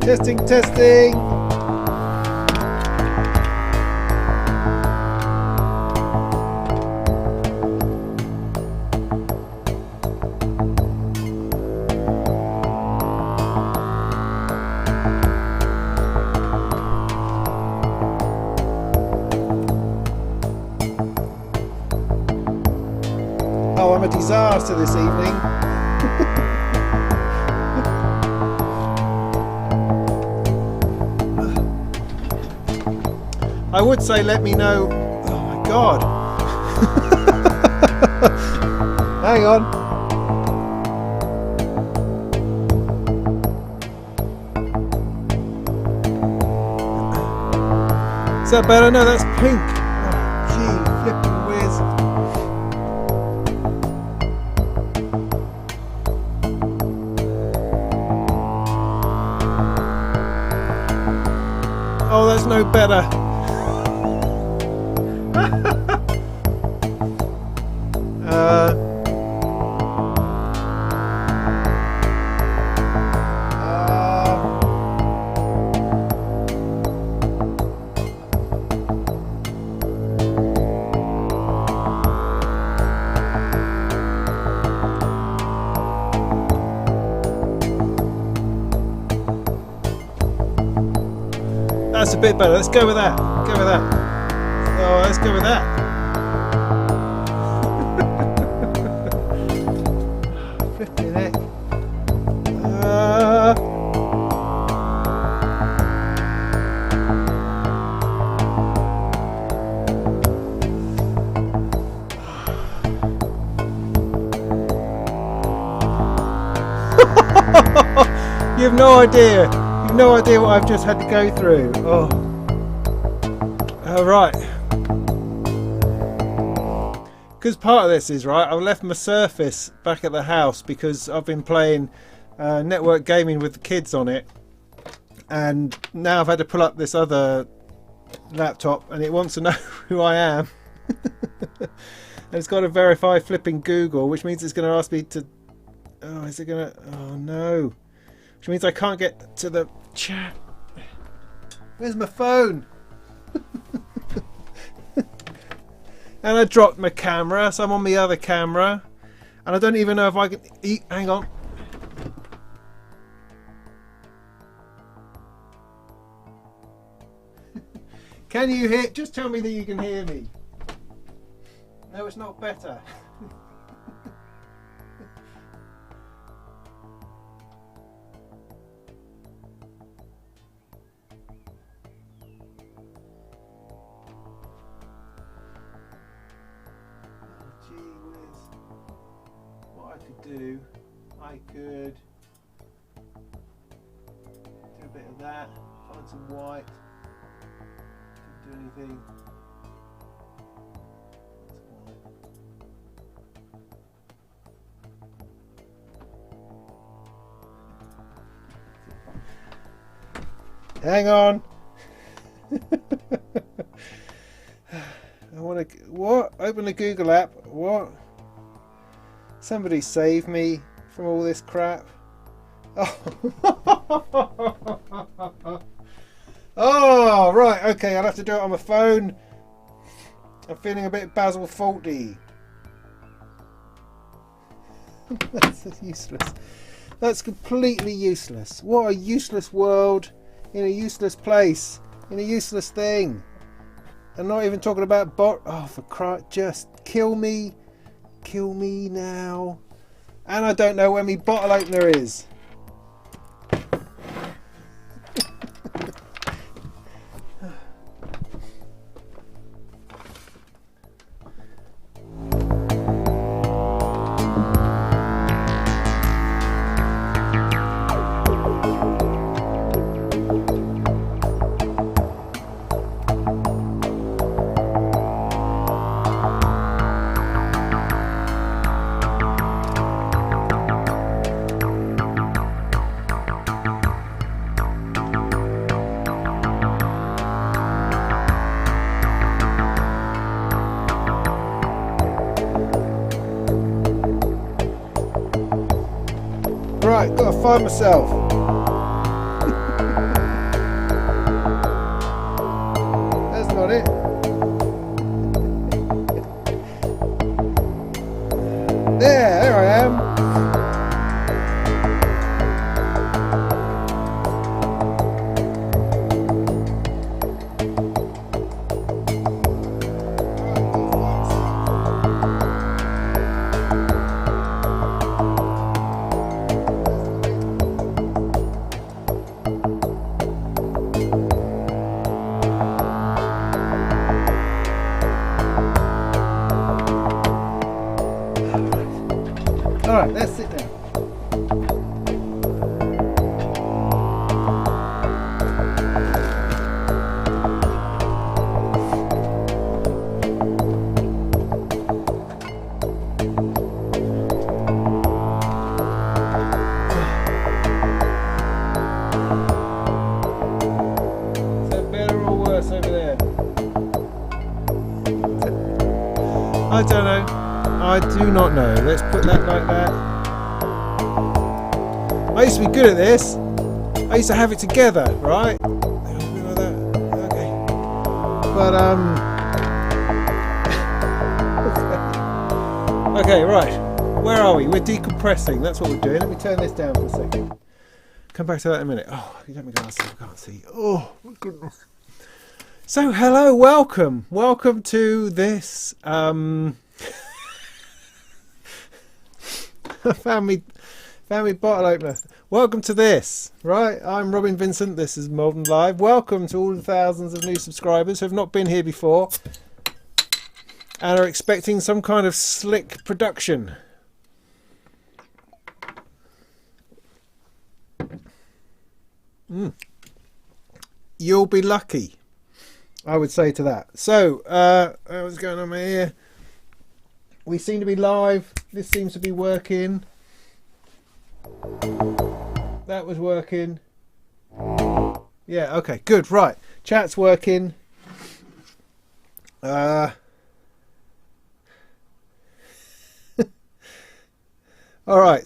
Testing, testing. Oh, I'm a disaster this evening. I would say let me know. Oh my god. Hang on. Is that better? No, that's pink. Oh, gee, flipping whiz. Oh, that's no better. That's a bit better. Let's go with that. Go with that. Oh, let's go with that. Flipping heck. You have no idea. No idea what I've just had to go through. Oh, right. Because part of this is right. I've left my Surface back at the house because I've been playing network gaming with the kids on it, and now I've had to pull up this other laptop, and it wants to know who I am, and it's got to verify flipping Google, which means it's going to ask me to. Oh, is it going to? Oh no. Which means I can't get to the chat. Where's my phone? And I dropped my camera, so I'm on the other camera. And I don't even know if I can eat. Hang on. Can you hear? Just tell me that you can hear me. No, it's not better. I could do a bit of that, find some white, didn't do anything. Hang on. I want to what? Open the Google app. What? Somebody save me from all this crap. Oh. Oh, right, okay, I'll have to do it on my phone. I'm feeling a bit Basil faulty. That's useless. That's completely useless. What a useless world in a useless place, in a useless thing. I'm not even talking about bot. Oh, for Christ, just kill me. Kill me now. And I don't know where my bottle opener is. Right, gotta find myself. got it. There I am. Alright, let's sit down. Is that better or worse over there? I don't know. I do not know. Let's put that like that. I used to be good at this. I used to have it together, right? Like that. Okay. But okay, right. Where are we? We're decompressing. That's what we're doing. Let me turn this down for a second. Come back to that in a minute. Oh, you let me go outside. I can't see. Oh my goodness. So hello, welcome to this family bottle opener. Welcome to this, right? I'm Robin Vincent. This is Molten Live. Welcome to all the thousands of new subscribers who have not been here before and are expecting some kind of slick production. You'll be lucky, I would say to that. So, what's going on here? We seem to be live. This seems to be working. That was working. Yeah, okay, good, right. Chat's working. Alright,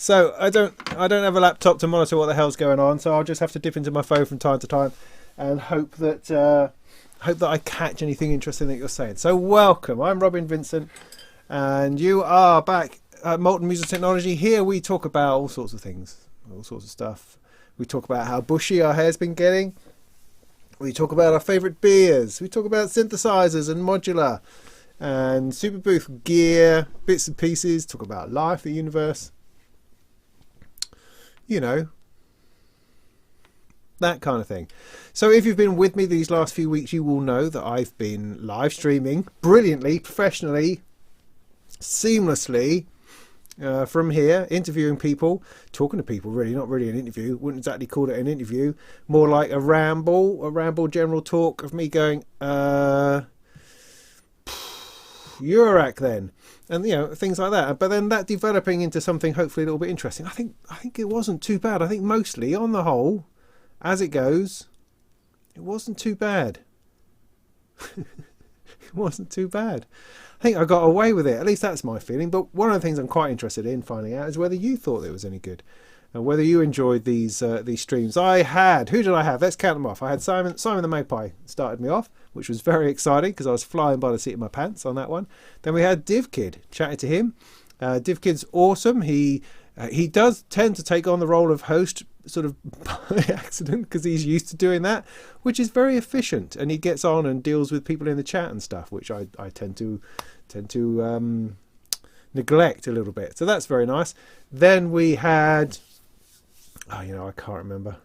so I don't have a laptop to monitor what the hell's going on, so I'll just have to dip into my phone from time to time and hope that I catch anything interesting that you're saying. So welcome, I'm Robin Vincent, and you are back at Molten Music Technology. Here we talk about all sorts of things, all sorts of stuff. We talk about how bushy our hair's been getting. We talk about our favourite beers. We talk about synthesizers and modular and Superbooth gear, bits and pieces. Talk about life, the universe. You know, that kind of thing. So if you've been with me these last few weeks, you will know that I've been live streaming brilliantly, professionally, seamlessly from here, interviewing people, talking to people, really, not really an interview. Wouldn't exactly call it an interview, more like a ramble general talk of me going, Eurorack then, and you know, things like that. But then that developing into something hopefully a little bit interesting. I think it wasn't too bad. I think mostly on the whole, as it goes, it wasn't too bad. It wasn't too bad. I think I got away with it. At least that's my feeling. But one of the things I'm quite interested in finding out is whether you thought it was any good, and whether you enjoyed these streams. I had, who did I have? Let's count them off. I had Simon the Magpie started me off, which was very exciting because I was flying by the seat of my pants on that one. Then we had DivKid, chatted to him. DivKid's awesome. He does tend to take on the role of host sort of by accident because he's used to doing that, which is very efficient, and he gets on and deals with people in the chat and stuff, which I tend to neglect a little bit. So that's very nice. Then we had, I can't remember.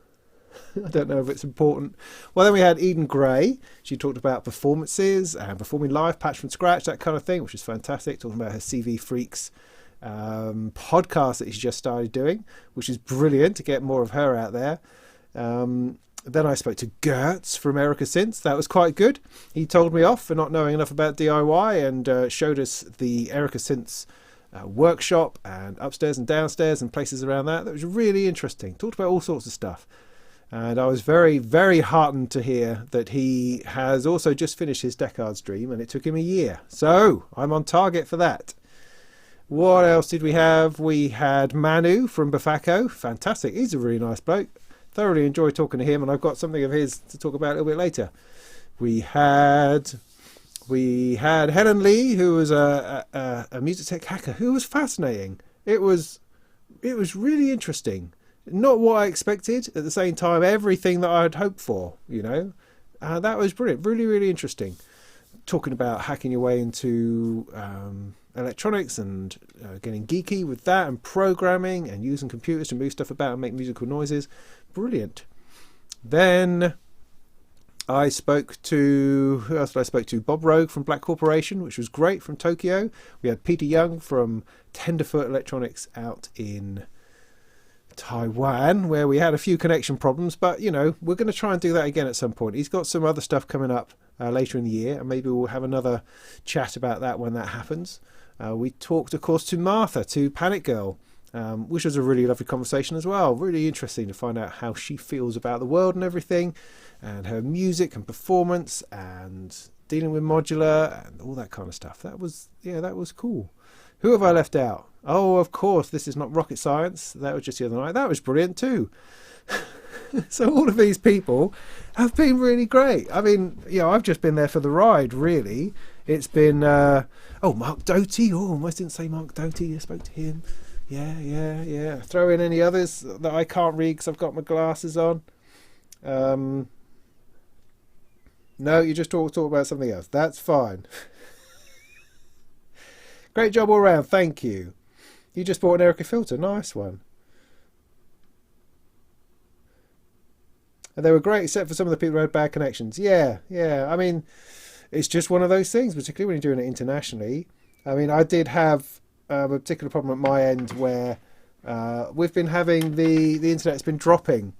I don't know if it's important. Well, then we had Eden Gray. She talked about performances and performing live, patch from scratch, that kind of thing, which is fantastic. Talking about her CV Freaks podcast that she's just started doing, which is brilliant to get more of her out there. Then I spoke to Gertz from Erica Synths. That was quite good. He told me off for not knowing enough about DIY and showed us the Erica Synths workshop and upstairs and downstairs and places around that. That was really interesting. Talked about all sorts of stuff. And I was very, very heartened to hear that he has also just finished his Decades Dream, and it took him a year. So I'm on target for that. What else did we have? We had Manu from Bafako. Fantastic. He's a really nice bloke. Thoroughly enjoyed talking to him, and I've got something of his to talk about a little bit later. We had Helen Lee, who was a music tech hacker, who was fascinating. It was really interesting. Not what I expected. At the same time, everything that I had hoped for. You know, that was brilliant. Really, really interesting. Talking about hacking your way into electronics and getting geeky with that, and programming and using computers to move stuff about and make musical noises. Brilliant. Then I spoke to, who else did I spoke to? Bob Rogue from Black Corporation, which was great, from Tokyo. We had Peter Young from Tenderfoot Electronics out in Taiwan, where we had a few connection problems, but you know, we're going to try and do that again at some point. He's got some other stuff coming up later in the year, and maybe we'll have another chat about that when that happens. We talked, of course, to Martha, to Panic Girl, which was a really lovely conversation as well. Really interesting to find out how she feels about the world and everything, and her music and performance, and dealing with modular and all that kind of stuff. That was cool. Who have I left out? Oh, of course, this is not rocket science. That was just the other night. That was brilliant too. So all of these people have been really great. I mean, you know, I've just been there for the ride, really. It's been, Mark Doty. Oh, almost didn't say Mark Doty. I spoke to him. Yeah. Throw in any others that I can't read because I've got my glasses on. No, you just talk about something else. That's fine. Great job all around. Thank you. You just bought an Erica filter. Nice one. And they were great, except for some of the people who had bad connections. Yeah. I mean, it's just one of those things, particularly when you're doing it internationally. I mean, I did have a particular problem at my end where we've been having the internet's been dropping,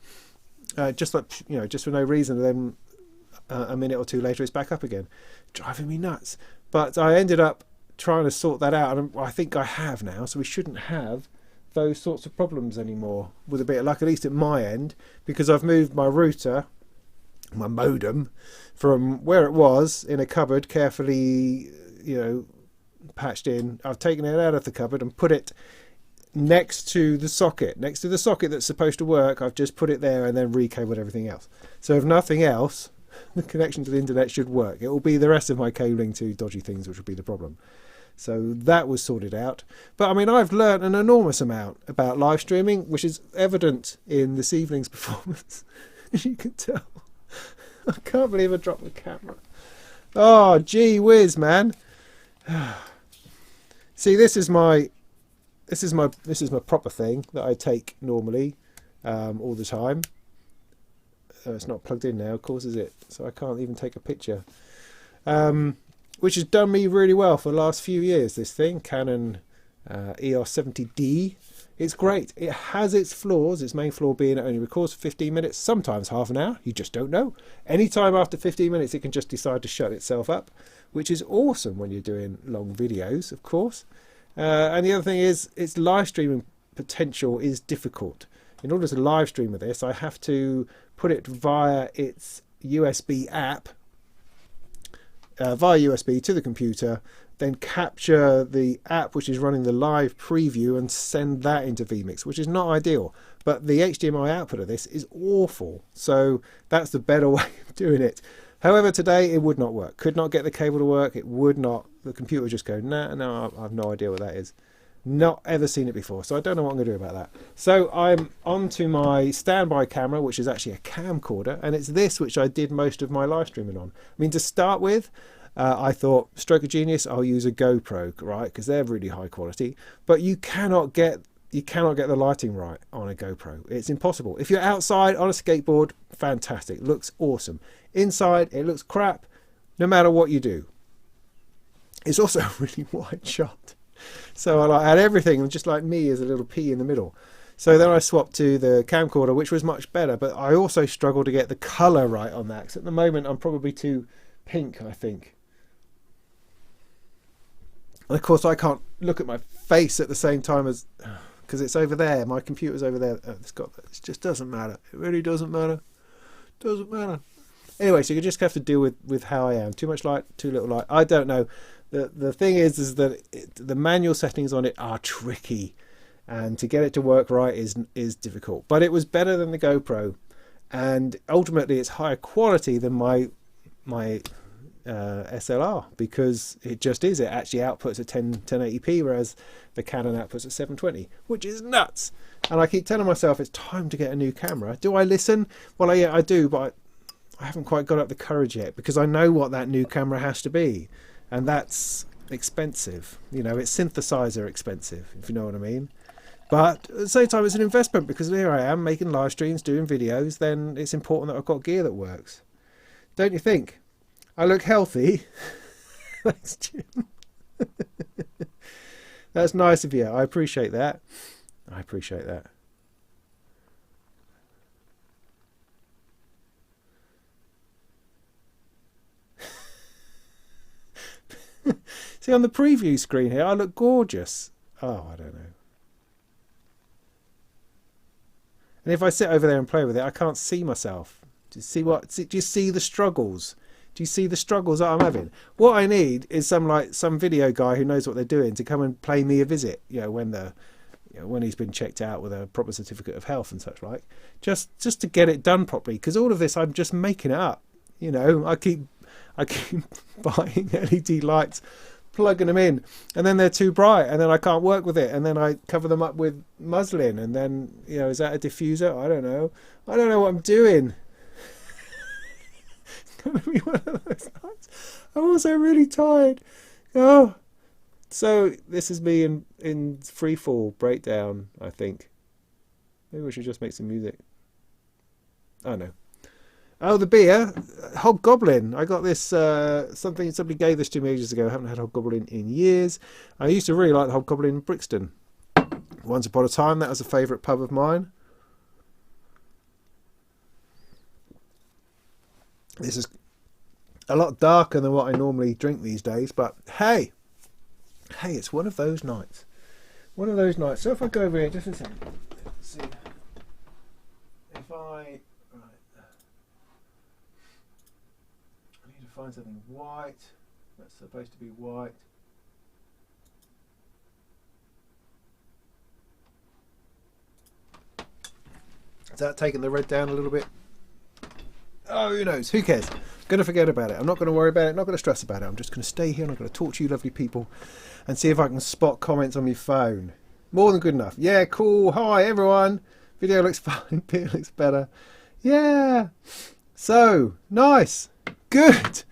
just for no reason. And then a minute or two later, it's back up again, driving me nuts. But I ended up trying to sort that out, and I think I have now, so we shouldn't have those sorts of problems anymore, with a bit of luck, at least at my end, because I've moved my router, my modem, from where it was in a cupboard, carefully, you know, patched in. I've taken it out of the cupboard and put it next to the socket that's supposed to work. I've just put it there and then recabled everything else. So if nothing else, the connection to the internet should work. It will be the rest of my cabling to dodgy things which will be the problem. So that was sorted out. But I mean, I've learned an enormous amount about live streaming, which is evident in this evening's performance. As you can tell. I can't believe I dropped the camera. Oh, gee whiz, man. See, this is my proper thing that I take normally, all the time. It's not plugged in now, of course, is it? So I can't even take a picture. Which has done me really well for the last few years, this thing, Canon EOS 70D. It's great. It has its flaws, its main flaw being it only records for 15 minutes, sometimes half an hour, you just don't know. Anytime after 15 minutes it can just decide to shut itself up, which is awesome when you're doing long videos, of course. And the other thing is, its live streaming potential is difficult. In order to live stream with this, I have to put it via its USB app, via USB to the computer, then capture the app which is running the live preview and send that into vMix, which is not ideal. But the HDMI output of this is awful. So that's the better way of doing it. However, today it would not work. Could not get the cable to work. It would not. The computer would just go, no, I have no idea what that is. Not ever seen it before, so I don't know what I'm going to do about that. So I'm on to my standby camera, which is actually a camcorder, and it's this which I did most of my live streaming on. I mean, to start with, I thought, stroke of genius, I'll use a GoPro, right, because they're really high quality, but you cannot get the lighting right on a GoPro. It's impossible. If you're outside on a skateboard, fantastic, looks awesome. Inside, it looks crap, no matter what you do. It's also a really wide shot. So I had everything, just like me as a little pea in the middle. So then I swapped to the camcorder, which was much better, but I also struggled to get the colour right on that, because at the moment I'm probably too pink, I think. And of course I can't look at my face at the same time as, because it's over there, my computer's over there. It just doesn't matter. It really doesn't matter. Doesn't matter. Anyway, so you just have to deal with how I am. Too much light, too little light. I don't know. The thing is that the manual settings on it are tricky, and to get it to work right is difficult. But it was better than the GoPro, and ultimately it's higher quality than my my SLR, because it just is. It actually outputs at 1080p, whereas the Canon outputs at 720, which is nuts. And I keep telling myself it's time to get a new camera. Do I listen? Well, yeah, I do, but I haven't quite got up the courage yet, because I know what that new camera has to be, and that's expensive. You know, it's synthesizer expensive, if you know what I mean. But at the same time, it's an investment, because here I am making live streams, doing videos. Then it's important that I've got gear that works. Don't you think? I look healthy. Thanks, Jim. That's nice of you. I appreciate that. I appreciate that. See, on the preview screen here, I look gorgeous. Oh, I don't know. And if I sit over there and play with it, I can't see myself. Do you see what? Do you see the struggles? Do you see the struggles that I'm having? What I need is some video guy who knows what they're doing to come and play me a visit. You know, when he's been checked out with a proper certificate of health and such like. Just to get it done properly, because all of this I'm just making it up. You know, I keep buying LED lights, plugging them in, and then they're too bright, and then I can't work with it, and then I cover them up with muslin, and then, you know, is that a diffuser? I don't know what I'm doing. It's gonna be one of those nights. I'm also really tired. Oh, so this is me in free fall breakdown, I think. Maybe we should just make some music. Oh no. Oh, the beer, Hobgoblin. I got this, somebody gave this to me ages ago. I haven't had Hobgoblin in years. I used to really like the Hobgoblin in Brixton. Once upon a time, that was a favourite pub of mine. This is a lot darker than what I normally drink these days, but hey, it's one of those nights. One of those nights. So if I go over here, just a second. Let's see. If I... find something white. That's supposed to be white. Is that taking the red down a little bit? Oh, who knows? Who cares? I'm going to forget about it. I'm not going to worry about it. I'm not going to stress about it. I'm just going to stay here and I'm going to talk to you lovely people and see if I can spot comments on my phone. More than good enough. Yeah, cool. Hi, everyone. Video looks fine. Beer looks better. Yeah. So, nice. Good.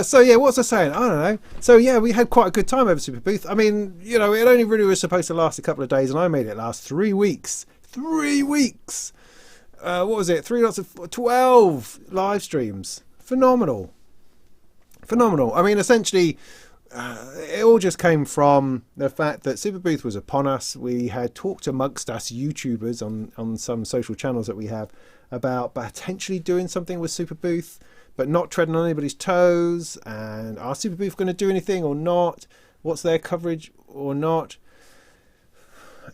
So yeah, what's I saying? I don't know. So yeah, we had quite a good time over Superbooth. I mean, you know, it only really was supposed to last a couple of days, and I made it last 3 weeks. 3 weeks. What was it? 12 live streams. Phenomenal. Phenomenal. I mean, essentially, it all just came from the fact that Superbooth was upon us. We had talked amongst us YouTubers on some social channels that we have about potentially doing something with Superbooth, but not treading on anybody's toes. And are Superbooth going to do anything or not? What's their coverage or not?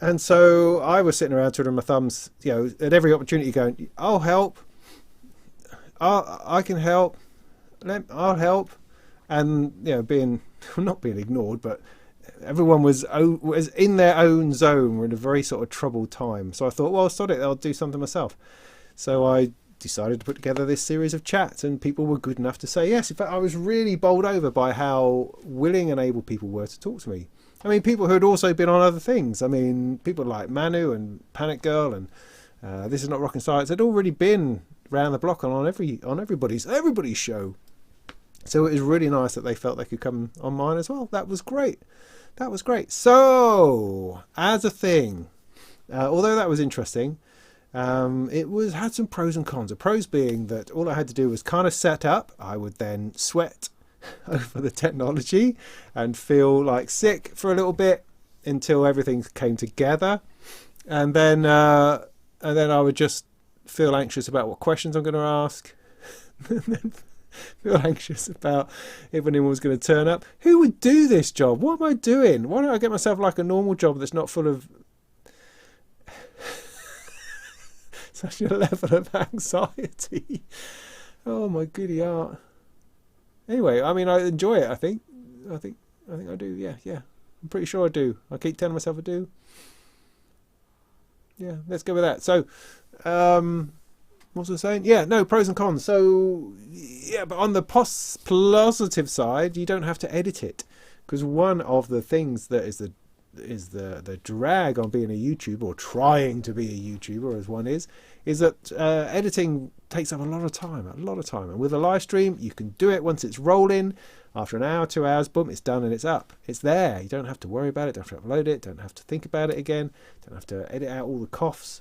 And so I was sitting around twiddling my thumbs, you know, at every opportunity going, I'll help. I can help. I'll help. And, you know, not being ignored, but everyone was in their own zone. We're in a very sort of troubled time. So I thought, well, sod it, I'll do something myself. So I decided to put together this series of chats, and people were good enough to say yes. In fact, I was really bowled over by how willing and able people were to talk to me. I mean, people who had also been on other things. I mean, people like Manu and Panic Girl and This Is Not Rock and Science had already been round the block on everybody's show. So it was really nice that they felt they could come on mine as well. That was great. That was great. So, as a thing, although that was interesting, it had some pros and cons. The pros being that all I had to do was kind of set up. I would then sweat over the technology and feel like sick for a little bit until everything came together, and then I would just feel anxious about what questions I'm going to ask. And then feel anxious about if anyone was going to turn up. Who would do this job? What am I doing? Why don't I get myself like a normal job that's not full of such a level of anxiety? Oh my goody art. Anyway, I mean, I enjoy it. I think I do. Yeah. I'm pretty sure I do. I keep telling myself I do. Yeah, let's go with that. So, What was I saying? Yeah, no, pros and cons. So, yeah, but on the positive side, you don't have to edit it. Because one of the things that is the drag on being a YouTuber, or trying to be a YouTuber as one is that editing takes up a lot of time. And with a live stream, you can do it once it's rolling. After an hour, 2 hours, boom, it's done and it's up. It's there. You don't have to worry about it, don't have to upload it, don't have to think about it again, don't have to edit out all the coughs.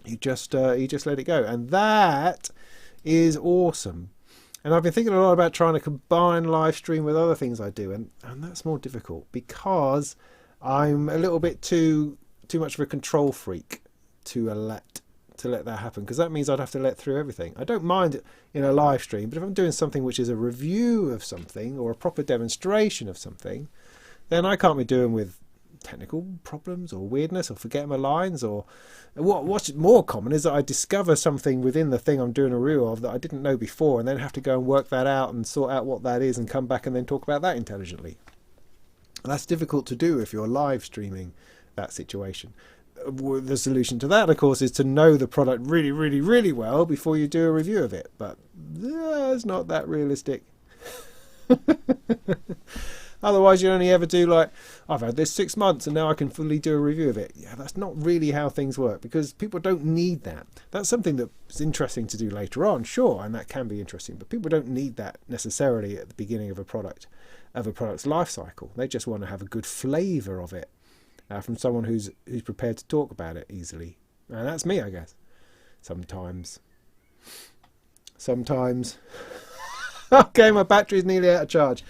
You just let it go. And that is awesome. And I've been thinking a lot about trying to combine live stream with other things I do, and that's more difficult because I'm a little bit too much of a control freak to let that happen, because that means I'd have to let through everything. I don't mind it in a live stream, but if I'm doing something which is a review of something or a proper demonstration of something, then I can't be doing with technical problems or weirdness or forgetting my lines. Or what's more common is that I discover something within the thing I'm doing a review of that I didn't know before, and then have to go and work that out and sort out what that is and come back and then talk about that intelligently. And that's difficult to do if you're live streaming that situation. The solution to that, of course, is to know the product really, really, really well before you do a review of it. But it's not that realistic. Otherwise, you only ever do like, I've had this 6 months and now I can fully do a review of it. Yeah, that's not really how things work, because people don't need that. That's something that's interesting to do later on, sure, and that can be interesting. But people don't need that necessarily at the beginning of a product's life cycle. They just want to have a good flavour of it. From someone who's prepared to talk about it easily. And that's me, I guess. Sometimes. Okay, my battery's nearly out of charge.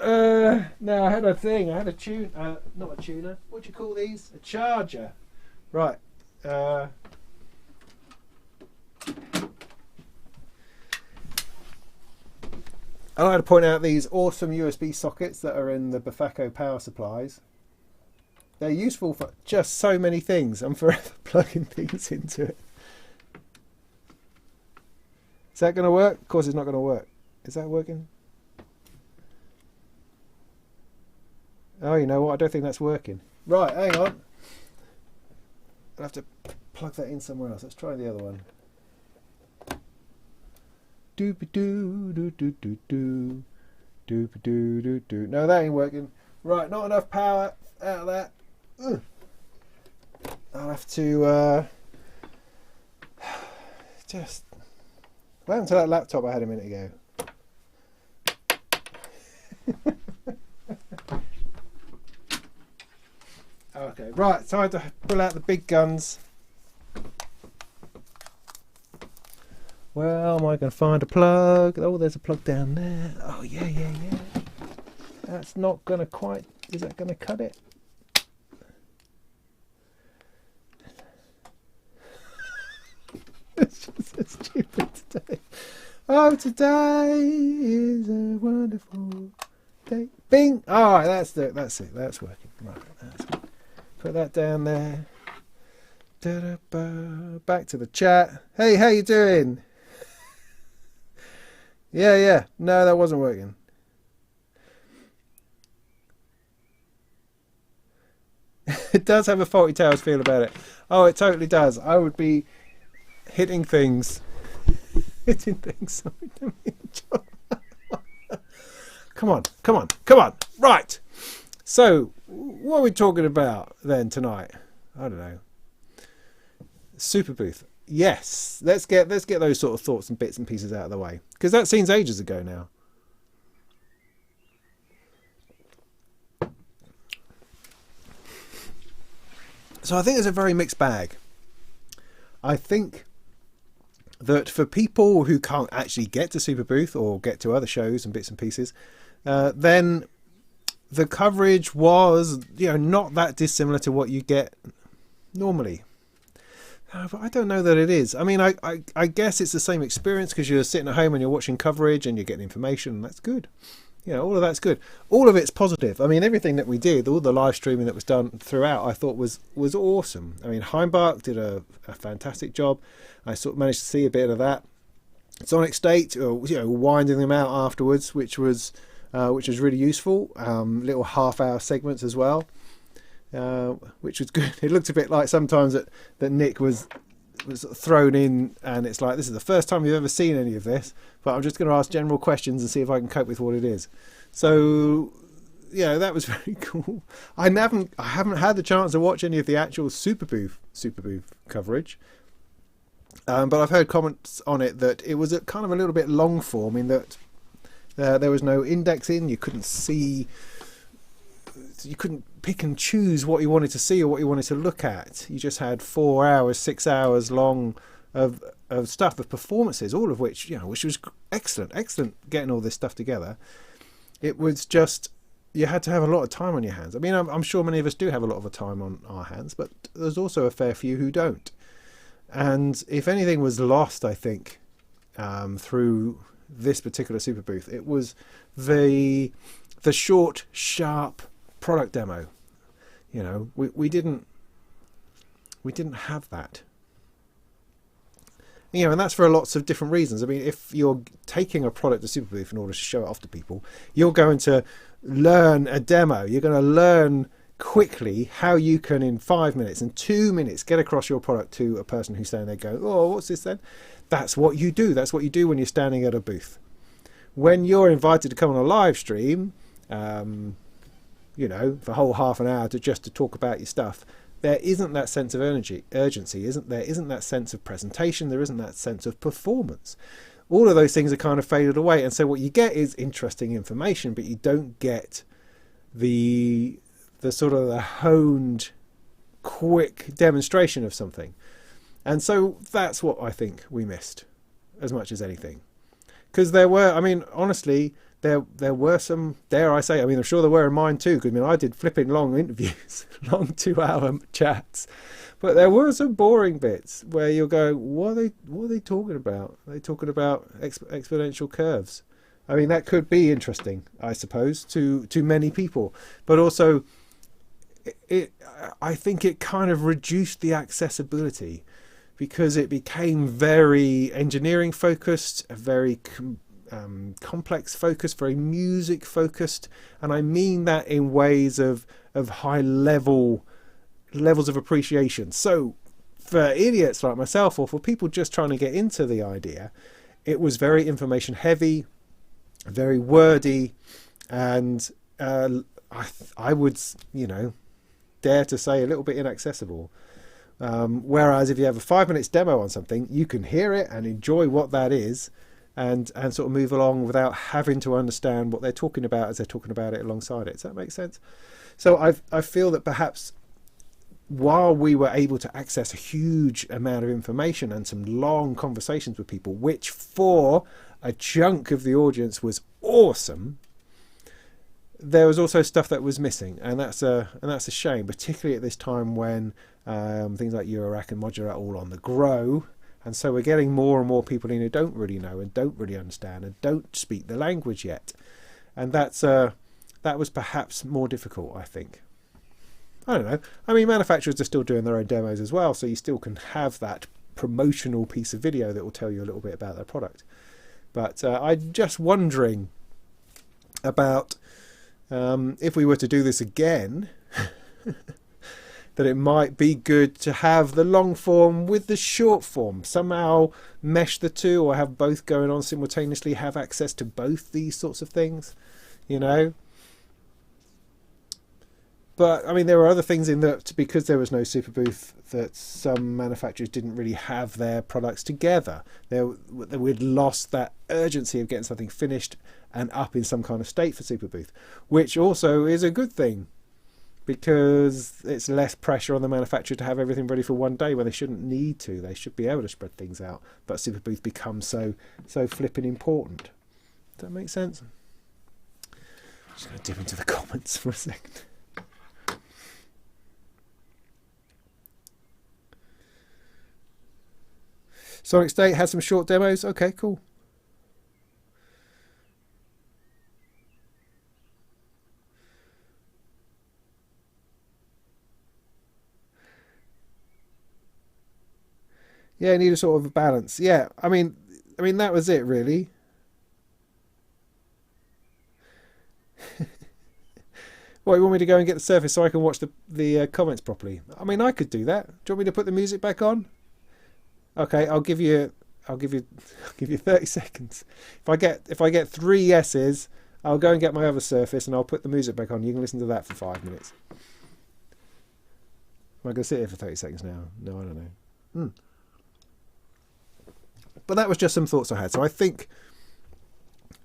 No, I had a thing. I had a tune. Not a tuner. What do you call these? A charger. Right. I like to point out these awesome USB sockets that are in the Bafako power supplies. They're useful for just so many things. I'm forever plugging things into it. Is that going to work? Of course it's not going to work. Is that working? Oh, you know what? I don't think that's working. Right, hang on. I'll have to plug that in somewhere else. Let's try the other one. Doop-a-doo, doo-doo-doo-doo. Doop-a-doo-doo-doo. No, that ain't working. Right, not enough power out of that. I'll have to just... What happened to that laptop I had a minute ago? Okay, right, time to pull out the big guns. Well, am I going to find a plug? Oh, there's a plug down there. Oh, yeah. That's not going to quite... Is that going to cut it? It's just so stupid today. Oh, today is a wonderful day. Bing! Alright, that's it. That's working. Right, that's good. Put that down there. Da-da-ba. Back to the chat. Hey, how you doing? Yeah. No, that wasn't working. It does have a Faulty Towers feel about it. Oh, it totally does. I would be hitting things. Sorry, Come on. Right. So, what are we talking about then tonight? I don't know. Superbooth. Yes. Let's get those sort of thoughts and bits and pieces out of the way, because that seems ages ago now. So I think it's a very mixed bag. I think that for people who can't actually get to Superbooth or get to other shows and bits and pieces, then the coverage was, not that dissimilar to what you get normally. But I don't know that it is. I mean, I guess it's the same experience, because you're sitting at home and you're watching coverage and you're getting information, and that's good. All of that's good. All of it's positive. I mean, everything that we did, all the live streaming that was done throughout, I thought was awesome. I mean, Heimbach did a fantastic job. I sort of managed to see a bit of that. Sonic State, winding them out afterwards, which was really useful. Little half-hour segments as well, which was good. It looked a bit like sometimes that Nick was was thrown in, and it's like, this is the first time you've ever seen any of this, but I'm just going to ask general questions and see if I can cope with what it is. So yeah, that was very cool. I haven't had the chance to watch any of the actual Superbooth coverage, but I've heard comments on it that it was kind of a little bit long form, in that there was no indexing. You couldn't pick and choose what you wanted to see or what you wanted to look at. You just had 4 hours, 6 hours long of stuff, of performances, all of which, which was excellent getting all this stuff together. It was just, you had to have a lot of time on your hands. I mean, I'm sure many of us do have a lot of time on our hands, but there's also a fair few who don't. And if anything was lost, I think, through this particular Superbooth, it was the short, sharp product demo. We didn't have that. And that's for lots of different reasons. I mean, if you're taking a product to Superbooth in order to show it off to people, you're going to learn a demo. You're going to learn quickly how you can, in 5 minutes and 2 minutes, get across your product to a person who's standing there going, oh, what's this then? That's what you do. That's what you do when you're standing at a booth. When you're invited to come on a live stream, for a whole half an hour to talk about your stuff, there isn't that sense of urgency, isn't that sense of presentation, there isn't that sense of performance. All of those things are kind of faded away, and so what you get is interesting information, but you don't get the sort of the honed, quick demonstration of something. And so that's what I think we missed as much as anything. Because there were, honestly, there were some, dare I say, I'm sure there were in mine too, because I did flipping long interviews, long 2-hour chats, but there were some boring bits where you'll go, what are they talking about? Are they talking about exponential curves? That could be interesting, I suppose, to many people, but also I think it kind of reduced the accessibility, because it became very engineering focused, a very complex focused, very music focused, and I mean that in ways of high levels of appreciation. So for idiots like myself, or for people just trying to get into the idea, it was very information heavy, very wordy, and I would dare to say a little bit inaccessible. Whereas if you have a 5 minutes demo on something, you can hear it and enjoy what that is, and sort of move along without having to understand what they're talking about as they're talking about it alongside it. Does that make sense? So I feel that perhaps while we were able to access a huge amount of information and some long conversations with people, which for a chunk of the audience was awesome, there was also stuff that was missing, and that's a shame, particularly at this time when things like Eurorack and modular are all on the grow. And so we're getting more and more people in who don't really know and don't really understand and don't speak the language yet. And that was perhaps more difficult, I think. I don't know. Manufacturers are still doing their own demos as well, so you still can have that promotional piece of video that will tell you a little bit about their product. But I'm just wondering about if we were to do this again, that it might be good to have the long form with the short form, somehow mesh the two, or have both going on simultaneously, have access to both these sorts of things, But there were other things in that, because there was no Superbooth, that some manufacturers didn't really have their products together. We'd lost that urgency of getting something finished and up in some kind of state for Superbooth, which also is a good thing, because it's less pressure on the manufacturer to have everything ready for one day when they shouldn't need to. They should be able to spread things out, but Superbooth becomes so flipping important. Does that make sense? I'm just going to dip into the comments for a second. Sonic State had some short demos. Okay, cool. Yeah, you need a sort of a balance. Yeah, I mean that was it really. What, you want me to go and get the Surface so I can watch the comments properly? I could do that. Do you want me to put the music back on? Okay, I'll give you 30 seconds. If I get 3 yeses, I'll go and get my other Surface and I'll put the music back on. You can listen to that for 5 minutes. Am I going to sit here for 30 seconds now? No, I don't know. But that was just some thoughts I had. So I think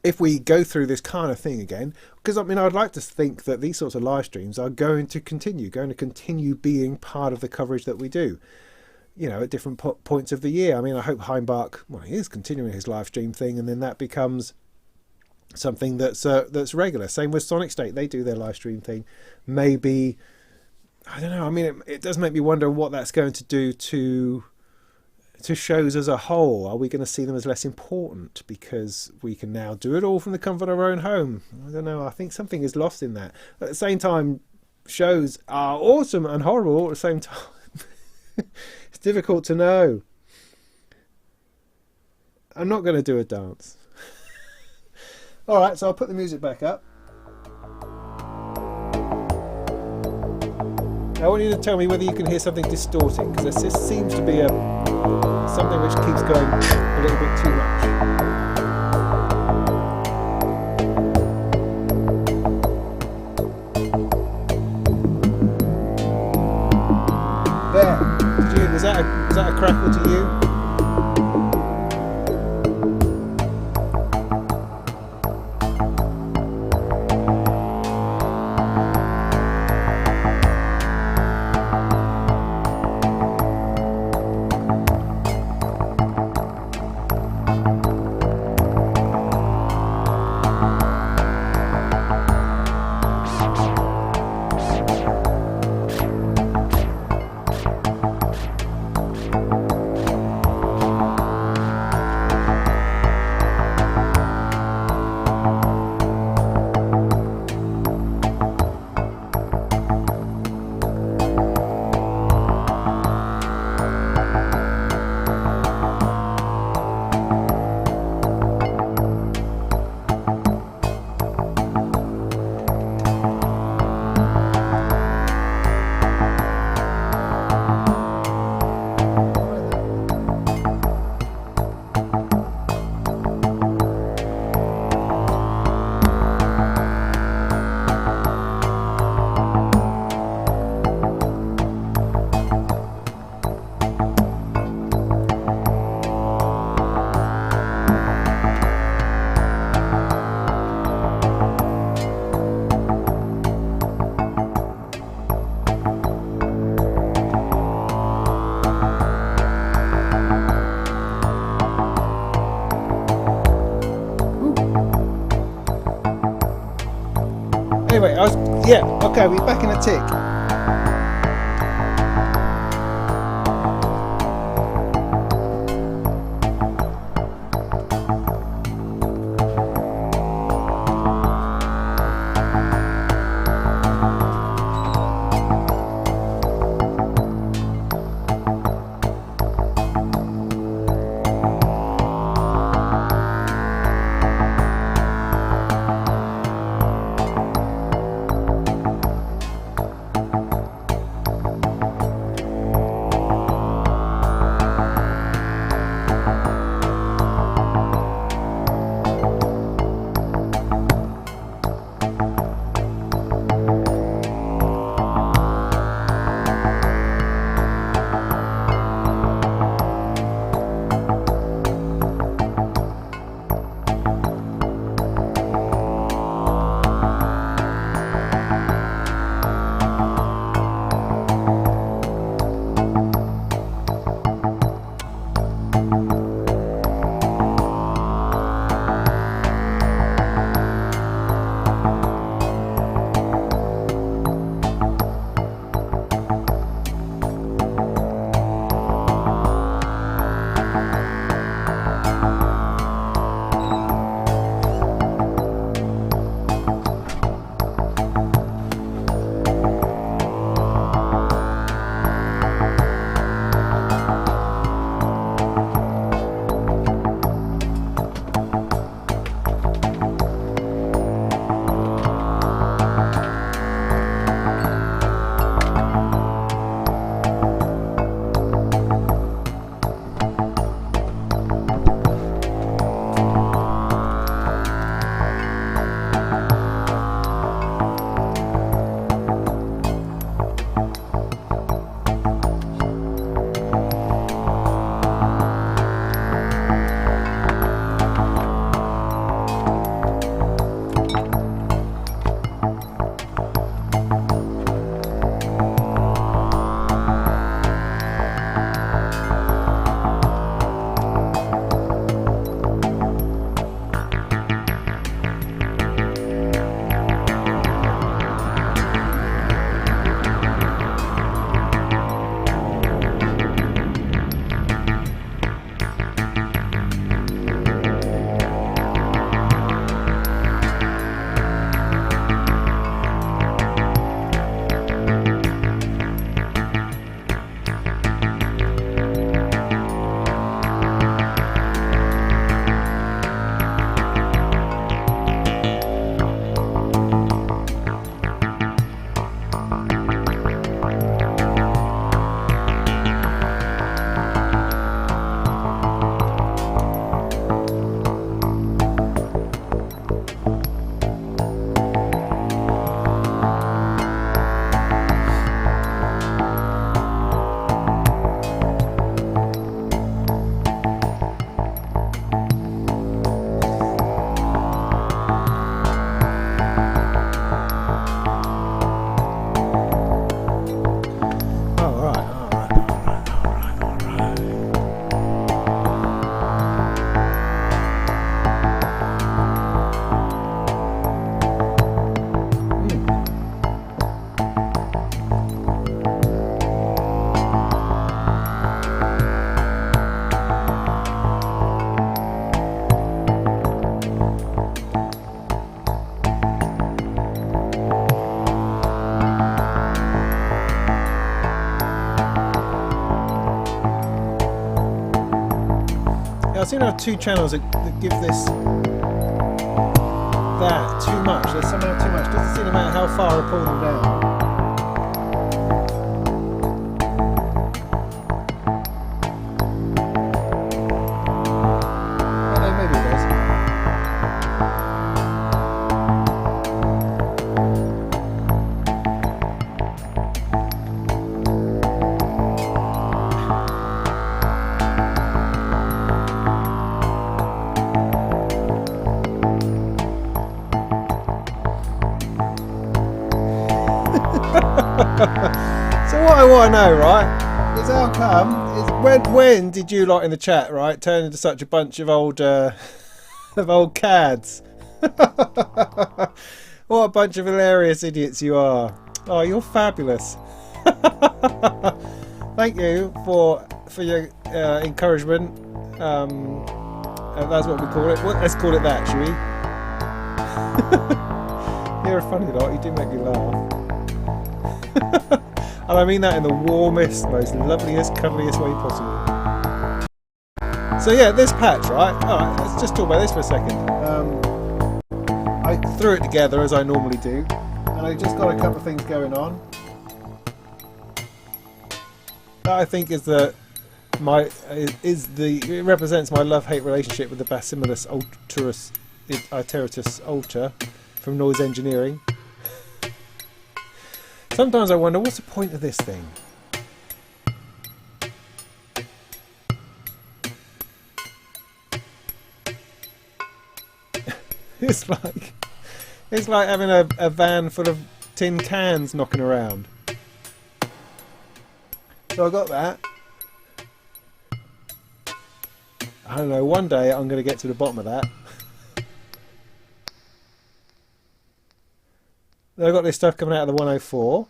if we go through this kind of thing again, because I mean, I'd like to think that these sorts of live streams are going to continue being part of the coverage that we do, you know, at different points of the year. I mean, I hope Heimbach, well, he is continuing his live stream thing, and then that becomes something that's regular. Same with Sonic State, they do their live stream thing. Maybe, I don't know, I mean, it does make me wonder what that's going to do to shows as a whole. Are we going to see them as less important because we can now do it all from the comfort of our own home? I don't know. I think something is lost in that. At the same time, shows are awesome and horrible all at the same time. It's difficult to know. I'm not going to do a dance. All right, so I'll put the music back up. I want you to tell me whether you can hear something distorting, because there seems to be something which keeps going a little bit too much. There. Was that a crackle to you? Anyway, okay, we're back in a tick. I seem to have two channels that give this that too much. There's somehow too much. Doesn't seem to matter how far I pull them down. So what I want to know, right, is how come, is when did you lot in the chat, right, turn into such a bunch of old cads? What a bunch of hilarious idiots you are. Oh, you're fabulous. Thank you for your encouragement. That's what we call it. Let's call it that, shall we? You're a funny lot, you do make me laugh. And I mean that in the warmest, most loveliest, cuddliest way possible. So yeah, this patch, right? Alright, let's just talk about this for a second. I threw it together as I normally do, and I just got a couple of things going on. That I think is it represents my love-hate relationship with the Basimilus Iteratus Ultra from Noise Engineering. Sometimes I wonder, what's the point of this thing? It's like having a van full of tin cans knocking around. So I got that. I don't know, one day I'm going to get to the bottom of that. Then I've got this stuff coming out of the 104.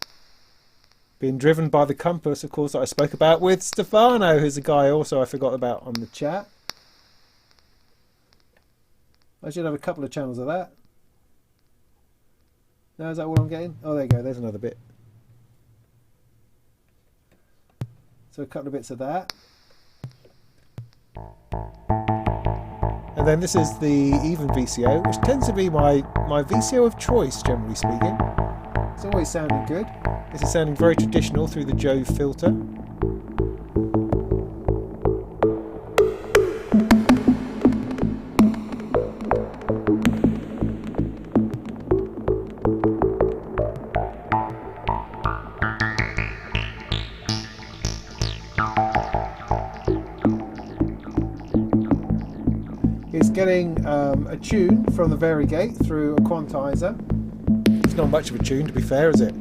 Being driven by the compass, of course, that I spoke about with Stefano, who's a guy also I forgot about on the chat. I should have a couple of channels of that. Now, is that what I'm getting? Oh, there you go, there's another bit. So a couple of bits of that. And then this is the even VCO, which tends to be my VCO of choice, generally speaking. It's always sounding good. This is sounding very traditional through the Jove filter. Getting a tune from the varigate through a quantizer. It's not much of a tune, to be fair, is it?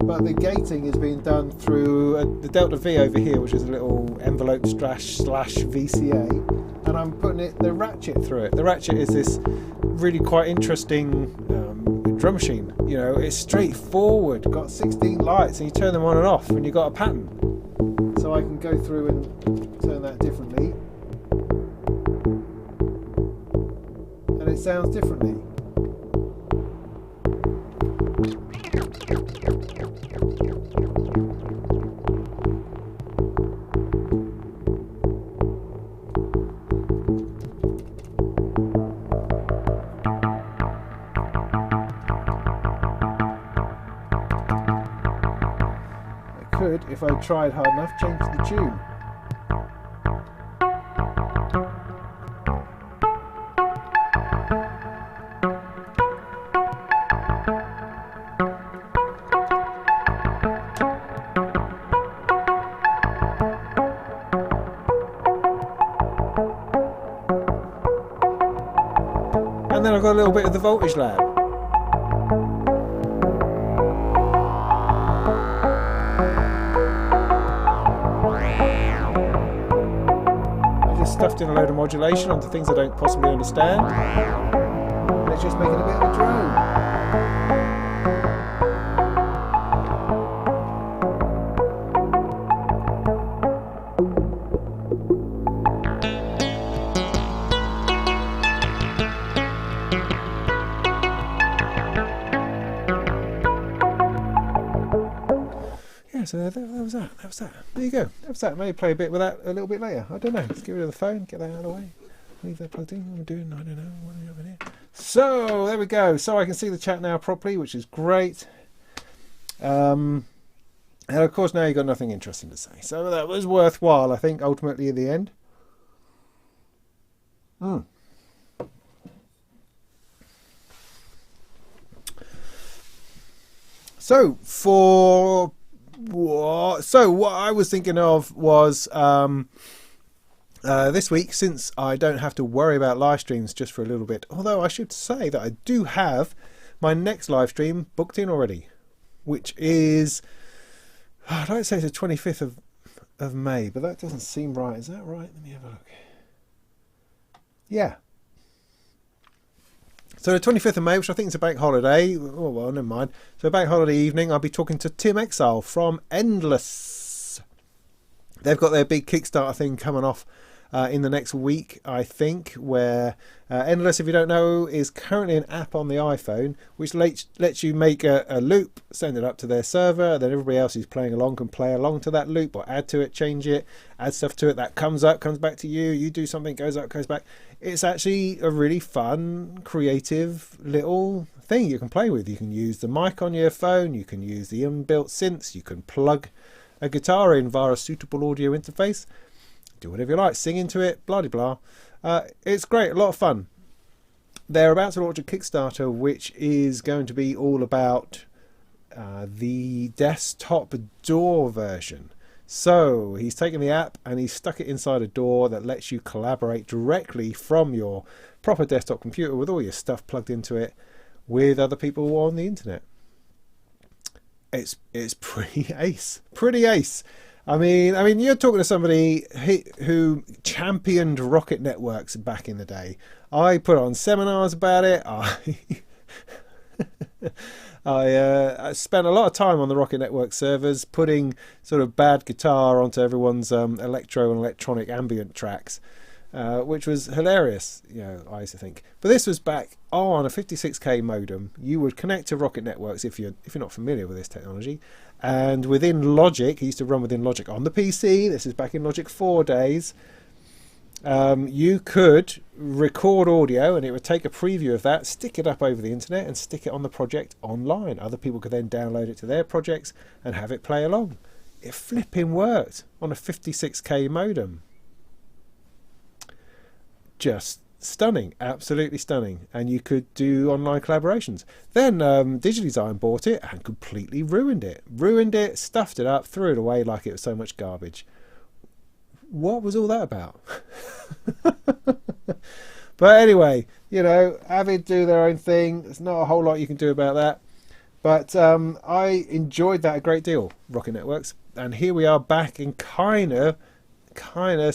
But the gating is being done through the Delta V over here, which is a little envelope slash VCA, and I'm putting the ratchet through it. The ratchet is this really quite interesting drum machine. You know, it's straightforward, got 16 lights, and you turn them on and off, and you've got a pattern. So I can go through and turn that differently, and it sounds differently. I could, if I tried hard enough, change the tune. And then I've got a little bit of the voltage lab. I just stuffed in a load of modulation onto things I don't possibly understand. And it's just making a bit of a drone. yeah, so that was that. That was that. There you go. That was that. Maybe play a bit with that a little bit later. I don't know. Let's get rid of the phone. Get that out of the way. Leave that plugged in. What am I doing? I don't know. What are we over here? So there we go. So I can see the chat now properly, which is great. And of course now you've got nothing interesting to say. So that was worthwhile, I think, ultimately in the end. So what I was thinking of was this week, since I don't have to worry about live streams just for a little bit, although I should say that I do have my next live stream booked in already, which is, I'd like to say it's the 25th of May, but that doesn't seem right. Is that right? Let me have a look. Yeah. So the 25th of May, which I think is a bank holiday. Oh, well, never mind. So bank holiday evening, I'll be talking to Tim Exile from Endless. They've got their big Kickstarter thing coming off in the next week, I think, where Endless, if you don't know, is currently an app on the iPhone which lets you make a loop, send it up to their server, then everybody else who's playing along can play along to that loop or add to it, change it, add stuff to it. That comes up, comes back to you. You do something, goes up, goes back. It's actually a really fun, creative little thing you can play with. You can use the mic on your phone. You can use the inbuilt synths. You can plug a guitar in via a suitable audio interface. Do whatever you like, sing into it, blah blah blah. It's great, a lot of fun. They're about to launch a Kickstarter which is going to be all about the desktop door version. So he's taken the app and he's stuck it inside a door that lets you collaborate directly from your proper desktop computer with all your stuff plugged into it with other people on the internet. It's pretty ace. Pretty ace. I mean, you're talking to somebody who championed rocket networks back in the day. I put on seminars about it. I spent a lot of time on the Rocket Network servers putting sort of bad guitar onto everyone's electro and electronic ambient tracks, which was hilarious, I used to think. But this was back on a 56k modem. You would connect to Rocket Networks if you're not familiar with this technology. And within Logic, he used to run within Logic on the PC. This is back in Logic 4 days. You could record audio and it would take a preview of that, stick it up over the internet and stick it on the project online. Other people could then download it to their projects and have it play along. It flipping worked on a 56k modem. Just stunning, absolutely stunning. And you could do online collaborations. Then Digidesign bought it and completely ruined it, stuffed it up, threw it away like it was so much garbage. What was all that about? But anyway, Avid do their own thing. There's not a whole lot you can do about that. But I enjoyed that a great deal, Rocket Networks. And here we are back in kind of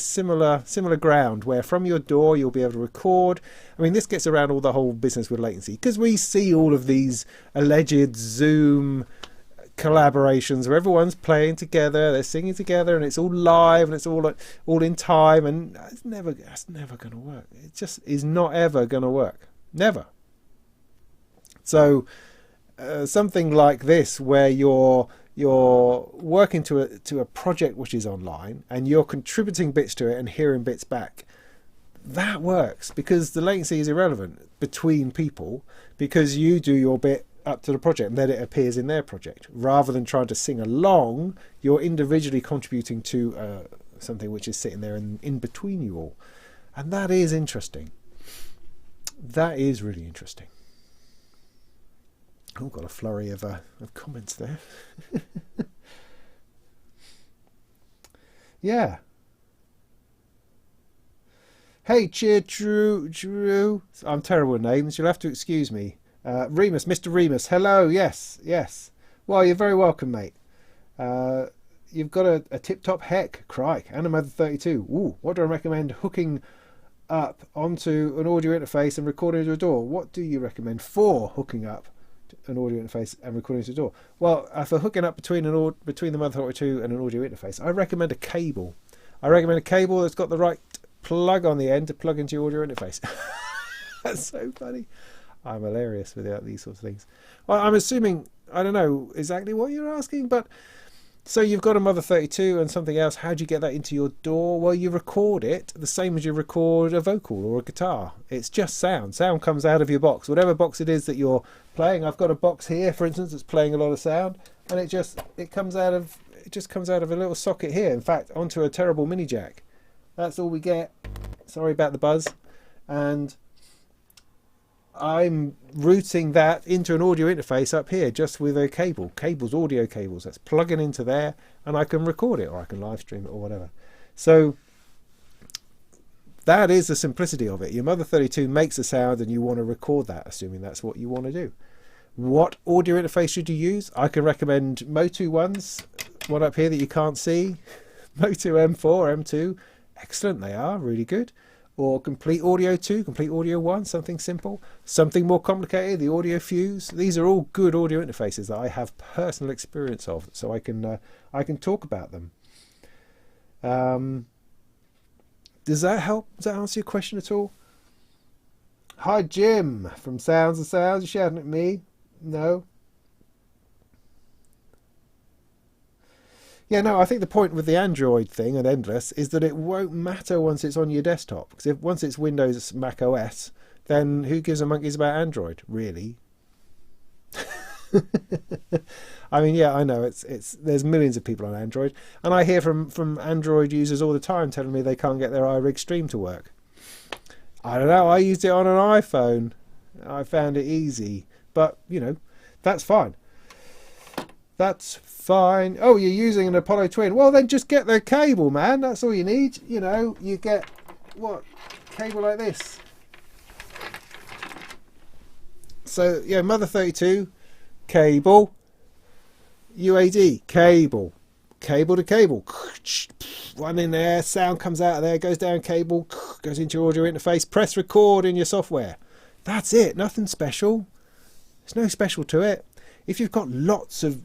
similar ground, where from your door you'll be able to record. I mean, this gets around all the whole business with latency, because we see all of these alleged Zoom collaborations where everyone's playing together, they're singing together, and it's all live and it's all in time, and that's never going to work. It just is not ever going to work. Never. So something like this, where you're working to a project which is online and you're contributing bits to it and hearing bits back, that works, because the latency is irrelevant between people, because you do your bit up to the project and then it appears in their project. Rather than trying to sing along, you're individually contributing to something which is sitting there in between you all. And that is interesting. That is really interesting. Oh, got a flurry of comments there. Yeah. Hey, cheer, Drew. I'm terrible with names. You'll have to excuse me. Remus, Mr. Remus. Hello. Yes. Well, you're very welcome, mate. You've got a tip-top heck. Crike. Animator 32. Ooh, what do I recommend hooking up onto an audio interface and recording to a door? What do you recommend for hooking up an audio interface and recording to a door? Well, for hooking up between the Mother 32 and an audio interface, I recommend a cable. I recommend a cable that's got the right plug on the end to plug into your audio interface. That's so funny. I'm hilarious with these sorts of things. Well, I'm assuming, I don't know exactly what you're asking, but So you've got a Mother 32 and something else. How do you get that into your DAW? Well, you record it the same as you record a vocal or a guitar. It's just sound. Sound comes out of your box, whatever box it is that you're playing. I've got a box here, for instance, that's playing a lot of sound, and it just comes out of a little socket here. In fact, onto a terrible mini jack. That's all we get. Sorry about the buzz. And I'm routing that into an audio interface up here just with a cables, audio cables. That's plugging into there, and I can record it, or I can live stream it, or whatever. So that is the simplicity of it. Your Mother 32 makes a sound and you want to record that, assuming that's what you want to do. What audio interface should you use? I can recommend Motu ones, one up here that you can't see. Motu M4, M2, excellent, they are really good. Or Complete Audio 2, Complete Audio 1, something simple. Something more complicated, the Audio Fuse. These are all good audio interfaces that I have personal experience of, so I can talk about them. Does that help? Does that answer your question at all? Hi Jim from Sounds and Sounds. You shouting at me? No. Yeah, no, I think the point with the Android thing and Endless is that it won't matter once it's on your desktop. Because once it's Windows, Mac OS, then who gives a monkeys about Android, really? I mean, yeah, I know there's millions of people on Android, and I hear from Android users all the time telling me they can't get their iRig stream to work. I don't know. I used it on an iPhone. I found it easy, but you know, that's fine. That's fine. Oh, you're using an Apollo Twin. Well, then just get the cable, man. That's all you need. You know, you get what cable like this. So yeah, Mother 32 cable, UAD cable, cable to cable, one in there, sound comes out of there, goes down cable, goes into your audio interface, press record in your software. That's it, nothing special. There's no special to it. If you've got lots of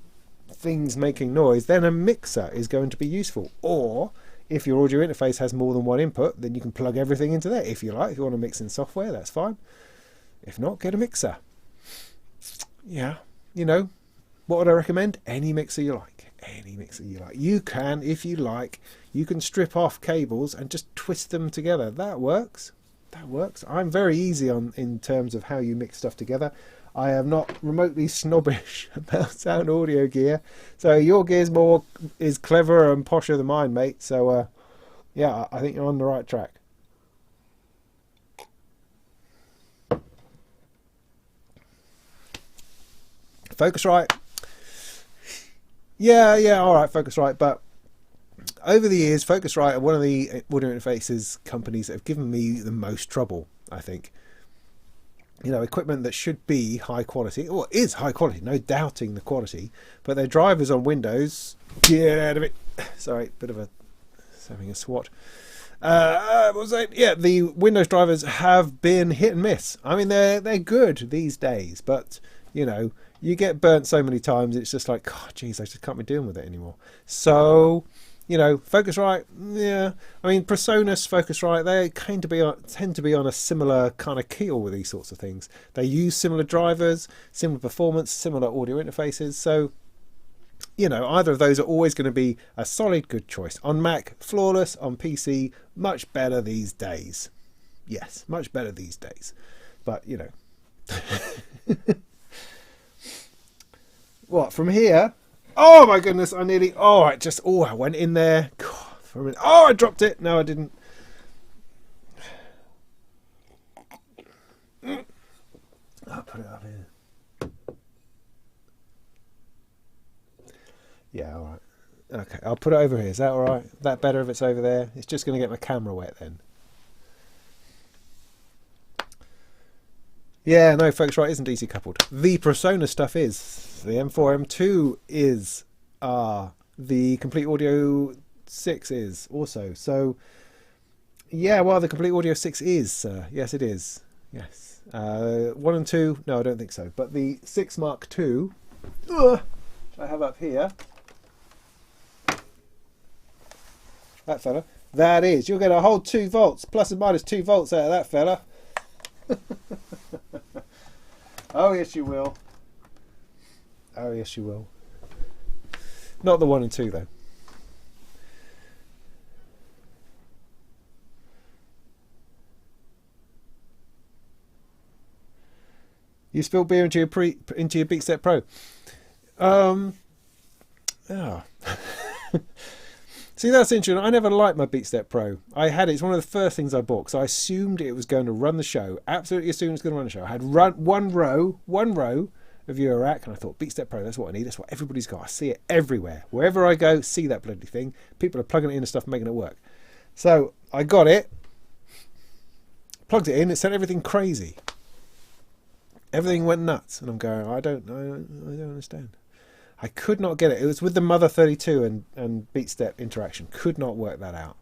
things making noise, then a mixer is going to be useful. Or if your audio interface has more than one input, then you can plug everything into there if you like. If you want to mix in software, that's fine. If not, get a mixer. Yeah, you know, what would I recommend? Any mixer you like. Any mixer you like. You can, if you like, you can strip off cables and just twist them together. That works. That works. I'm very easy in terms of how you mix stuff together. I am not remotely snobbish about sound audio gear. So your gear is cleverer and posher than mine, mate. So yeah, I think you're on the right track. Focusrite. Yeah, all right, Focusrite. But over the years, Focusrite are one of the audio interfaces companies that have given me the most trouble, I think. You know, equipment that should be high quality, or is high quality, no doubting the quality, but their drivers on Windows, get out of it. Sorry, having a swat. What was that? Yeah, the Windows drivers have been hit and miss. I mean, they're good these days, but you know, you get burnt so many times, it's just like, oh, geez, I just can't be dealing with it anymore. So, you know, Focusrite, yeah. I mean, PreSonus, Focusrite, they tend to be on a similar kind of keel with these sorts of things. They use similar drivers, similar performance, similar audio interfaces. So, you know, either of those are always going to be a solid, good choice. On Mac, flawless. On PC, much better these days. Yes, much better these days. But, you know. What, from here? Oh my goodness, I went in there. God, for a minute. Oh, I dropped it. No, I didn't. I'll put it up here. Yeah, all right. Okay, I'll put it over here. Is that all right? Is that better if it's over there? It's just going to get my camera wet then. Yeah, no, Focusrite isn't DC coupled. The PreSonus stuff is. The M4, M2 is. The Complete Audio 6 is also. So, yeah, well, the Complete Audio 6 is. Yes, it is. Yes. 1 and 2, no, I don't think so. But the 6 Mark II, which I have up here, that fella, that is. You'll get a whole 2 volts, plus and minus 2 volts out of that fella. Oh, yes, you will. Oh, yes, you will. Not the 1 and 2 though. You spill beer into your Beatstep Pro. Oh. See, that's interesting. I never liked my Beatstep Pro. I had it. It's one of the first things I bought because I assumed it was going to run the show. Absolutely assumed it was going to run the show. I had one row of Eurorack, and I thought, Beatstep Pro, that's what I need. That's what everybody's got. I see it everywhere. Wherever I go, see that bloody thing. People are plugging it into stuff, making it work. So I got it, plugged it in, it sent everything crazy. Everything went nuts, and I'm going, I don't understand. I could not get it. It was with the Mother 32 and Beatstep interaction. Could not work that out.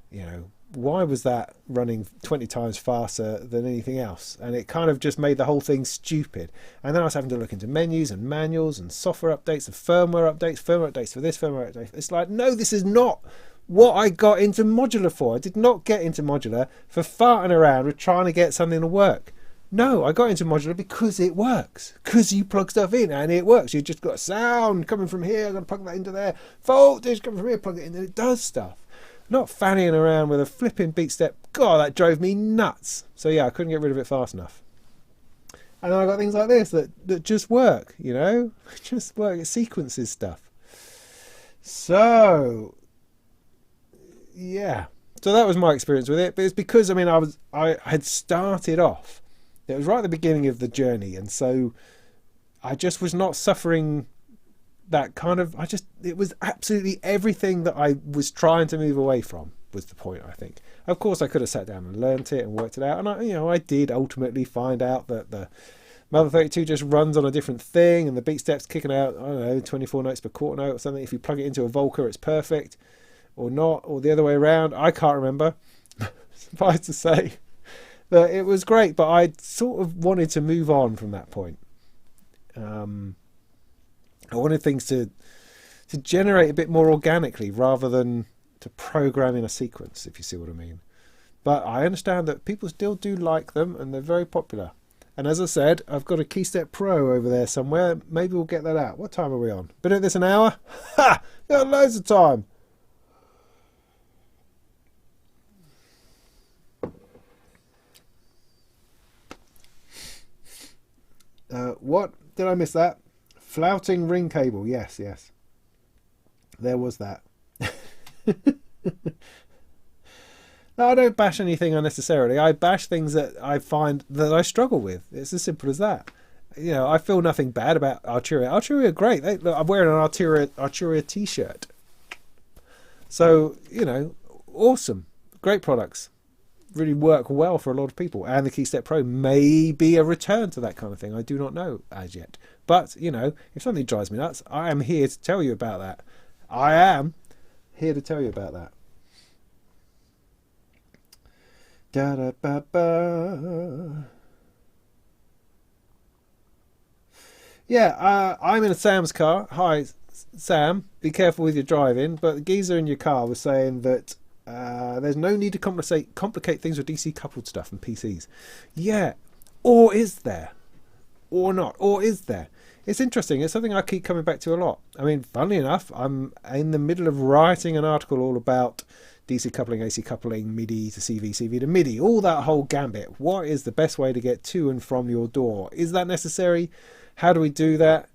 You know, why was that running 20 times faster than anything else? And it kind of just made the whole thing stupid. And then I was having to look into menus and manuals and software updates and firmware updates for this, firmware updates. It's like, no, this is not what I got into modular for. I did not get into modular for farting around with trying to get something to work. No, I got into modular because it works. Because you plug stuff in and it works. You just got sound coming from here, I'm going to plug that into there. Voltage coming from here, plug it in, and it does stuff. Not fannying around with a flipping Beatstep. God, that drove me nuts. So yeah, I couldn't get rid of it fast enough. And then I got things like this that just work, you know? Just work. It sequences stuff. So, yeah. So that was my experience with it. But it's because, I mean, I had started off. It was right at the beginning of the journey, and so I just was not suffering that kind of, it was absolutely everything that I was trying to move away from was the point, I think. Of course, I could have sat down and learnt it and worked it out, and I did ultimately find out that the Mother 32 just runs on a different thing, and the Beatstep's kicking out, I don't know, 24 notes per quarter note or something. If you plug it into a Volca, it's perfect, or not, or the other way around. I can't remember. Suffice to say, but it was great, but I sort of wanted to move on from that point. I wanted things to generate a bit more organically rather than to program in a sequence, if you see what I mean. But I understand that people still do like them, and they're very popular. And as I said, I've got a Beatstep Pro over there somewhere. Maybe we'll get that out. What time are we on? Been at this an hour? Ha! Got loads of time. What? Did I miss that? Flouting ring cable. Yes. There was that. No, I don't bash anything unnecessarily. I bash things that I find that I struggle with. It's as simple as that. You know, I feel nothing bad about Arturia. Arturia are great. Look, I'm wearing an Arturia t-shirt. So, you know, awesome. Great products. Really work well for a lot of people, and the Beatstep Pro may be a return to that kind of thing. I do not know as yet, but you know, if something drives me nuts, I am here to tell you about that. I am here to tell you about that. Da da ba ba. Yeah, I'm in a Sam's car. Hi, Sam. Be careful with your driving. But the geezer in your car was saying that there's no need to complicate things with DC coupled stuff and PCs. Yeah, or is there? Or not? Or is there? It's interesting. It's something I keep coming back to a lot. I mean, funnily enough, I'm in the middle of writing an article all about DC coupling, AC coupling, MIDI to CV, CV to MIDI, all that whole gambit. What is the best way to get to and from your DAW? Is that necessary? How do we do that?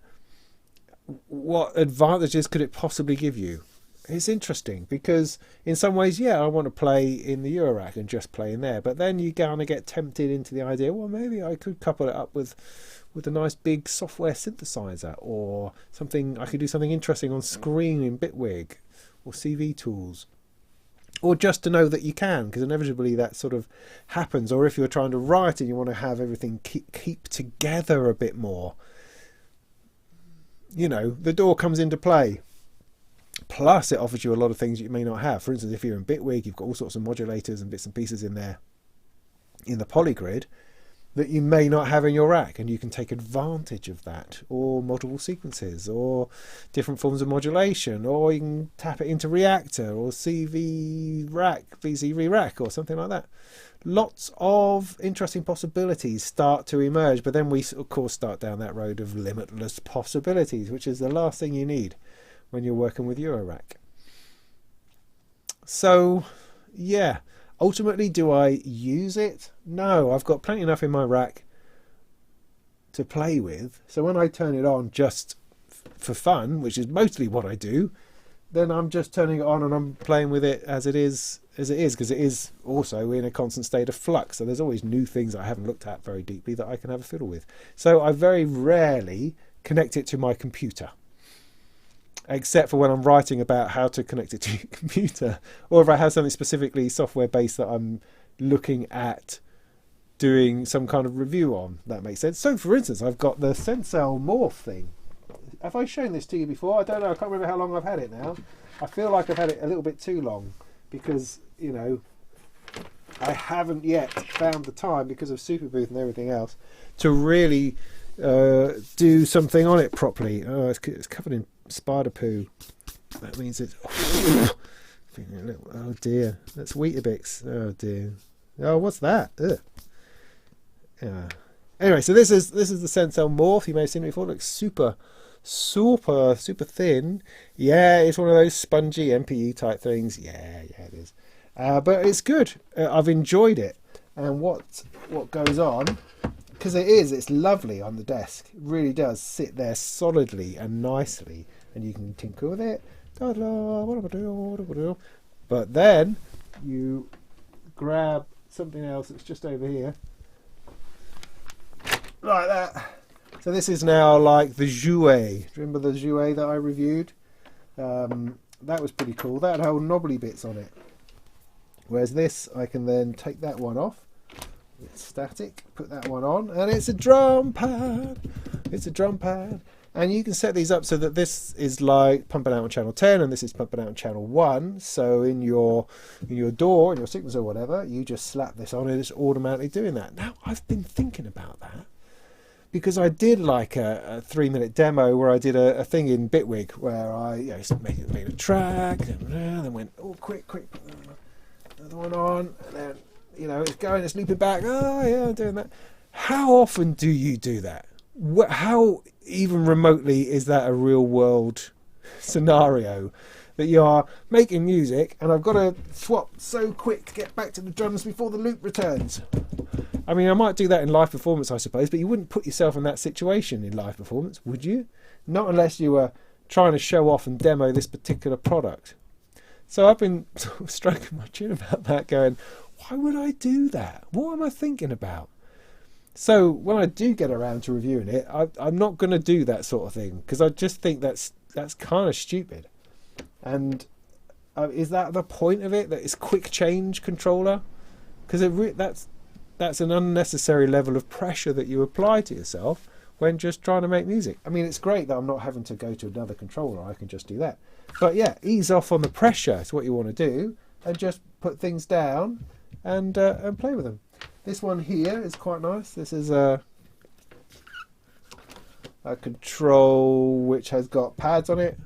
What advantages could it possibly give you? It's interesting because in some ways, yeah, I want to play in the Eurorack and just play in there. But then you kind of get tempted into the idea, well, maybe I could couple it up with a nice big software synthesizer, or something. I could do something interesting on screen in Bitwig or CV tools. Or just to know that you can, because inevitably that sort of happens. Or if you're trying to write and you want to have everything keep together a bit more, you know, the DAW comes into play. Plus, it offers you a lot of things you may not have. For instance, if you're in Bitwig, you've got all sorts of modulators and bits and pieces in there in the polygrid that you may not have in your rack, and you can take advantage of that, or multiple sequences, or different forms of modulation, or you can tap it into Reactor or CV Rack, VC Rack, or something like that. Lots of interesting possibilities start to emerge, but then we of course start down that road of limitless possibilities, which is the last thing you need when you're working with Eurorack. So yeah, ultimately, do I use it? No, I've got plenty enough in my rack to play with. So when I turn it on just for fun, which is mostly what I do, then I'm just turning it on and I'm playing with it as it is, because it is also in a constant state of flux. So there's always new things I haven't looked at very deeply that I can have a fiddle with. So I very rarely connect it to my computer, except for when I'm writing about how to connect it to your computer, or if I have something specifically software based that I'm looking at doing some kind of review on. That makes sense. So for instance, I've got the Senso Morph thing. Have I shown this to you before? I don't know. I can't remember how long I've had it now. I feel like I've had it a little bit too long because, you know, I haven't yet found the time, because of Superbooth and everything else, to really do something on it properly. Oh, it's covered in spider poo. That means it's... oh dear. That's Weetabix. Oh dear. Oh, what's that? Ugh. Anyway, so this is the Senso Morph. You may have seen it before. It looks super thin. Yeah, it's one of those spongy MPE type things. Yeah, it is. But it's good. I've enjoyed it. And what goes on, because it's lovely on the desk. It really does sit there solidly and nicely, and you can tinker with it. But then you grab something else that's just over here, like that. So this is now like the Jouet. Do you remember the Jouet that I reviewed? That was pretty cool. That had whole knobbly bits on it. Whereas this, I can then take that one off. It's static. Put that one on, and it's a drum pad. It's a drum pad. And you can set these up so that this is like pumping out on channel 10 and this is pumping out on channel 1. So in your DAW, in your signals or whatever, you just slap this on and it's automatically doing that. Now, I've been thinking about that because I did like a 3-minute demo where I did a thing in Bitwig where I made a track, then went, oh, quick, put another one on, and then, it's going, it's looping back. Oh, yeah, I'm doing that. How often do you do that? How even remotely is that a real world scenario that you are making music and I've got to swap so quick to get back to the drums before the loop returns? I mean, I might do that in live performance, I suppose, but you wouldn't put yourself in that situation in live performance, would you? Not unless you were trying to show off and demo this particular product. So I've been sort of stroking my chin about that, going, why would I do that? What am I thinking about? So when I do get around to reviewing it, I'm not going to do that sort of thing because I just think that's kind of stupid. And is that the point of it? That it's quick change controller? Because that's an unnecessary level of pressure that you apply to yourself when just trying to make music. I mean, it's great that I'm not having to go to another controller. I can just do that. But yeah, ease off on the pressure is what you want to do, and just put things down and play with them. This one here is quite nice. This is a control which has got pads on it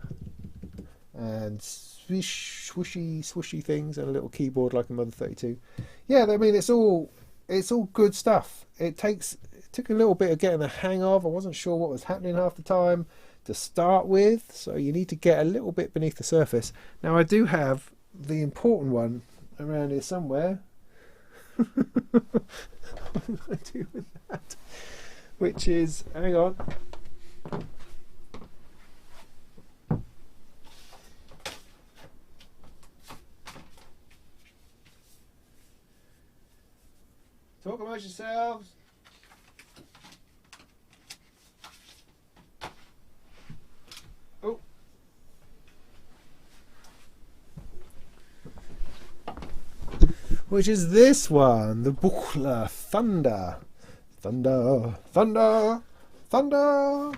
and swooshy things and a little keyboard like a Mother 32. Yeah, I mean, it's all good stuff. It took a little bit of getting the hang of. I wasn't sure what was happening half the time to start with, so you need to get a little bit beneath the surface. Now I do have the important one around here somewhere. What do I do with that? Which is, hang on. Talk amongst yourselves. Oh. Which is this one, the Buchler Thunder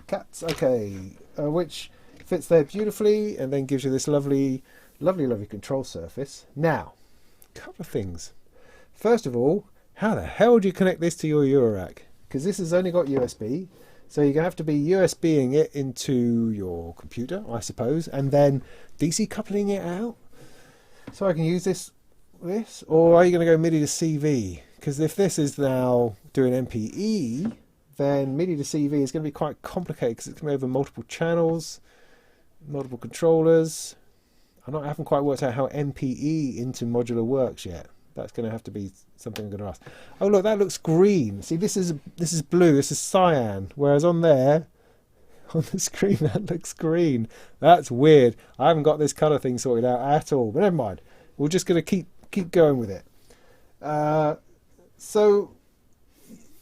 Cats. Okay, which fits there beautifully and then gives you this lovely control surface. Now, a couple of things. First of all, how the hell do you connect this to your Eurorack? Because this has only got USB, so you're going to have to be USBing it into your computer, I suppose, and then DC coupling it out. So I can use this, or are you going to go MIDI to CV? Because if this is now doing MPE, then MIDI to CV is going to be quite complicated because it's going to be over multiple channels. multiple controllers. I haven't quite worked out how MPE into modular works yet. That's going to have to be something I'm going to ask. Oh look, that looks green. See, this is blue. This is cyan. Whereas on there, on the screen, that looks green. That's weird. I haven't got this color thing sorted out at all. But never mind. We're just going to keep going with it. So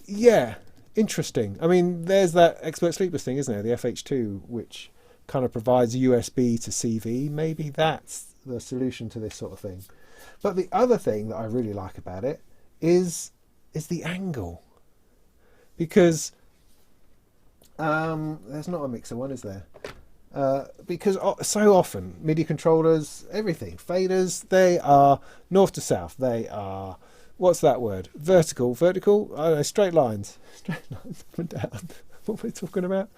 yeah, interesting. I mean, there's that Expert Sleepers thing, isn't there? The FH2, which kind of provides USB to CV. Maybe that's the solution to this sort of thing. But the other thing that I really like about it is the angle, because there's not a mixer one, is there? Because so often MIDI controllers, everything, faders, they are north to south. They are, what's that word? Vertical. I don't know, straight lines up and down. What we're talking about?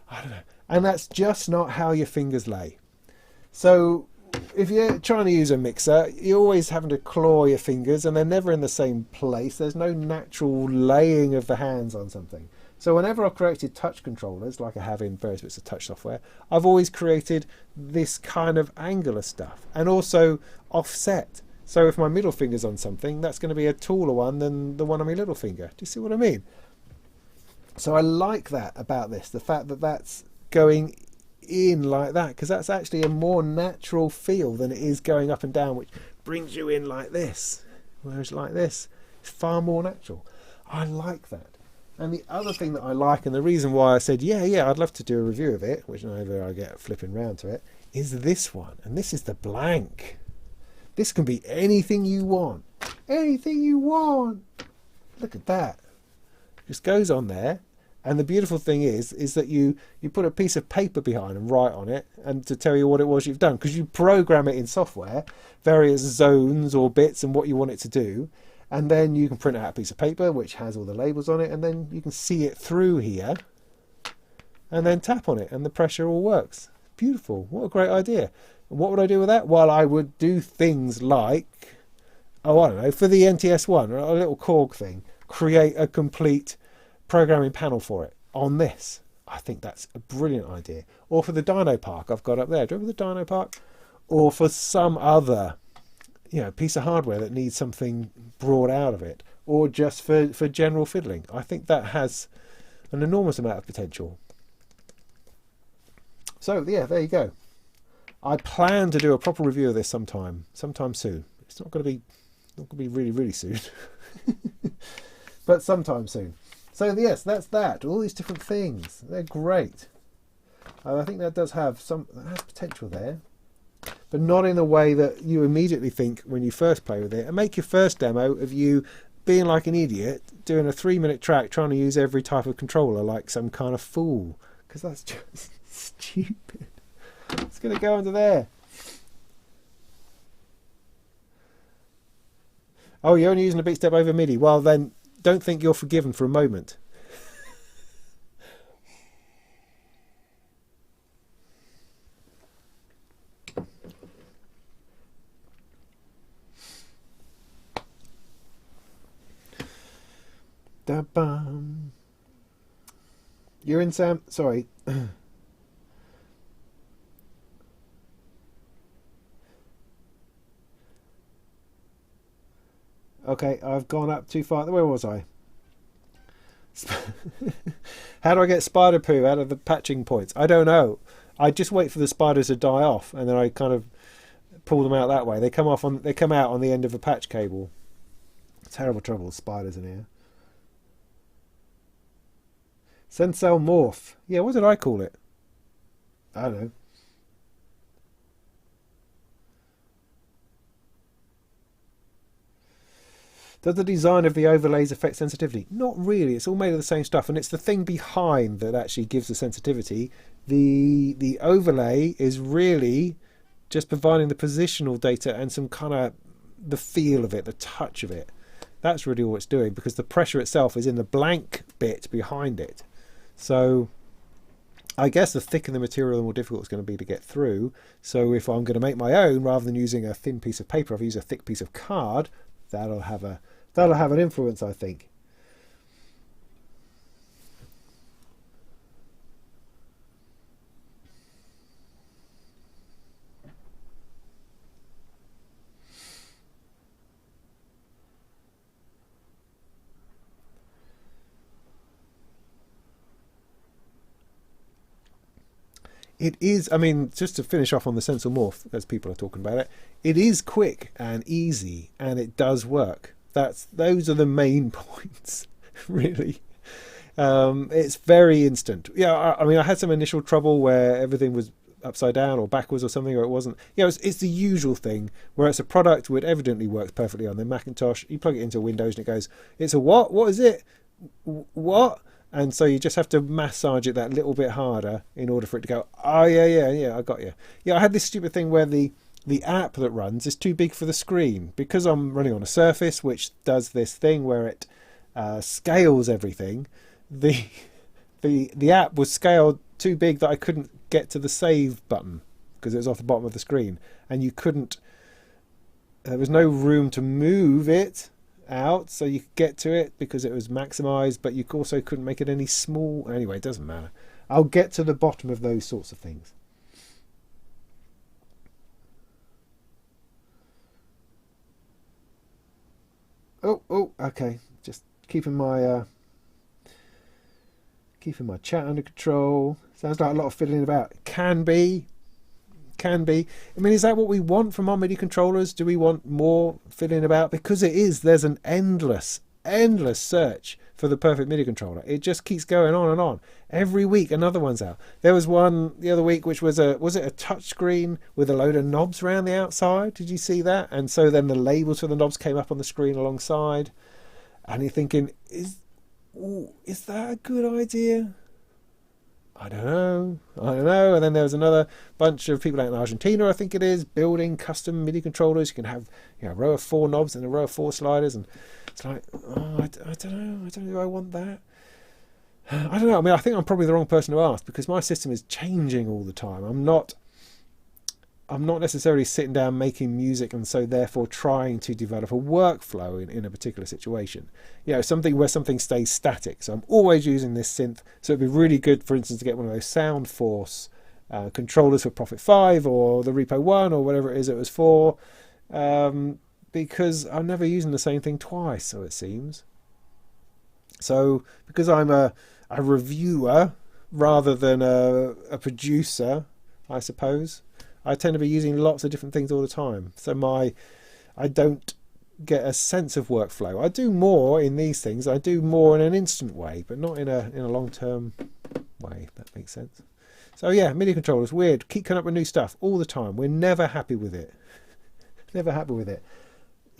I don't know. And that's just not how your fingers lay. So if you're trying to use a mixer, you're always having to claw your fingers, and they're never in the same place. There's no natural laying of the hands on something. So whenever I've created touch controllers, like I have in various bits of touch software, I've always created this kind of angular stuff, and also offset. So if my middle finger's on something, that's going to be a taller one than the one on my little finger. Do you see what I mean? So I like that about this, the fact that that's going in like that, because that's actually a more natural feel than it is going up and down, which brings you in like this. Whereas like this, it's far more natural. I like that. And the other thing that I like, and the reason why I said, yeah, I'd love to do a review of it, which whenever I get flipping round to it, is this one. And this is the blank. This can be anything you want. Anything you want. Look at that. It just goes on there. And the beautiful thing is that you put a piece of paper behind and write on it, and to tell you what it was you've done, because you program it in software, various zones or bits and what you want it to do. And then you can print out a piece of paper which has all the labels on it, and then you can see it through here and then tap on it, and the pressure all works. Beautiful. What a great idea. And what would I do with that? Well, I would do things like, oh, I don't know, for the NTS1, a little Korg thing, create a complete programming panel for it on this. I think that's a brilliant idea. Or for the Dyno Park I've got up there. Do you remember the Dyno Park? Or for some other piece of hardware that needs something brought out of it, or just for general fiddling. I think that has an enormous amount of potential. So yeah, there you go. I plan to do a proper review of this sometime soon. It's not going to be really soon, but sometime soon. So yes, that's that. All these different things, they're great. I think that does have potential there. But not in the way that you immediately think when you first play with it. And make your first demo of you being like an idiot, doing a 3-minute track, trying to use every type of controller like some kind of fool. Because that's just stupid. It's going to go under there. Oh, you're only using a Beatstep over MIDI. Well, then don't think you're forgiven for a moment. Da-bum. You're in, Sam? Sorry. Okay, I've gone up too far. Where was I? How do I get spider poo out of the patching points? I don't know. I just wait for the spiders to die off, and then I kind of pull them out that way. They come out on the end of a patch cable. Terrible trouble with spiders in here. Senso Morph. Yeah, what did I call it? I don't know. Does the design of the overlays affect sensitivity? Not really. It's all made of the same stuff, and it's the thing behind that actually gives the sensitivity. The overlay is really just providing the positional data and some kind of the feel of it, the touch of it. That's really all it's doing, because the pressure itself is in the blank bit behind it. So I guess the thicker the material, the more difficult it's going to be to get through. So if I'm going to make my own, rather than using a thin piece of paper, I've used a thick piece of card. That'll have an influence, I think. It is, I mean, just to finish off on the Senso Morph, as people are talking about it, it is quick and easy, and it does work. Those are the main points, really. It's very instant. Yeah, I mean, I had some initial trouble where everything was upside down or backwards or something, or it wasn't. You know, it's the usual thing where it's a product which evidently works perfectly on the Macintosh. You plug it into Windows and it goes, it's a what? What is it? What? And so you just have to massage it that little bit harder in order for it to go, oh, yeah, I got you. Yeah, I had this stupid thing where the app that runs is too big for the screen. Because I'm running on a Surface, which does this thing where it scales everything, the app was scaled too big that I couldn't get to the save button because it was off the bottom of the screen. And there was no room to move it out so you could get to it because it was maximized, but you also couldn't make it any small. Anyway, it doesn't matter. I'll get to the bottom of those sorts of things. Oh, okay. Just keeping my chat under control. Sounds like a lot of fiddling about. Can be. I mean, is that what we want from our MIDI controllers? Do we want more fiddling about? Because it is. There's an endless search for the perfect MIDI controller. It just keeps going on and on. Every week another one's out. There was one the other week which was it a touch screen with a load of knobs around the outside? Did you see that? And so then the labels for the knobs came up on the screen alongside. And you're thinking, is that a good idea? I don't know. And then there was another bunch of people out in Argentina, I think it is, building custom MIDI controllers. You can have a row of 4 knobs and a row of 4 sliders, and it's like, oh, I don't know. Do I want that? I don't know. I mean, I think I'm probably the wrong person to ask because my system is changing all the time. I'm not necessarily sitting down making music and so therefore trying to develop a workflow in a particular situation. You know, something where something stays static. So I'm always using this synth. So it'd be really good, for instance, to get one of those Sound Force controllers for Prophet 5 or the Repo 1 or whatever it is it was for, because I'm never using the same thing twice, so it seems. So because I'm a reviewer rather than a producer, I suppose, I tend to be using lots of different things all the time. So I don't get a sense of workflow. I do more in these things. I do more in an instant way, but not in a long-term way, if that makes sense. So yeah, MIDI controllers, weird. Keep coming up with new stuff all the time. We're never happy with it. Never happy with it.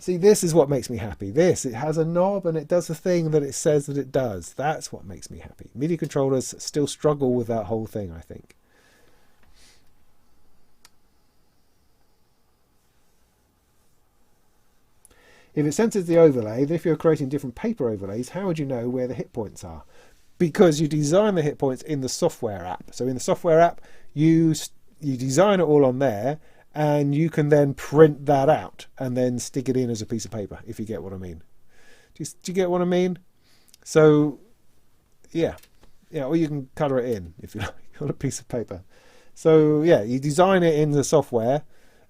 See, this is what makes me happy. It has a knob and it does the thing that it says that it does. That's what makes me happy. MIDI controllers still struggle with that whole thing, I think. If it senses the overlay, then if you're creating different paper overlays, how would you know where the hit points are? Because you design the hit points in the software app. So in the software app, you design it all on there, and you can then print that out and then stick it in as a piece of paper, if you get what I mean. Do you get what I mean? So, yeah, or you can colour it in, if you like, on a piece of paper. So, yeah, you design it in the software,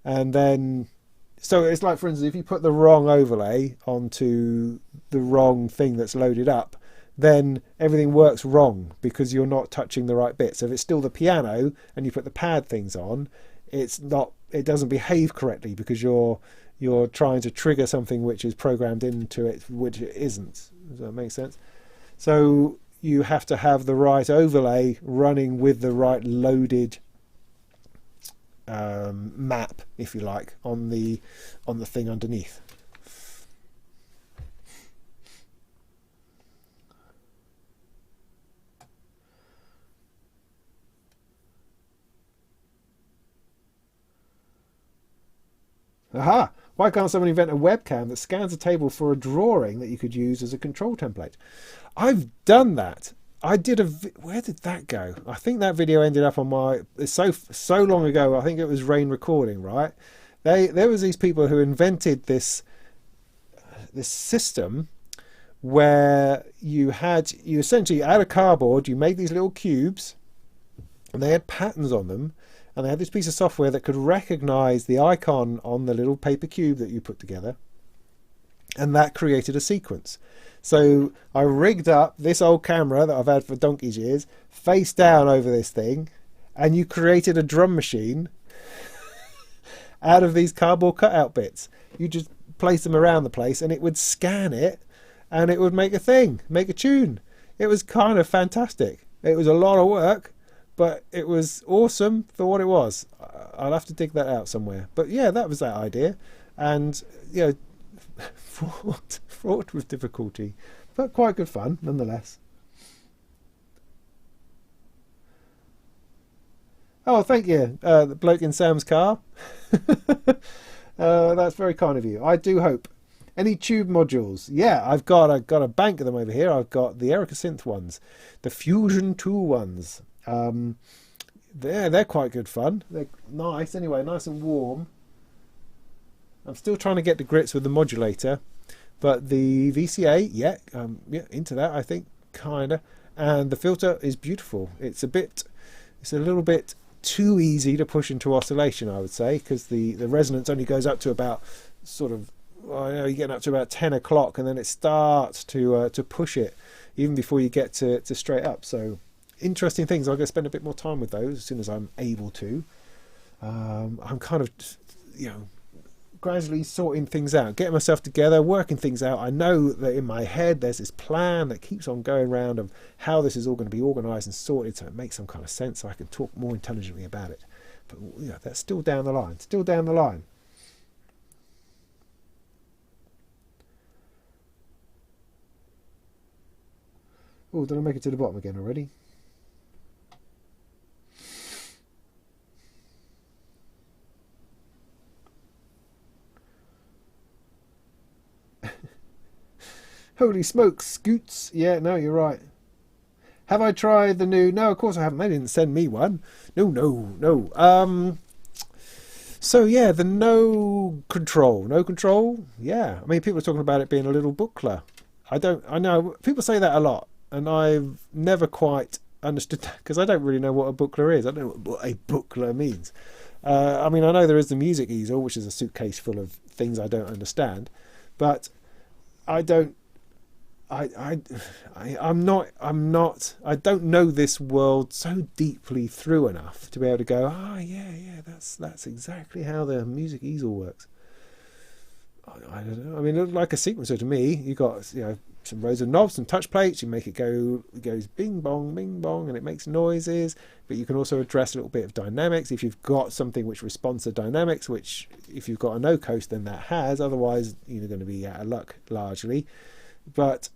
and then... So it's like, for instance, if you put the wrong overlay onto the wrong thing that's loaded up, then everything works wrong because you're not touching the right bit. So if it's still the piano and you put the pad things on, it doesn't behave correctly because you're trying to trigger something which is programmed into it, which it isn't. Does that make sense? So you have to have the right overlay running with the right loaded map, if you like, on the thing underneath. Aha! Why can't someone invent a webcam that scans a table for a drawing that you could use as a control template? I've done that. I did where did that go? I think that video ended up on my... It's so long ago. I think it was Rain Recording, right? There was these people who invented this system where you essentially, out of cardboard, you made these little cubes, and they had patterns on them, and they had this piece of software that could recognize the icon on the little paper cube that you put together, and that created a sequence. So I rigged up this old camera that I've had for donkey's years, face down over this thing, and you created a drum machine out of these cardboard cutout bits. You just place them around the place and it would scan it and it would make a thing, make a tune. It was kind of fantastic. It was a lot of work, but it was awesome for what it was. I'll have to dig that out somewhere. But yeah, that was that idea. And, you know, fraught with difficulty, but quite good fun nonetheless. Oh, thank you, the bloke in Sam's car. That's very kind of you. I do hope. Any tube modules? Yeah, I've got a bank of them over here. I've got the Erica Synth ones, the Fusion 2 ones. They're quite good fun. They're nice anyway, nice and warm. I'm still trying to get to grips with the modulator, but the VCA, yeah, into that I think, kinda. And the filter is beautiful. It's a little bit too easy to push into oscillation, I would say, because the resonance only goes up to about sort of, well, you know, you're getting up to about 10 o'clock, and then it starts to push it even before you get to straight up. So interesting things. I'm going to spend a bit more time with those as soon as I'm able to. I'm kind of, you know, gradually sorting things out, getting myself together, working things out. I know that in my head there's this plan that keeps on going around of how this is all going to be organised and sorted so it makes some kind of sense so I can talk more intelligently about it. But you know, that's still down the line, still down the line. Oh, did I make it to the bottom again already? Holy smokes, Scoots. Yeah, no, you're right. Have I tried the new... No, of course I haven't. They didn't send me one. No. So, yeah, the no control. No control? Yeah. I mean, people are talking about it being a little buckler. I know. People say that a lot. And I've never quite understood that because I don't really know what a buckler is. I don't know what a buckler means. I mean, I know there is the music easel, which is a suitcase full of things I don't understand. But I don't... I don't know this world so deeply through enough to be able to go, yeah, that's exactly how the music easel works. I don't know. I mean, it looked like a sequencer to me. You got, you know, some rows of knobs, some touch plates. You make it goes bing bong, and it makes noises. But you can also address a little bit of dynamics if you've got something which responds to dynamics. Which, if you've got a no coast, then that has. Otherwise, you're going to be out of luck largely. But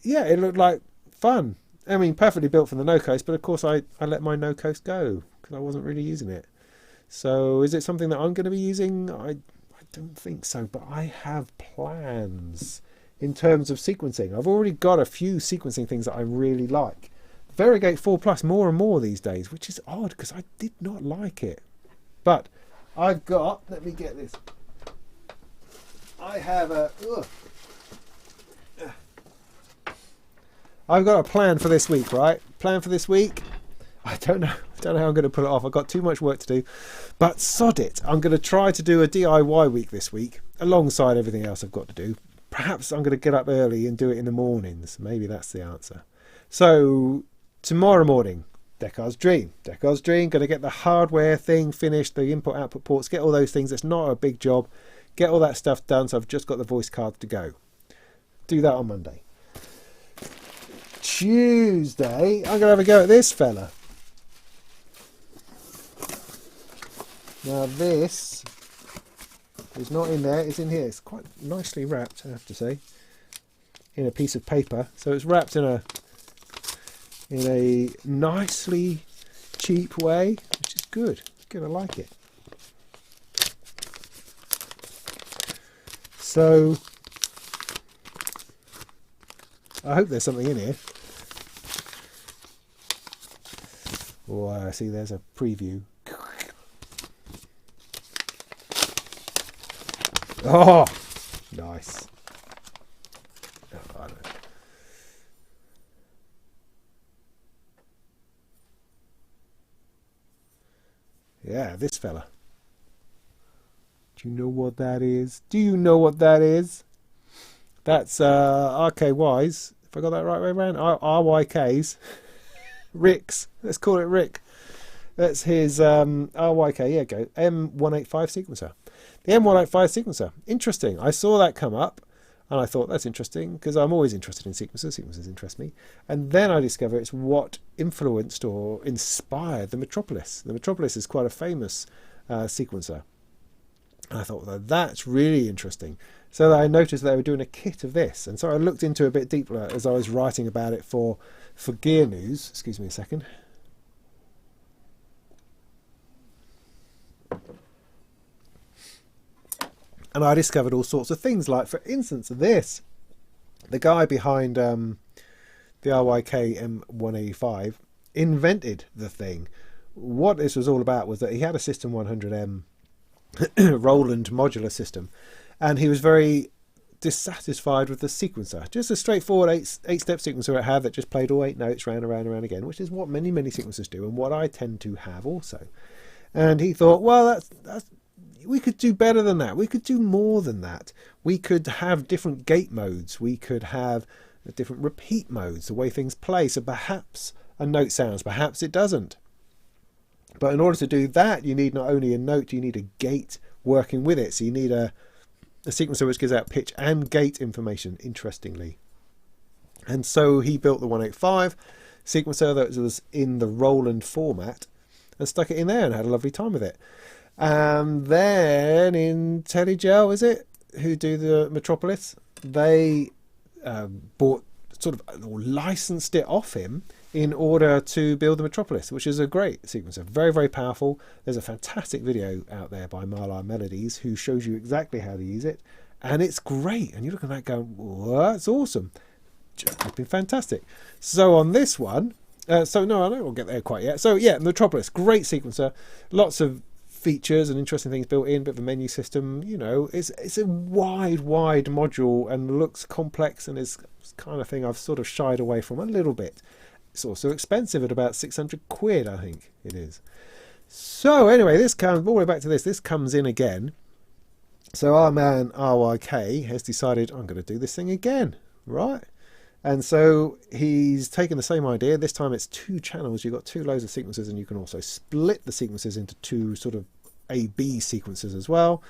yeah, it looked like fun. I mean, perfectly built for the no coast, but of course I let my no coast go because I wasn't really using it. So is it something that I'm going to be using? I don't think so, but I have plans in terms of sequencing. I've already got a few sequencing things that I really like. Variegate 4 Plus more and more these days, which is odd because I did not like it. But I've got, let me get this. I have I've got a plan for this week, right? Plan for this week. I don't know how I'm going to pull it off. I've got too much work to do. But sod it. I'm going to try to do a DIY week this week alongside everything else I've got to do. Perhaps I'm going to get up early and do it in the mornings. Maybe that's the answer. So tomorrow morning, Decar's Dream. Going to get the hardware thing finished, the input-output ports, get all those things. It's not a big job. Get all that stuff done, so I've just got the voice cards to go. Do that on Monday. Tuesday, I'm going to have a go at this fella. Now this is not in there, it's in here. It's quite nicely wrapped, I have to say, in a piece of paper. So it's wrapped in a nicely cheap way, which is good. It's good, I like it. So I hope there's something in here. Oh, I see there's a preview. Oh, nice. Oh, I don't know. Yeah, this fella. Do you know what that is? Do you know what that is? That's RKYs. If I got that right way around, RYKs. Ricks. Let's call it Rick. That's his RYK, yeah, go M185 sequencer. The M185 sequencer, interesting. I saw that come up and I thought that's interesting because I'm always interested in sequencers. Sequencers interest me. And then I discover it's what influenced or inspired the Metropolis. The Metropolis is quite a famous sequencer. And I thought, well, that's really interesting. So I noticed they were doing a kit of this. And so I looked into it a bit deeper as I was writing about it for Gear News. Excuse me a second. And I discovered all sorts of things, like, for instance, this. The guy behind the RYK M185 invented the thing. What this was all about was that he had a System 100M Roland modular system, and he was very dissatisfied with the sequencer. Just a straightforward eight-step sequencer it had that just played all 8 notes round and round and round again, which is what many sequencers do, and what I tend to have also. And he thought, well, that's we could do better than that. We could do more than that. We could have different gate modes. We could have different repeat modes, the way things play. So perhaps a note sounds, perhaps it doesn't. But in order to do that, you need not only a note, you need a gate working with it. So you need a sequencer which gives out pitch and gate information, interestingly. And so he built the 185 sequencer that was in the Roland format and stuck it in there and had a lovely time with it. And then IntelliGel, is it, who do the Metropolis, they bought sort of, or licensed it off him in order to build the Metropolis, which is a great sequencer, very, very powerful. There's a fantastic video out there by Marlar Melodies who shows you exactly how to use it, and it's great. And you look at that going, well, that's awesome. Just been fantastic. So on this one, so no, I don't want to get there quite yet. So yeah, Metropolis, great sequencer, lots of features and interesting things built in, bit of a menu system, you know, it's a wide module and looks complex, and is kind of thing I've sort of shied away from a little bit. It's also expensive at about 600 quid, I think it is. So anyway, this comes all the way back to this comes in again. So our man RYK has decided, I'm going to do this thing again, right? And so he's taken the same idea. This time it's 2 channels. You've got 2 loads of sequences, and you can also split the sequences into 2 sort of A-B sequences as well.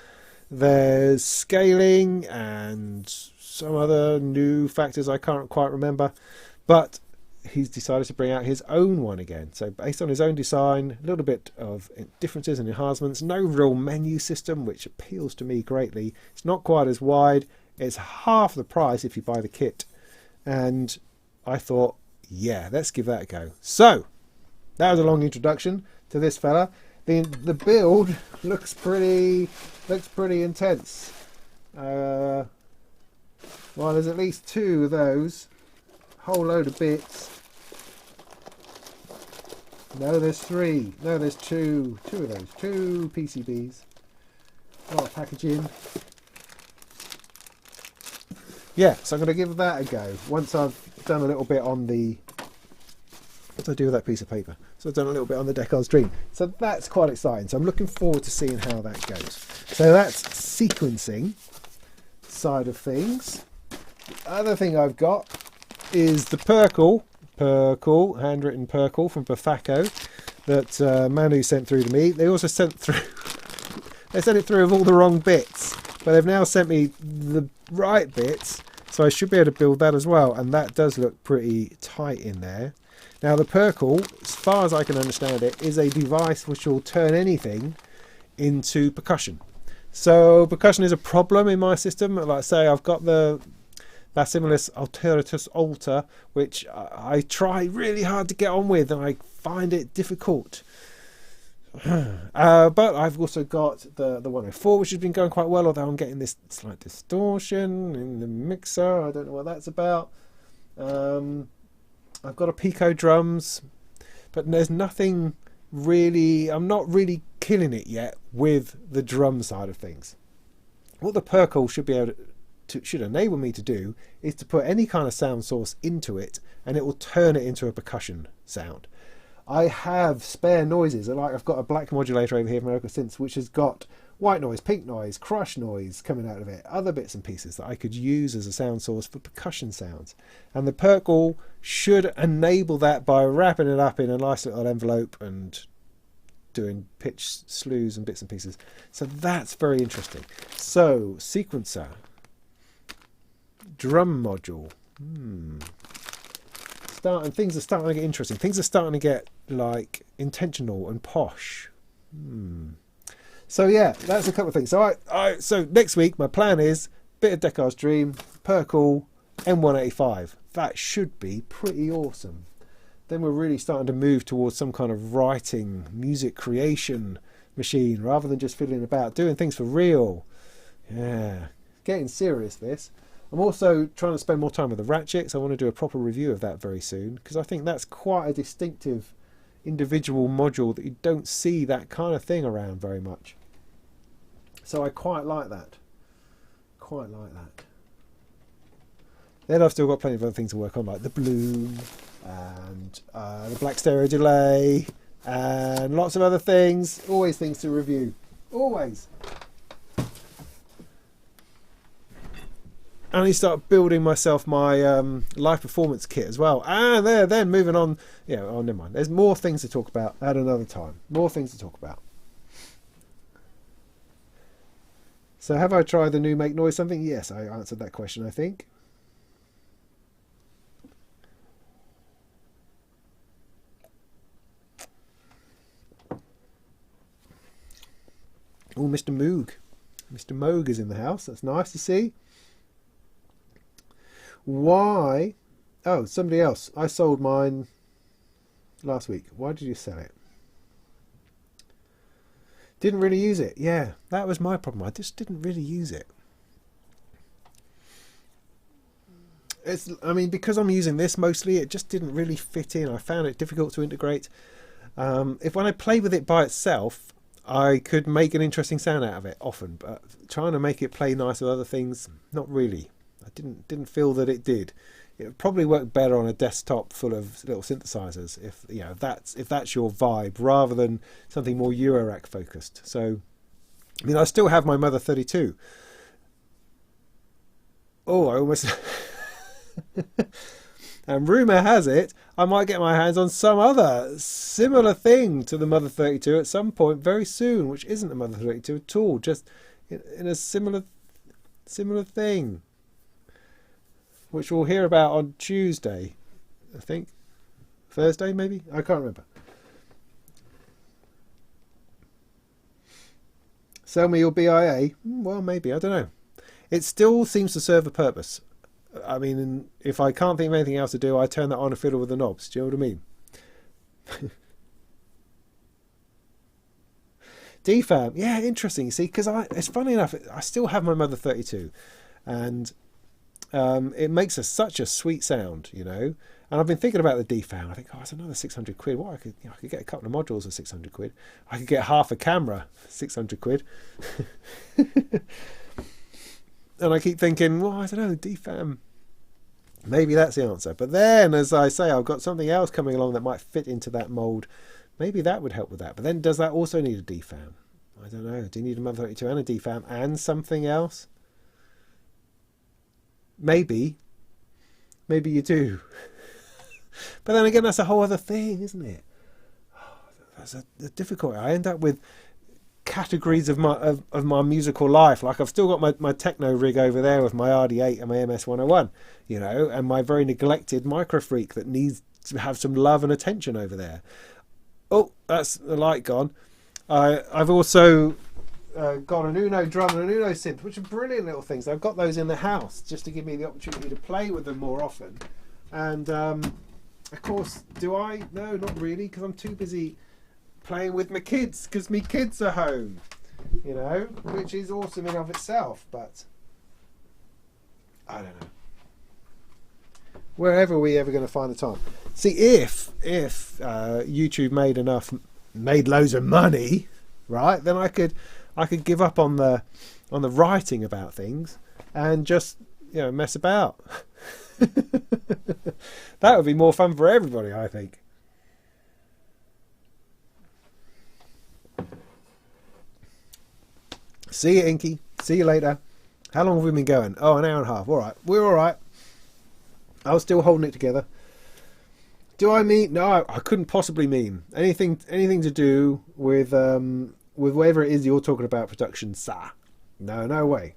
There's scaling and some other new factors I can't quite remember. But he's decided to bring out his own one again. So based on his own design, a little bit of differences and enhancements. No real menu system, which appeals to me greatly. It's not quite as wide. It's half the price if you buy the kit. And I thought, yeah, let's give that a go. So that was a long introduction to this fella. The build looks pretty intense. Well, there's at least 2 of those, whole load of bits. No, there's 3. No, there's 2 of those, 2 PCBs. A lot of packaging. Yeah, so I'm going to give that a go once I've done a little bit on the... What do I do with that piece of paper? So I've done a little bit on the Decals Dream. So that's quite exciting. So I'm looking forward to seeing how that goes. So that's sequencing side of things. The other thing I've got is the Perkle, handwritten Perkle from Bafaco that Manu sent through to me. They also sent through... they sent it through with all the wrong bits. But they've now sent me the right bits, so I should be able to build that as well. And that does look pretty tight in there. Now the Perkle, as far as I can understand it, is a device which will turn anything into percussion. So percussion is a problem in my system. Like I say, I've got the Bassimilis Alteratus Alter, which I try really hard to get on with, and I find it difficult. But I've also got the 104, which has been going quite well, although I'm getting this slight distortion in the mixer. I don't know what that's about. I've got a Pico drums, but there's nothing really, I'm not really killing it yet with the drum side of things. What the Perkle should be able to should enable me to do is to put any kind of sound source into it, and it will turn it into a percussion sound. I have spare noises. Like I've got a black modulator over here from Local Synths, which has got white noise, pink noise, crush noise coming out of it, other bits and pieces that I could use as a sound source for percussion sounds. And the Perkle should enable that by wrapping it up in a nice little envelope and doing pitch slews and bits and pieces. So that's very interesting. So sequencer, drum module. Things are starting to get interesting. Things are starting to get like intentional and posh. So yeah, that's a couple of things. So so next week my plan is bit of Deckard's Dream, Perkle, M185. That should be pretty awesome. Then we're really starting to move towards some kind of writing, music creation machine rather than just fiddling about, doing things for real. Yeah, getting serious this. I'm also trying to spend more time with the Ratchets. I want to do a proper review of that very soon because I think that's quite a distinctive individual module that you don't see that kind of thing around very much. So I quite like that. Quite like that. Then I've still got plenty of other things to work on, like the Bloom and the Black Stereo Delay and lots of other things. Always things to review. Always. And I start building myself my live performance kit as well. And then moving on. Yeah, oh, never mind. There's more things to talk about at another time. More things to talk about. So have I tried the new Make Noise something? Yes, I answered that question, I think. Oh, Mr. Moog. Mr. Moog is in the house. That's nice to see. Why? Oh, somebody else. I sold mine last week. Why did you sell it? Didn't really use it. Yeah, that was my problem. I just didn't really use it. I mean, because I'm using this mostly, it just didn't really fit in. I found it difficult to integrate. If when I play with it by itself, I could make an interesting sound out of it often, but trying to make it play nice with other things, not really. I didn't feel that it did. It would probably work better on a desktop full of little synthesizers if that's your vibe, rather than something more Eurorack focused. So, I mean, I still have my Mother 32. Oh, I almost. And rumour has it I might get my hands on some other similar thing to the Mother 32 at some point very soon, which isn't a Mother 32 at all, just in a similar thing, which we'll hear about on Tuesday, I think. Thursday, maybe? I can't remember. Sell me your BIA? Well, maybe. I don't know. It still seems to serve a purpose. I mean, if I can't think of anything else to do, I turn that on and fiddle with the knobs. Do you know what I mean? DFAM. Yeah, interesting. You see, because it's funny enough, I still have my Mother 32. And it makes such a sweet sound, you know. And I've been thinking about the DFAM. I think, oh, it's another 600 quid. What I could get a couple of modules for 600 quid. I could get half a camera, 600 quid. And I keep thinking, well, I don't know, DFAM. Maybe that's the answer. But then, as I say, I've got something else coming along that might fit into that mould. Maybe that would help with that. But then, does that also need a DFAM? I don't know. Do you need a Mother 32 and a DFAM and something else? Maybe. Maybe you do. But then again, that's a whole other thing, isn't it? That's a difficult. I end up with categories of my musical life. Like I've still got my techno rig over there with my RD8 and my MS101, you know, and my very neglected Micro Freak that needs to have some love and attention over there. Oh, that's the light gone. I've also got an Uno drum and an Uno synth, which are brilliant little things. I've got those in the house just to give me the opportunity to play with them more often. And of course, do I? No, not really, because I'm too busy playing with my kids, because my kids are home, you know, which is awesome in of itself. But I don't know. Wherever we ever going to find the time? See, if YouTube made loads of money, right? Then I could give up on the writing about things and just, you know, mess about. That would be more fun for everybody, I think. See you, Inky. See you later. How long have we been going? Oh, an hour and a half. All right. We're all right. I was still holding it together. Do I mean? No, I couldn't possibly mean anything to do with whatever it is you're talking about production, sir. No, no way.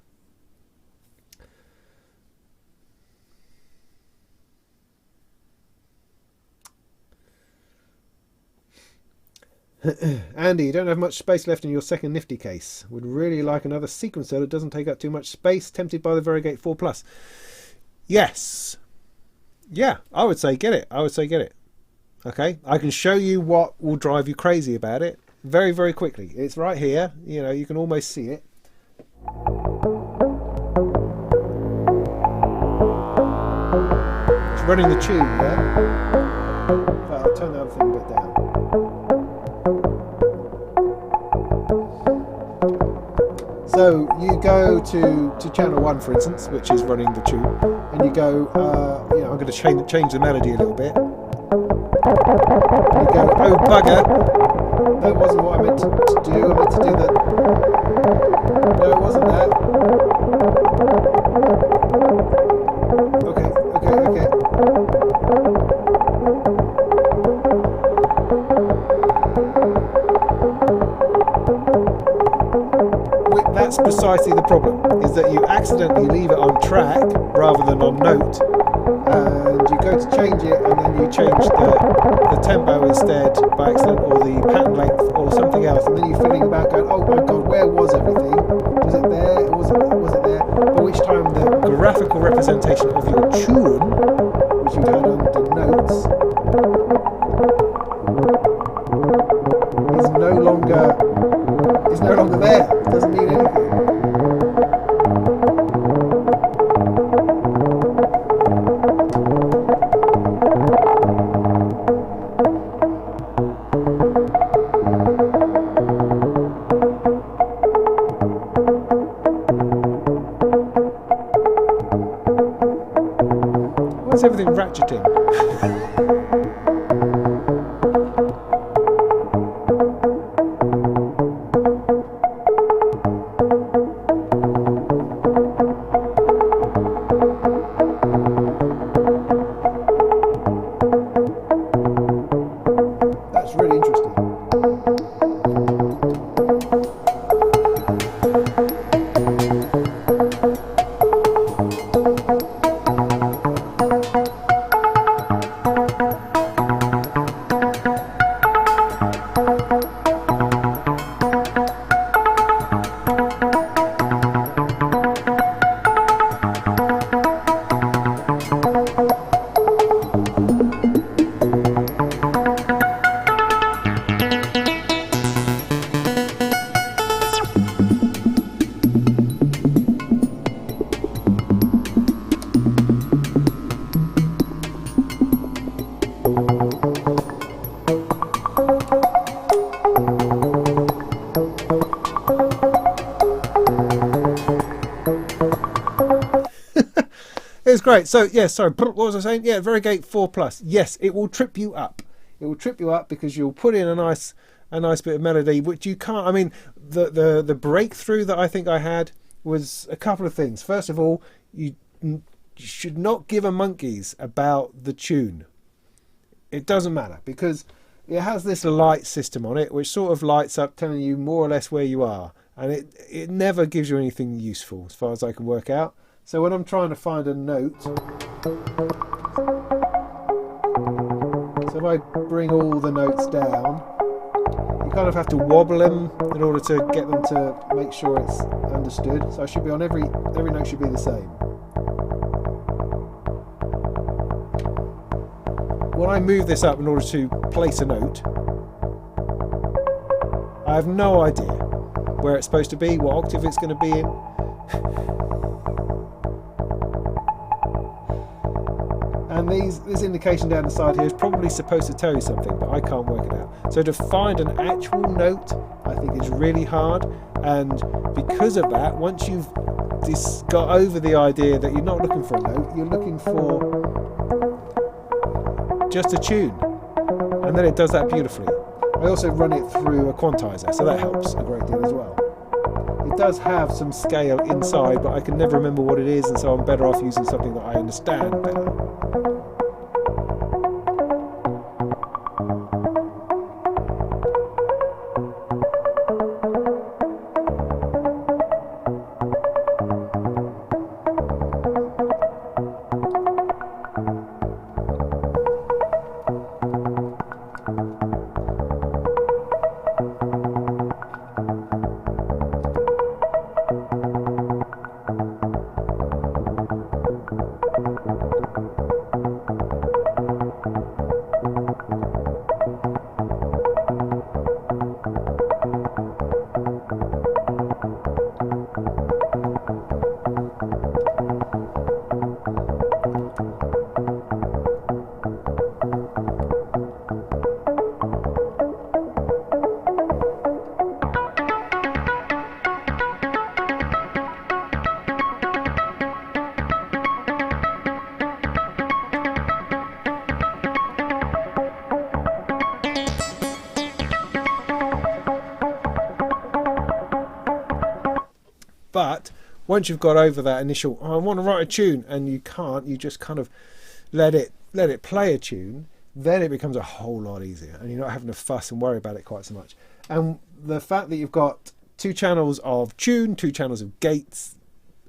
Andy, you don't have much space left in your second Nifty case. Would really like another sequencer that doesn't take up too much space. Tempted by the Variegate 4 Plus. Yes. Yeah, I would say get it. I would say get it. Okay, I can show you what will drive you crazy about it very, very quickly. It's right here. You know, you can almost see it. It's running the tune, yeah? I'll turn the other thing a bit down. So you go to channel 1, for instance, which is running the tune, and you go, you know, I'm going to change the melody a little bit. And you go, oh bugger, that wasn't what I meant to do. I meant to do that. No, it wasn't that. Okay. That's precisely the problem, is that you accidentally leave it on track rather than on note, and you go to change it and then you change the tempo instead by accident, or the pattern length or something else, and then you're feeling about going, oh my god, where was everything? Was it there? Was it there? By which time the graphical representation of your tune, which you've had under notes, is no longer there. It doesn't mean anything. What's everything ratcheting? Great. So yeah, sorry, what was I saying? Yeah, Variegate 4 Plus. Yes, it will trip you up. It will trip you up because you'll put in a nice bit of melody, which you can't. I mean, the breakthrough that I think I had was a couple of things. First of all, you should not give a monkeys about the tune. It doesn't matter, because it has this light system on it, which sort of lights up, telling you more or less where you are, and it never gives you anything useful as far as I can work out. So when I'm trying to find a note, so if I bring all the notes down, you kind of have to wobble them in order to get them to make sure it's understood. So I should be on every note should be the same. When I move this up in order to place a note, I have no idea where it's supposed to be, what octave it's going to be in. And this indication down the side here is probably supposed to tell you something, but I can't work it out. So to find an actual note, I think is really hard. And because of that, once you've got over the idea that you're not looking for a note, you're looking for just a tune. And then it does that beautifully. I also run it through a quantizer, so that helps a great deal as well. It does have some scale inside, but I can never remember what it is, and so I'm better off using something that I understand better. once you've got over that initial, oh, I want to write a tune, and you can't, you just kind of let it play a tune, then it becomes a whole lot easier, and you're not having to fuss and worry about it quite so much. And the fact that you've got 2 channels of tune, 2 channels of gates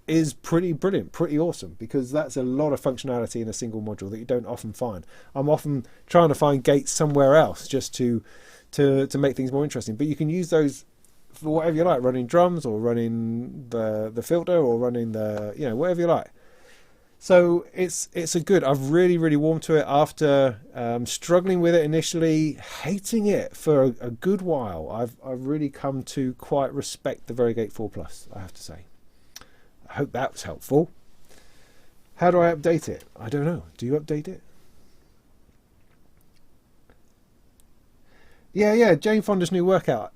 is pretty brilliant, pretty awesome, because that's a lot of functionality in a single module that you don't often find. I'm often trying to find gates somewhere else just to make things more interesting, but you can use those for whatever you like, running drums or running the filter or running the, you know, whatever you like. So it's a good, I've really warmed to it after struggling with it initially, hating it for a good while. I've really come to quite respect the Varigate 4 Plus, I have to say. I hope that was helpful. How do I update it? I don't know. Do you update it? Yeah, Jane Fonda's new workout.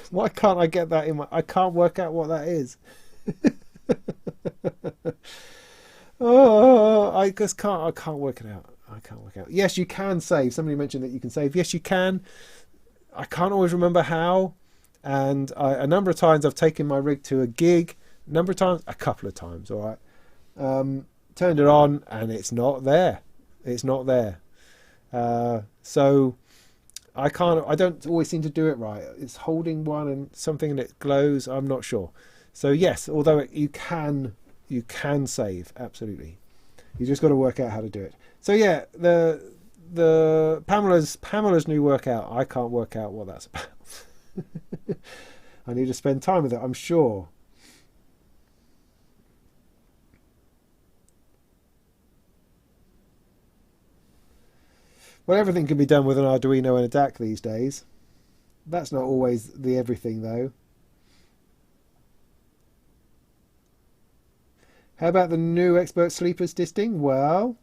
Why can't I get that in my... I can't work out what that is. Oh, I just can't. I can't work it out. I can't work it out. Yes, you can save. Somebody mentioned that you can save. Yes, you can. I can't always remember how. And a number of times I've taken my rig to a gig. A number of times, a couple of times. All right. Turned it on, and it's not there. It's not there. So I can't. I don't always seem to do it right. It's holding one and something, and it glows. I'm not sure. So yes, although you can save, absolutely. You just got to work out how to do it. So yeah, the Pamela's new workout, I can't work out what that's about. I need to spend time with it, I'm sure. Well, everything can be done with an Arduino and a DAC these days. That's not always the everything though. How about the new Expert Sleepers disting? Well,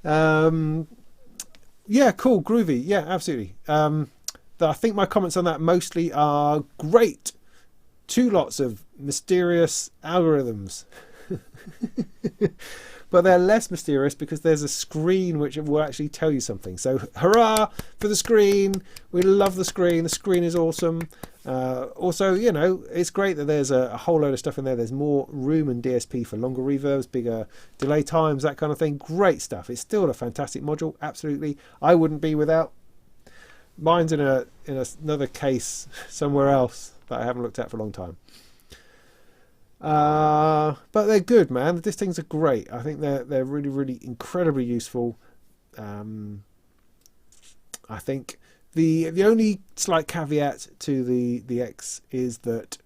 yeah, cool, groovy. Yeah, absolutely. I think my comments on that mostly are great. 2 lots of mysterious algorithms. But they're less mysterious because there's a screen which will actually tell you something. So hurrah for the screen. We love the screen. The screen is awesome. Also, you know, it's great that there's a whole load of stuff in there. There's more room and DSP for longer reverbs, bigger delay times, that kind of thing. Great stuff. It's still a fantastic module. Absolutely. I wouldn't be without. Mine's in another case somewhere else that I haven't looked at for a long time. But they're good, man. These things are great. I think they're really incredibly useful. I think the only slight caveat to the X is that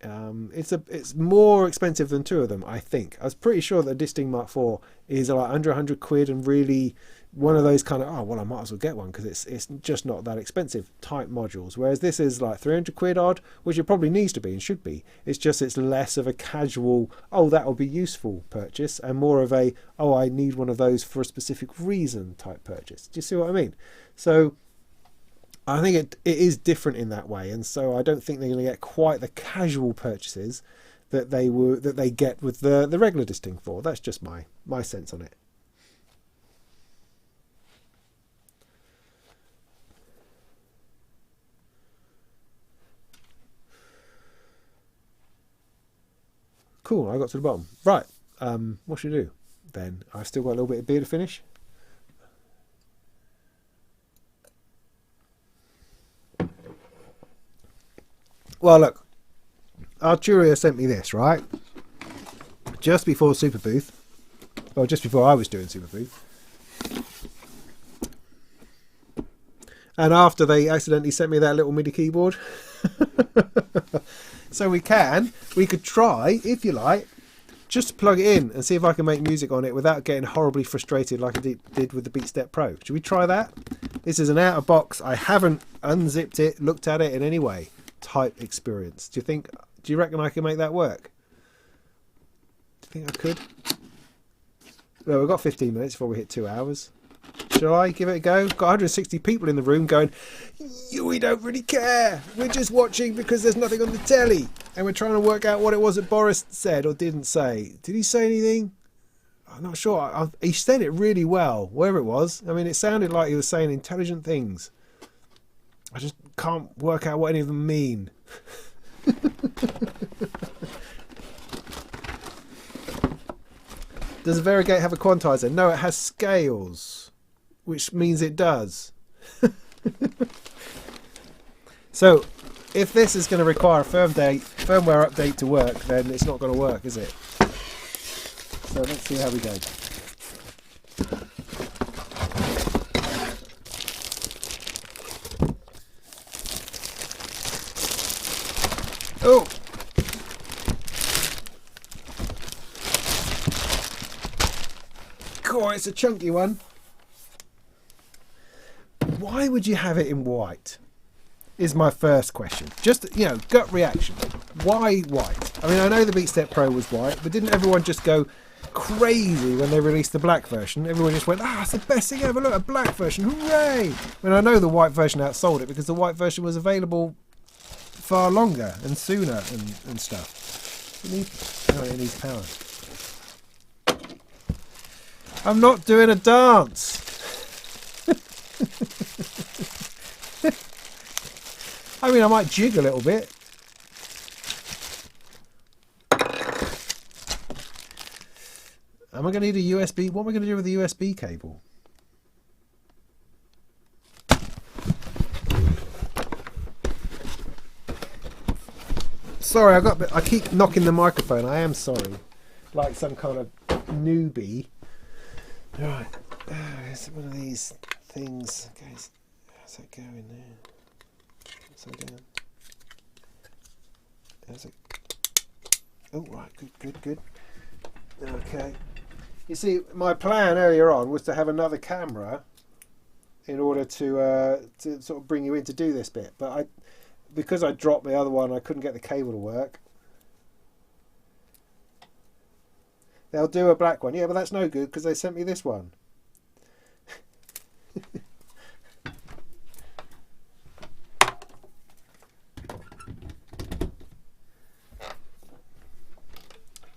it's more expensive than 2 of them. I think I was pretty sure that the Disting Mark IV is like under 100 quid and really one of those kind of, oh well, I might as well get one because it's just not that expensive type modules, whereas this is like 300 quid odd, which it probably needs to be and should be. It's less of a casual, oh that will be useful purchase, and more of a, oh I need one of those for a specific reason type purchase. Do you see what I mean? So I think it is different in that way, and so I don't think they're going to get quite the casual purchases that they get with the regular Disting 4. That's just my sense on it. Cool, I got to the bottom. Right, what should I do then? I've still got a little bit of beer to finish. Well, look, Arturia sent me this, right? Just before Superbooth. Well, just before I was doing Superbooth. And after they accidentally sent me that little MIDI keyboard. So we could try, if you like, just to plug it in and see if I can make music on it without getting horribly frustrated like I did with the Beatstep Pro. Should we try that? This is an out of box. I haven't unzipped it, looked at it in any way type experience. Do you reckon I can make that work? Do you think I could? Well, we've got 15 minutes before we hit 2 hours. Shall I give it a go? Got 160 people in the room going, we don't really care. We're just watching because there's nothing on the telly. And we're trying to work out what it was that Boris said or didn't say. Did he say anything? I'm not sure. He said it really well, wherever it was. I mean, it sounded like he was saying intelligent things. I just can't work out what any of them mean. Does a variegate have a quantizer? No, it has scales, which means it does. So, if this is going to require a firmware update to work, then it's not going to work, is it? So let's see how we go. Oh! Cool, it's a chunky one. Why would you have it in white? Is my first question. Just, you know, gut reaction. Why white? I mean, I know the Beatstep Pro was white, but didn't everyone just go crazy when they released the black version? Everyone just went, ah, it's the best thing ever, look, a black version, hooray! I mean, I know the white version outsold it because the white version was available far longer and sooner and stuff. It needs power. I'm not doing a dance! I mean, I might jig a little bit. Am I going to need a USB? What am I going to do with the USB cable? Sorry, I keep knocking the microphone. I am sorry. Like some kind of newbie. Right. It's one of these things. Okay, how's that going there? Down. How's it? Oh, right, good. Okay. You see, my plan earlier on was to have another camera in order to sort of bring you in to do this bit, but because I dropped the other one, I couldn't get the cable to work. They'll do a black one, yeah, but that's no good because they sent me this one.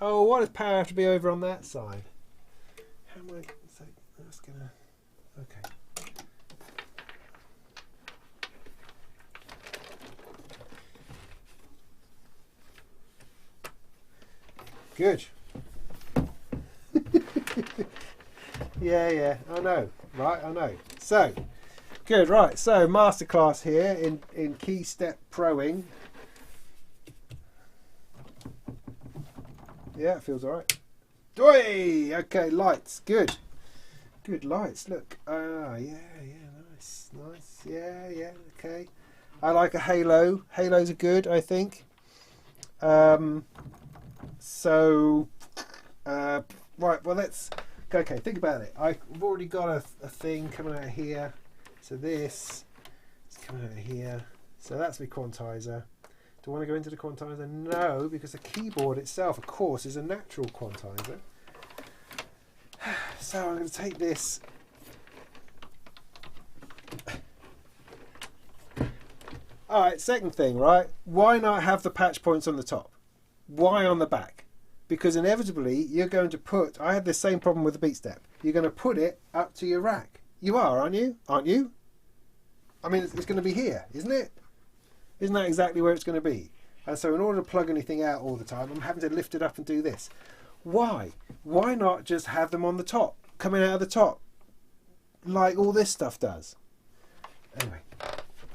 Oh, why does power have to be over on that side? How am I? So that's gonna. Okay. Good. yeah, I know. Right, I know. So, good, right. So, masterclass here in key step proing. Yeah, it feels alright. Okay, lights, good. Good lights, look. Ah, yeah, nice. Yeah, okay. I like a halo. Halos are good, I think. Right, well, let's... Okay, think about it. I've already got a thing coming out of here. So this is coming out of here. So that's my quantizer. Do I want to go into the quantizer? No, because the keyboard itself, of course, is a natural quantizer. So I'm going to take this. Alright, second thing, right? Why not have the patch points on the top? Why on the back? Because inevitably you're going to put... I had the same problem with the Beatstep. You're going to put it up to your rack. You are, aren't you? Aren't you? I mean, it's going to be here, isn't it? Isn't that exactly where it's going to be? And so in order to plug anything out all the time, I'm having to lift it up and do this. Why? Why not just have them on the top, coming out of the top, like all this stuff does? Anyway,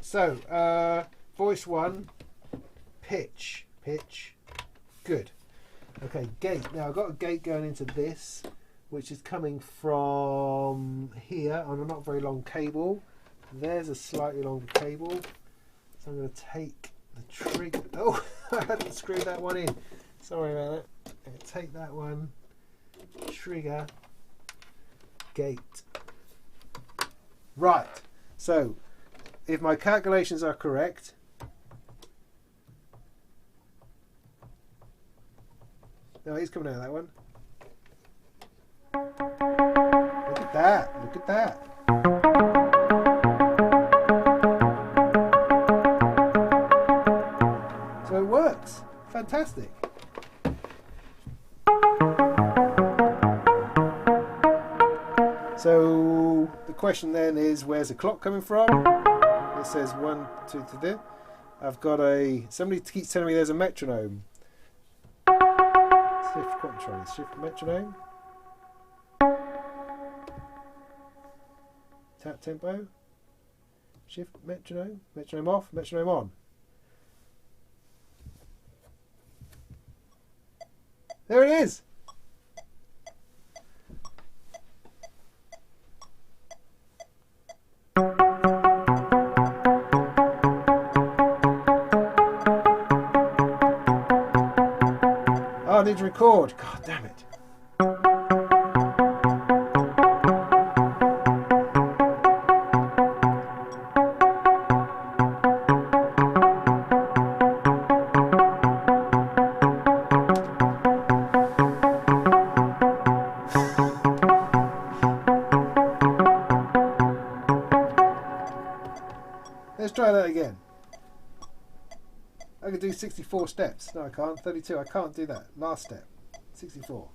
so voice 1, pitch, good. Okay, gate. Now I've got a gate going into this, which is coming from here on a not very long cable. There's a slightly longer cable. So I'm going to take the trigger. Oh, I hadn't screwed that one in. Sorry about that. I'm going to take that one. Trigger. Gate. Right. So, if my calculations are correct, no, he's coming out of that one. Look at that. Look at that. So it works. Fantastic. So the question then is, where's the clock coming from? It says 1, 2, 3. I've got a... Somebody keeps telling me there's a metronome. Shift control. Shift metronome. Tap tempo. Shift metronome. Metronome off. Metronome on. There it is. Oh, I need to record. God damn it. Let's try that again. I can do 64 steps. No, I can't. 32. I can't do that. Last step. 64.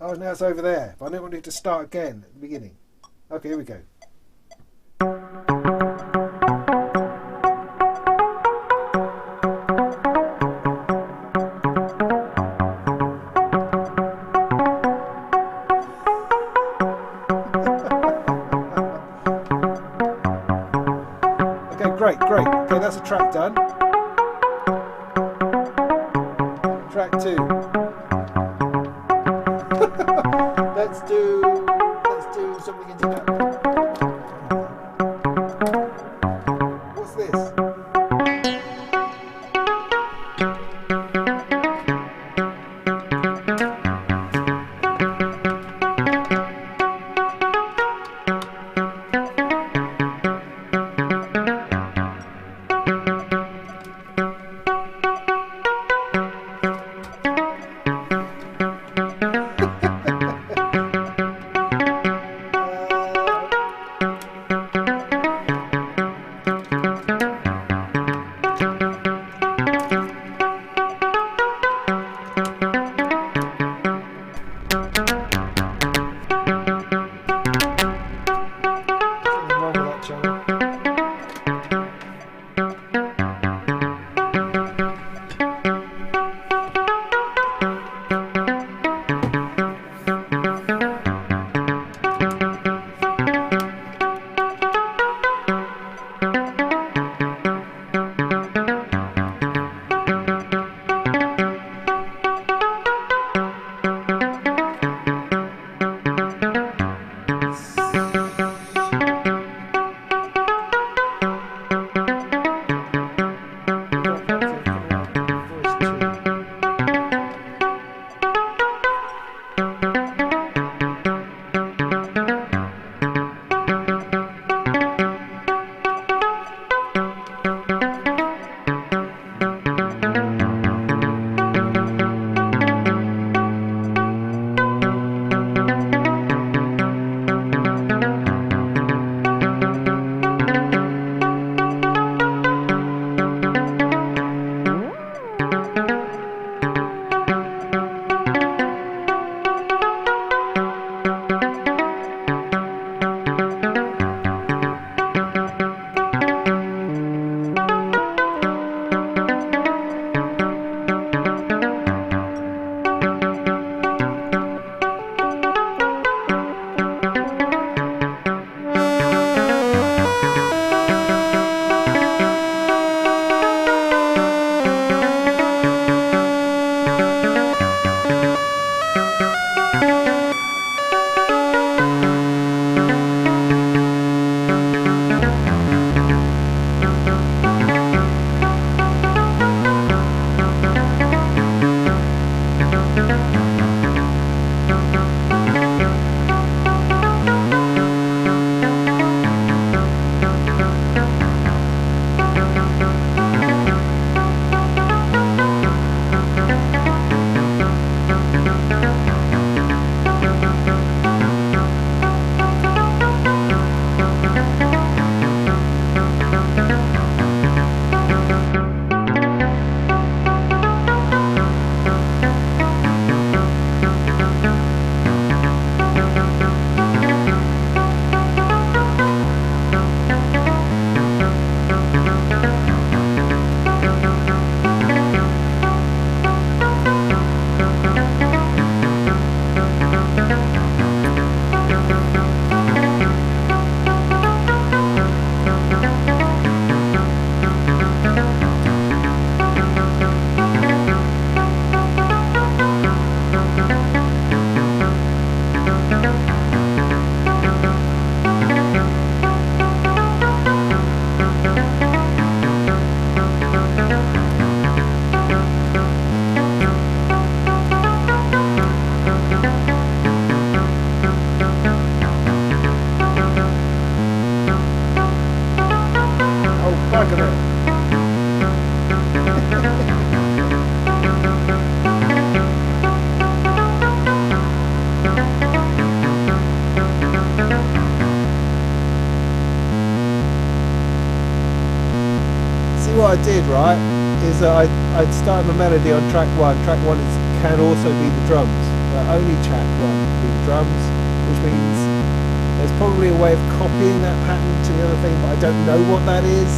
Oh, now it's over there. But I don't want it to start again at the beginning. Okay, here we go. Okay, great, great. Okay, that's a track done. Track 2. let's do something into that. What's this? right, is that I'd started my melody on track 1. Track 1 can also be the drums, but only track 1 can be the drums, which means there's probably a way of copying that pattern to the other thing, but I don't know what that is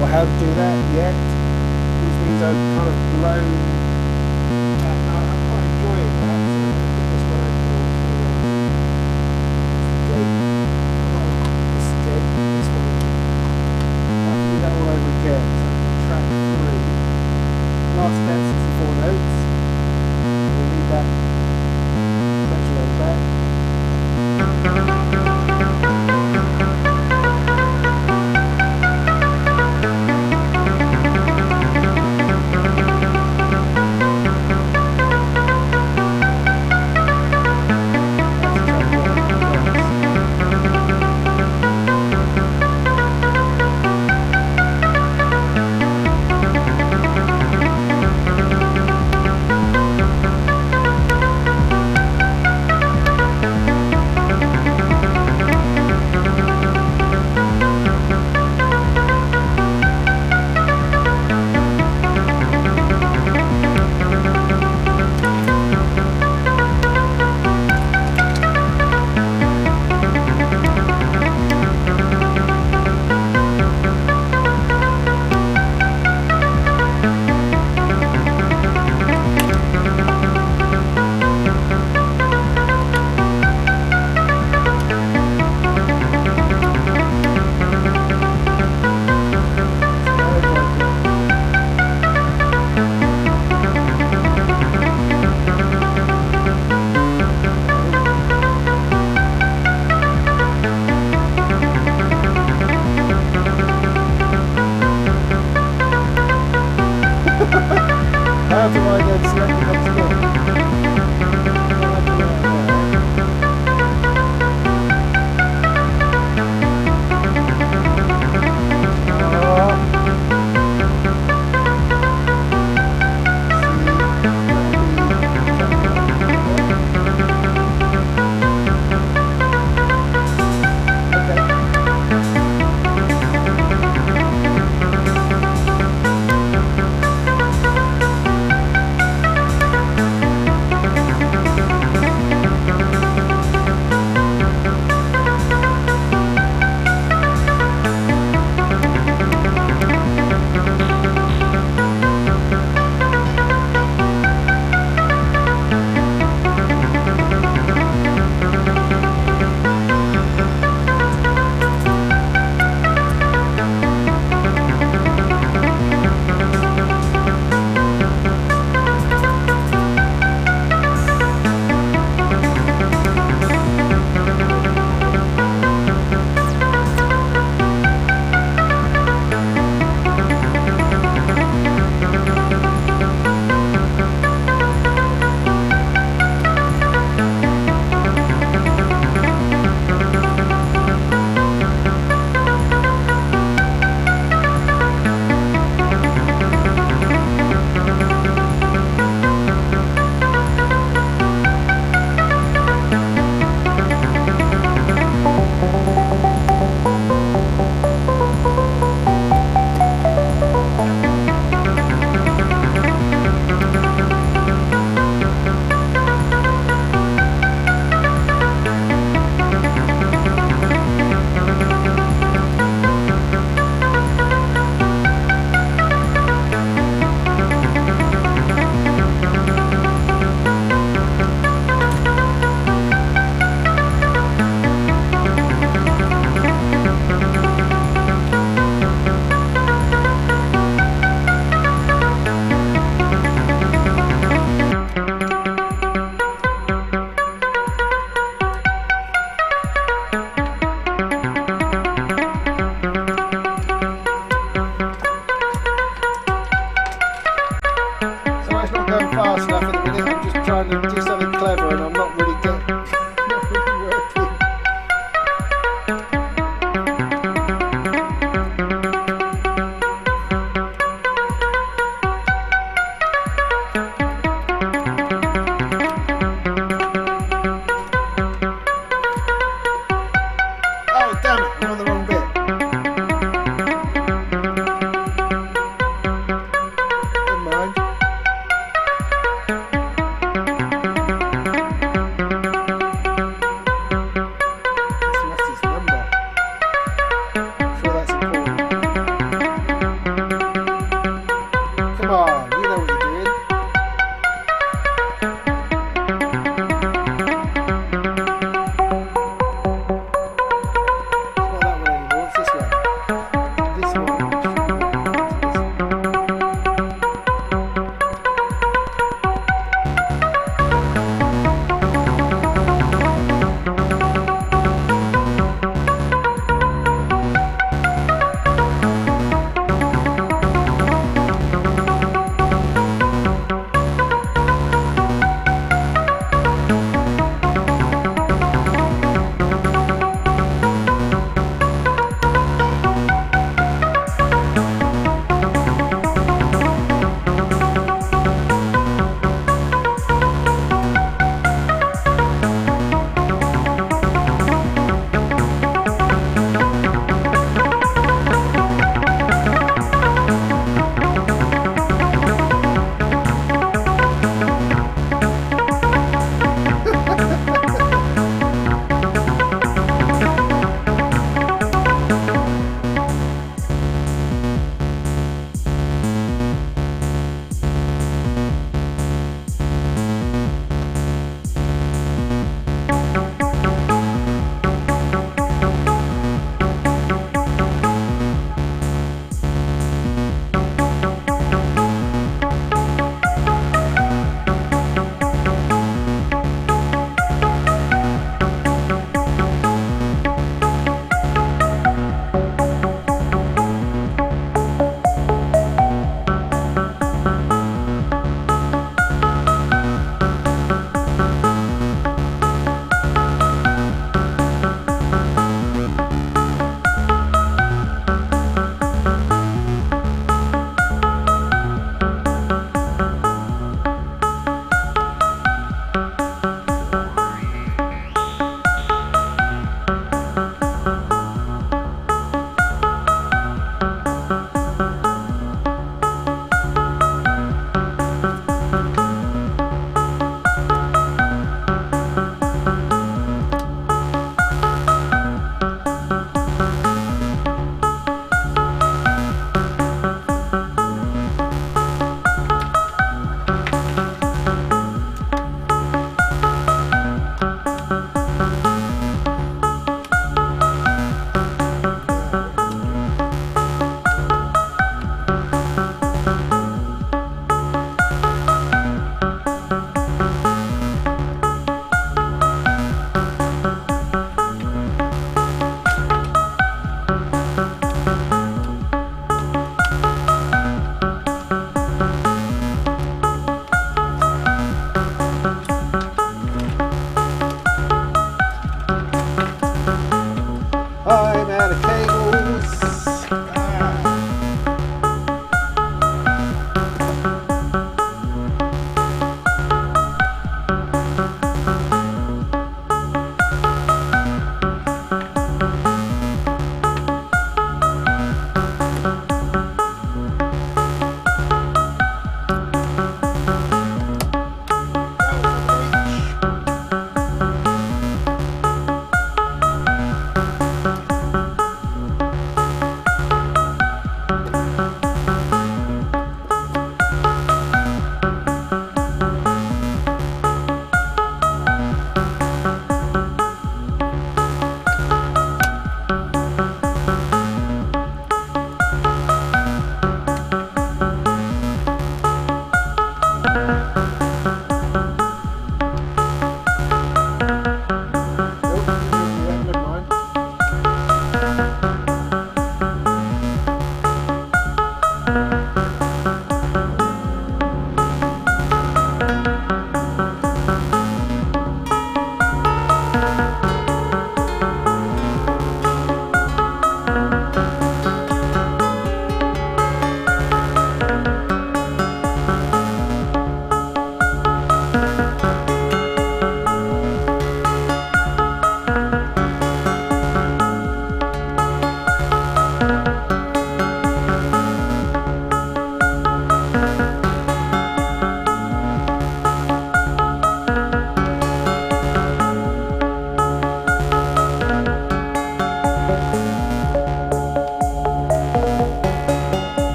or how to do that yet, which means I've kind of blown. I'm quite enjoying that. So this one I can also this one. I have to do that all over again. So track 3. Last step, 64 notes. We'll need that section on back. How do I then select the next bit?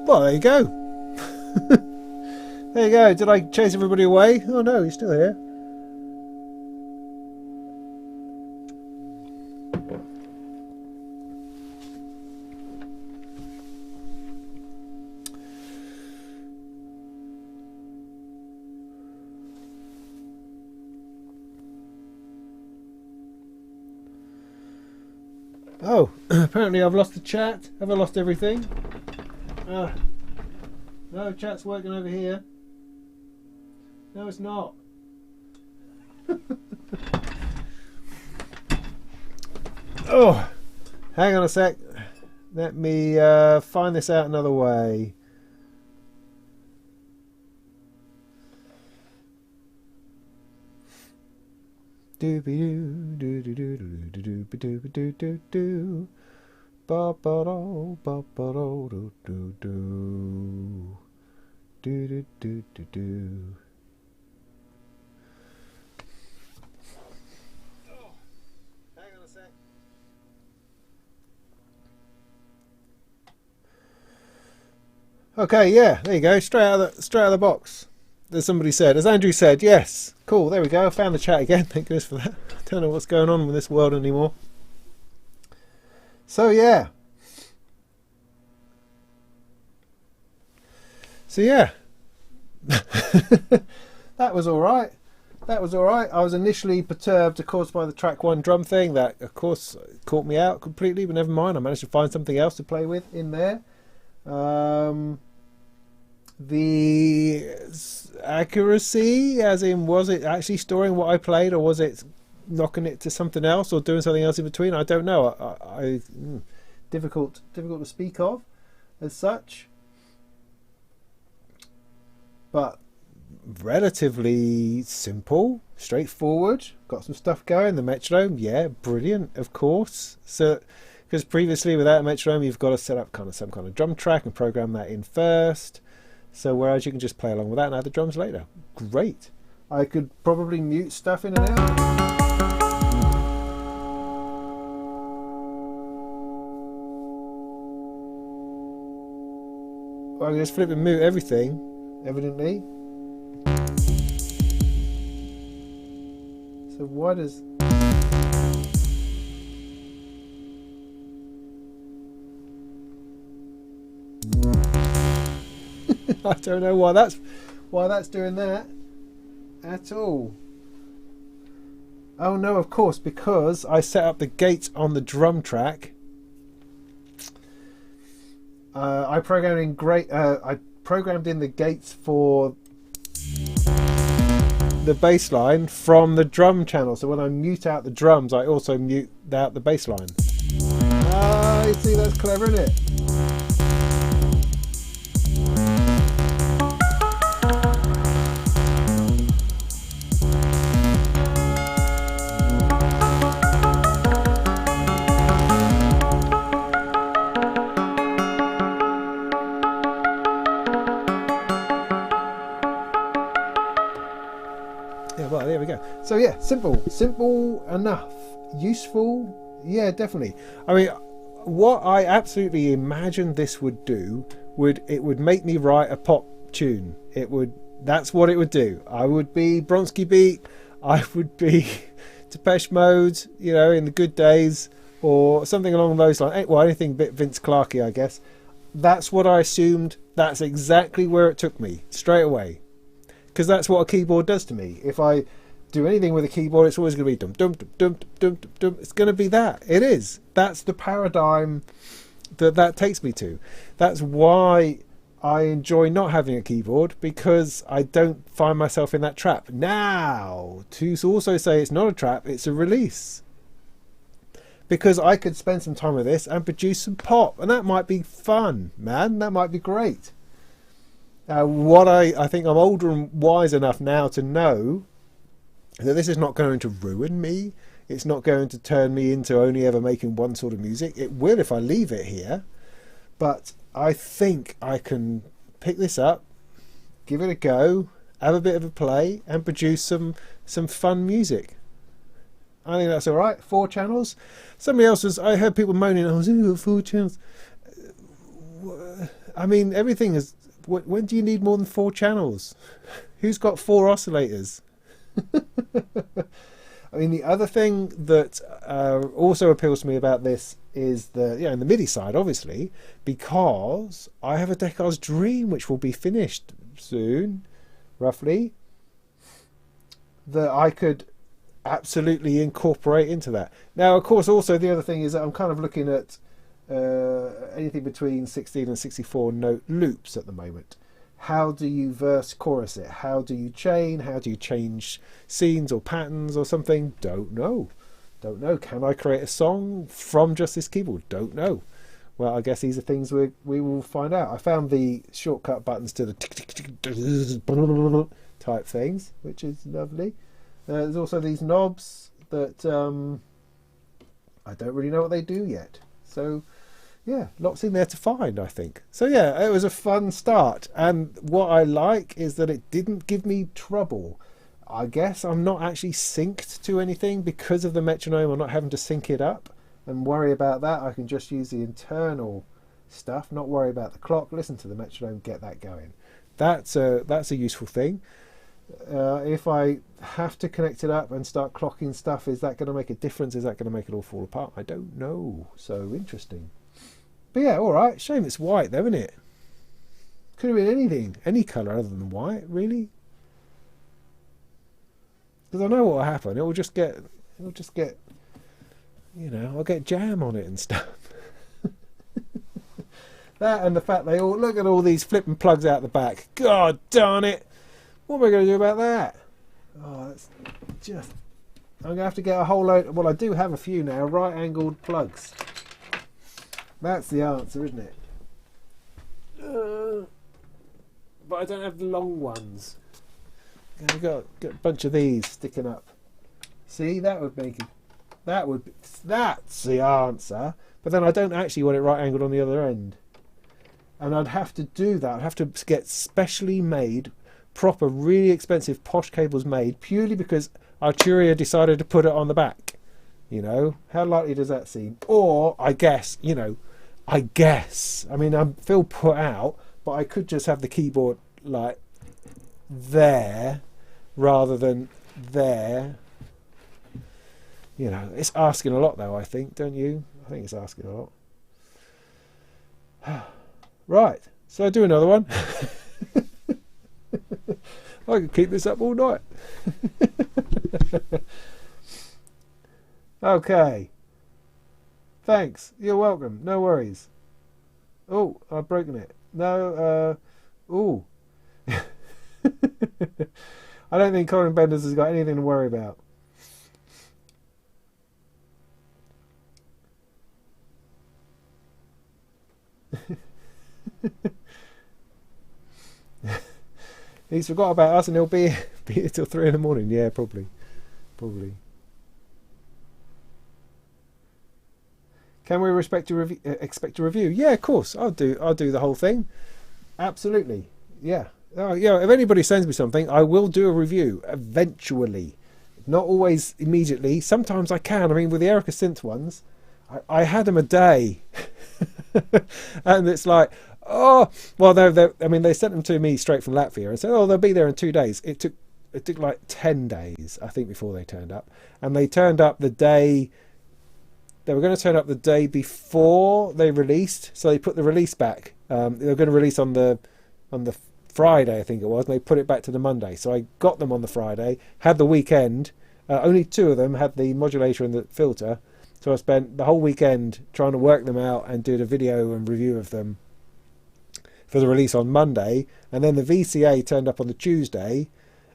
Well, there you go. There you go. Did I chase everybody away? Oh no, he's still here. Oh, apparently I've lost the chat. Have I lost everything? No, chat's working over here. No, it's not. Oh, hang on a sec. Let me find this out another way. Doobie doo doo doo doo doo doo doo doo doo doo ba ba do ba ba do do do do do do do do. Oh, hang on a sec. Okay, yeah, there you go. Straight out of the box. As somebody said, as Andrew said, yes. Cool, there we go. I found the chat again. Thank goodness for that. I don't know what's going on with this world anymore. So yeah. That was alright. That was alright. I was initially perturbed, of course, by the track 1 drum thing. That, of course, caught me out completely, but never mind. I managed to find something else to play with in there. The accuracy, as in, was it actually storing what I played, or was it knocking it to something else, or doing something else in between? I don't know. Difficult to speak of as such, but relatively simple, straightforward. Got some stuff going. The metronome, yeah, brilliant, of course. So, because previously without a metronome, you've got to set up some kind of drum track and program that in first. So whereas you can just play along with that and add the drums later. Great. I could probably mute stuff in and out. Well, I can just flip and mute everything, evidently. So why does... I don't know why that's doing that at all. Oh no, of course, because I set up the gates on the drum track. I programmed in the gates for the bass line from the drum channel. So when I mute out the drums, I also mute out the bass line. Ah, you see, that's clever, isn't it? There we go. So yeah, simple enough, useful, yeah, definitely. I mean, what I absolutely imagined this would do it would make me write a pop tune. That's what it would do. I would be Bronski Beat, I would be Depeche Mode, you know, in the good days, or something along those lines. Well, anything a bit Vince Clarke-y, I guess. That's what I assumed. That's exactly where it took me straight away. Because that's what a keyboard does to me. If I do anything with a keyboard, it's always going to be dum dum dum dum dum dum dum. It's going to be that. It is. That's the paradigm that takes me to. That's why I enjoy not having a keyboard, because I don't find myself in that trap. Now, to also say it's not a trap, it's a release. Because I could spend some time with this and produce some pop, and that might be fun, man. That might be great. What I think I'm older and wise enough now to know that this is not going to ruin me. It's not going to turn me into only ever making one sort of music. It will if I leave it here. But I think I can pick this up, give it a go, have a bit of a play, and produce some fun music. I think that's all right. 4 channels. Somebody else I heard people moaning, oh, 4 channels. I mean, everything is... When do you need more than 4 channels? Who's got 4 oscillators? I mean, the other thing that also appeals to me about this is the MIDI side, obviously, because I have a Descartes Dream, which will be finished soon, roughly, that I could absolutely incorporate into that. Now, of course, also the other thing is that I'm kind of looking at anything between 16 and 64 note loops at the moment. How do you verse chorus it? How do you chain? How do you change scenes or patterns or something? Don't know. Don't know. Can I create a song from just this keyboard? Don't know. Well, I guess these are things we will find out. I found the shortcut buttons to the tick tick tick type things, which is lovely. There's also these knobs that I don't really know what they do yet. So yeah, lots in there to find, I think. So yeah, it was a fun start. And what I like is that it didn't give me trouble. I guess I'm not actually synced to anything because of the metronome. I'm not having to sync it up and worry about that. I can just use the internal stuff, not worry about the clock, listen to the metronome, get that going. That's a useful thing. If I have to connect it up and start clocking stuff, is that going to make a difference? Is that going to make it all fall apart? I don't know. So interesting. But yeah, all right. Shame it's white though, isn't it? Could have been anything, any colour other than white, really. Because I know what will happen. It'll just get, you know, I'll get jam on it and stuff. That and the fact they all look at all these flipping plugs out the back. God darn it! What am I going to do about that? Oh, that's just... I'm going to have to get a whole load... Well, I do have a few now. Right-angled plugs. That's the answer, isn't it? But I don't have the long ones. I've got a bunch of these sticking up. See, that would make it... That's the answer. But then I don't actually want it right-angled on the other end. And I'd have to do that. I'd have to get specially made... proper, really expensive posh cables made purely because Arturia decided to put it on the back. You know, how likely does that seem? Or I guess, you know, I mean, I feel put out, but I could just have the keyboard like there rather than there. You know, it's asking a lot though, I think, don't you? I think it's asking a lot. Right, so I do another one. I could keep this up all night. Okay. Thanks. You're welcome. No worries. Oh, I've broken it. No, ooh. I don't think Colin Benders has got anything to worry about. He's forgot about us and he'll be here till 3 in the morning. Yeah, probably. Can we expect a review? Yeah, of course. I'll do the whole thing. Absolutely. Yeah. Oh, yeah. If anybody sends me something, I will do a review eventually. Not always immediately. Sometimes I can. I mean, with the Erica Synth ones, I had them a day, and it's like, oh, well, I mean, they sent them to me straight from Latvia and said, oh, they'll be there in 2 days. It took like 10 days, I think, before they turned up. And they turned up the day, they were going to turn up the day before they released. So they put the release back. They were going to release on the Friday, I think it was, and they put it back to the Monday. So I got them on the Friday, had the weekend. Only 2 of them had the modulator and the filter. So I spent the whole weekend trying to work them out and do the video and review of them for the release on Monday, and then the VCA turned up on the Tuesday,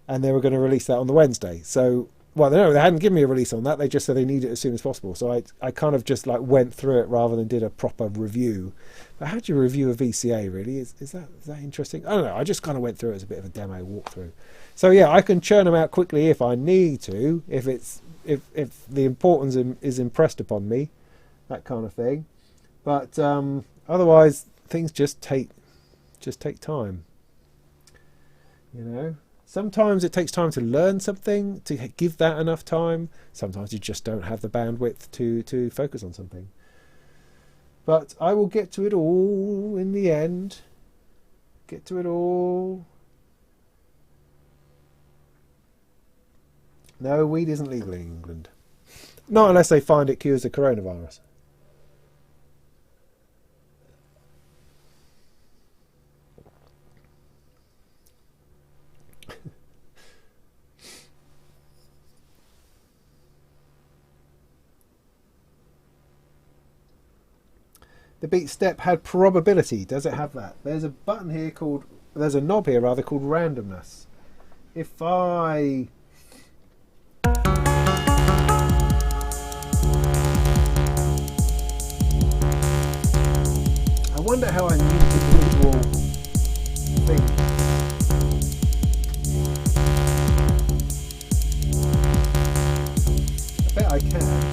and they were going to release that on the Wednesday. So, well, no, they hadn't given me a release on that. They just said they need it as soon as possible. So I kind of just like went through it rather than did a proper review. But how do you review a VCA really? Is that interesting? I don't know. I just kind of went through it as a bit of a demo walkthrough. So yeah, I can churn them out quickly if I need to, if the importance is impressed upon me, that kind of thing. But otherwise, things just take time. You know, sometimes it takes time to learn something, to give that enough time. Sometimes you just don't have the bandwidth to focus on something. But I will get to it all in the end. get to it all. No, weed isn't legal in England. Not unless they find it cures the coronavirus. The Beatstep had probability. Does it have that? There's a button here called, there's a knob here rather called randomness. If I wonder how I mute individual things. I bet I can.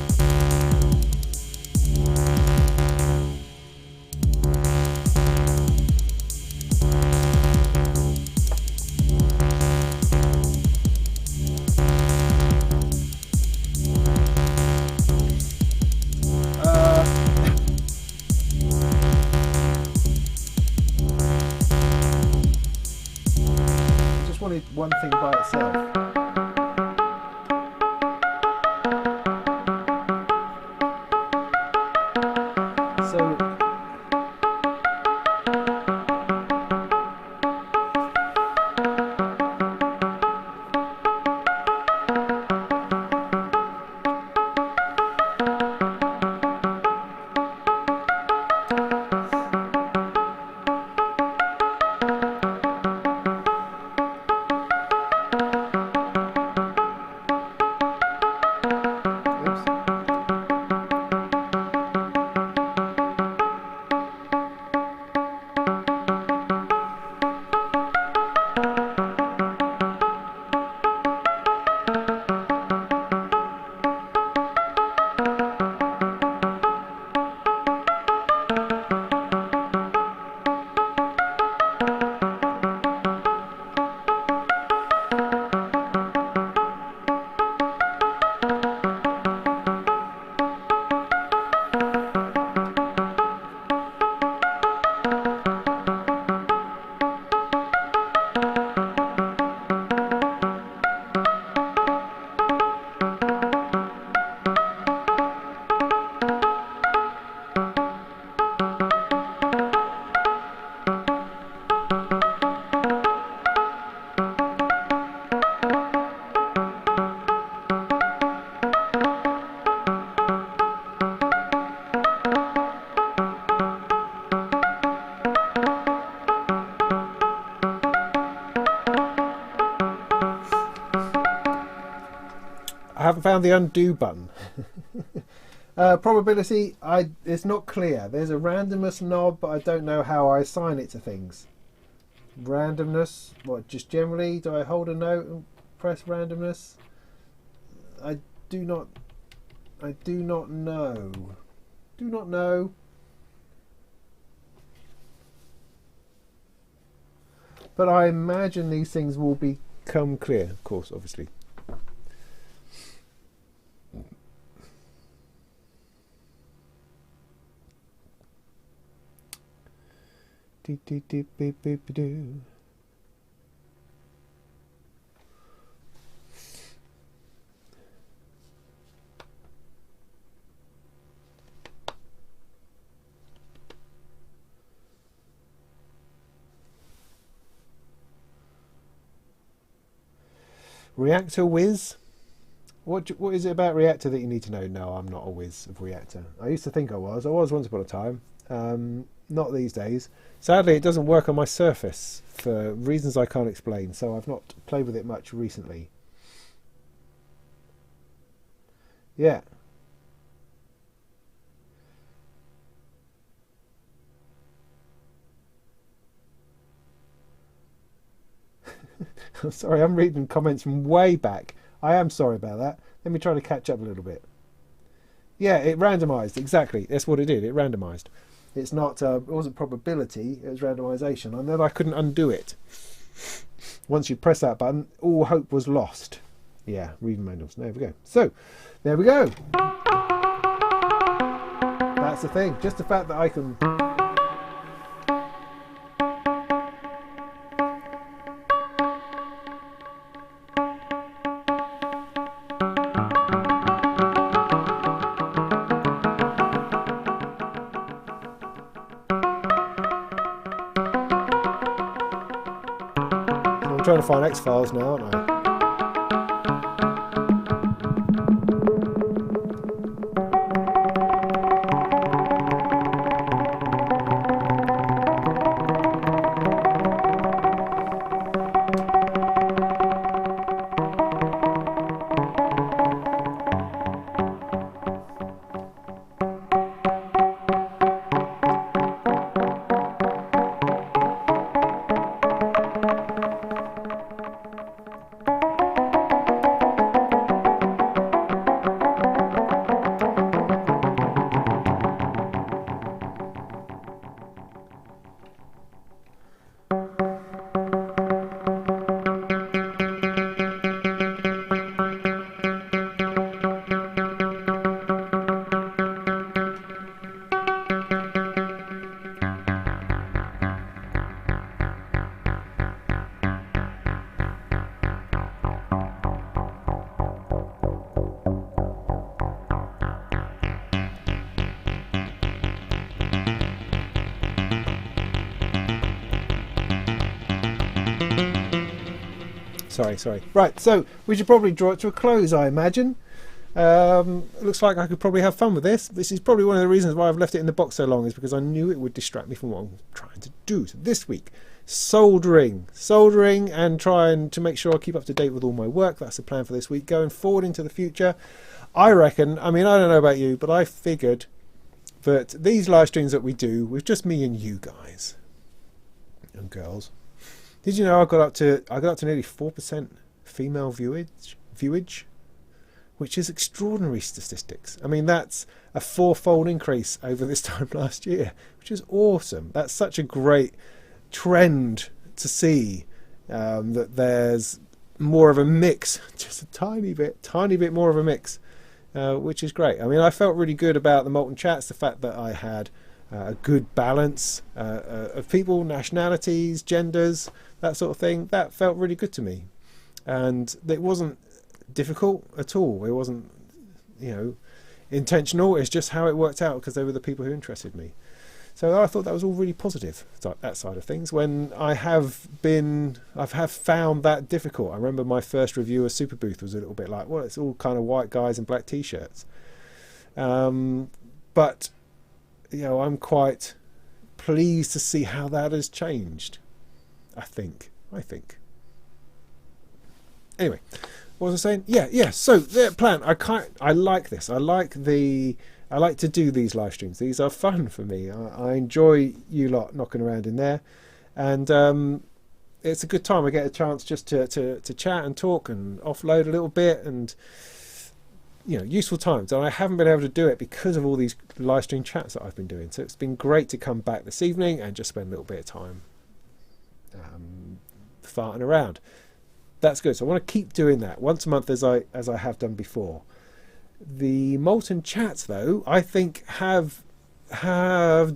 One thing by itself. So I haven't found the undo button. Probability, it's not clear. There's a randomness knob, but I don't know how I assign it to things. Randomness, what, just generally? Do I hold a note and press randomness? I do not know. Do not know. But I imagine these things will become clear, of course, obviously. Reactor whiz? What is it about Reactor that you need to know? No, I'm not a whiz of Reactor. I used to think I was. I was once upon a time. Not these days. Sadly, it doesn't work on my Surface for reasons I can't explain, so I've not played with it much recently. Yeah. Sorry, I'm reading comments from way back. I am sorry about that. Let me try to catch up a little bit. Yeah, it randomized. Exactly. That's what it did. It randomized. It's not, it wasn't probability, it was randomization. And then I couldn't undo it. Once you press that button, all hope was lost. Yeah, reading manuals. There we go. So, there we go. That's the thing. Just the fact that I can I'm trying to find X files now, aren't I? Sorry. Right, so we should probably draw it to a close, I imagine. It looks like I could probably have fun with this. This is probably one of the reasons why I've left it in the box so long, is because I knew it would distract me from what I'm trying to do. So this week, soldering and trying to make sure I keep up to date with all my work. That's the plan for this week. Going forward into the future, I reckon, I mean, I don't know about you, but I figured that these live streams that we do with just me and you guys and girls, did you know I got up to nearly 4% female viewage, which is extraordinary statistics. I mean, that's a 4-fold increase over this time last year, which is awesome. That's such a great trend to see, that there's more of a mix, just a tiny bit more of a mix, which is great. I mean, I felt really good about the Molten Chats, the fact that I had a good balance of people, nationalities, genders, that sort of thing. That felt really good to me, and it wasn't difficult at all. It wasn't, intentional. It's just how it worked out, because they were the people who interested me. So I thought that was all really positive, that side of things, when I have found that difficult. I remember my first review of Superbooth was a little bit like, well, it's all kind of white guys in black t-shirts, but I'm quite pleased to see how that has changed. I think. Anyway, what was I saying? Yeah. So the plan. I like this. I like to do these live streams. These are fun for me. I enjoy you lot knocking around in there, and it's a good time. I get a chance just to chat and talk and offload a little bit, and useful times. And I haven't been able to do it because of all these live stream chats that I've been doing. So it's been great to come back this evening and just spend a little bit of time farting around. That's good. So I want to keep doing that once a month, as I have done before. The Molten Chats, though, I think have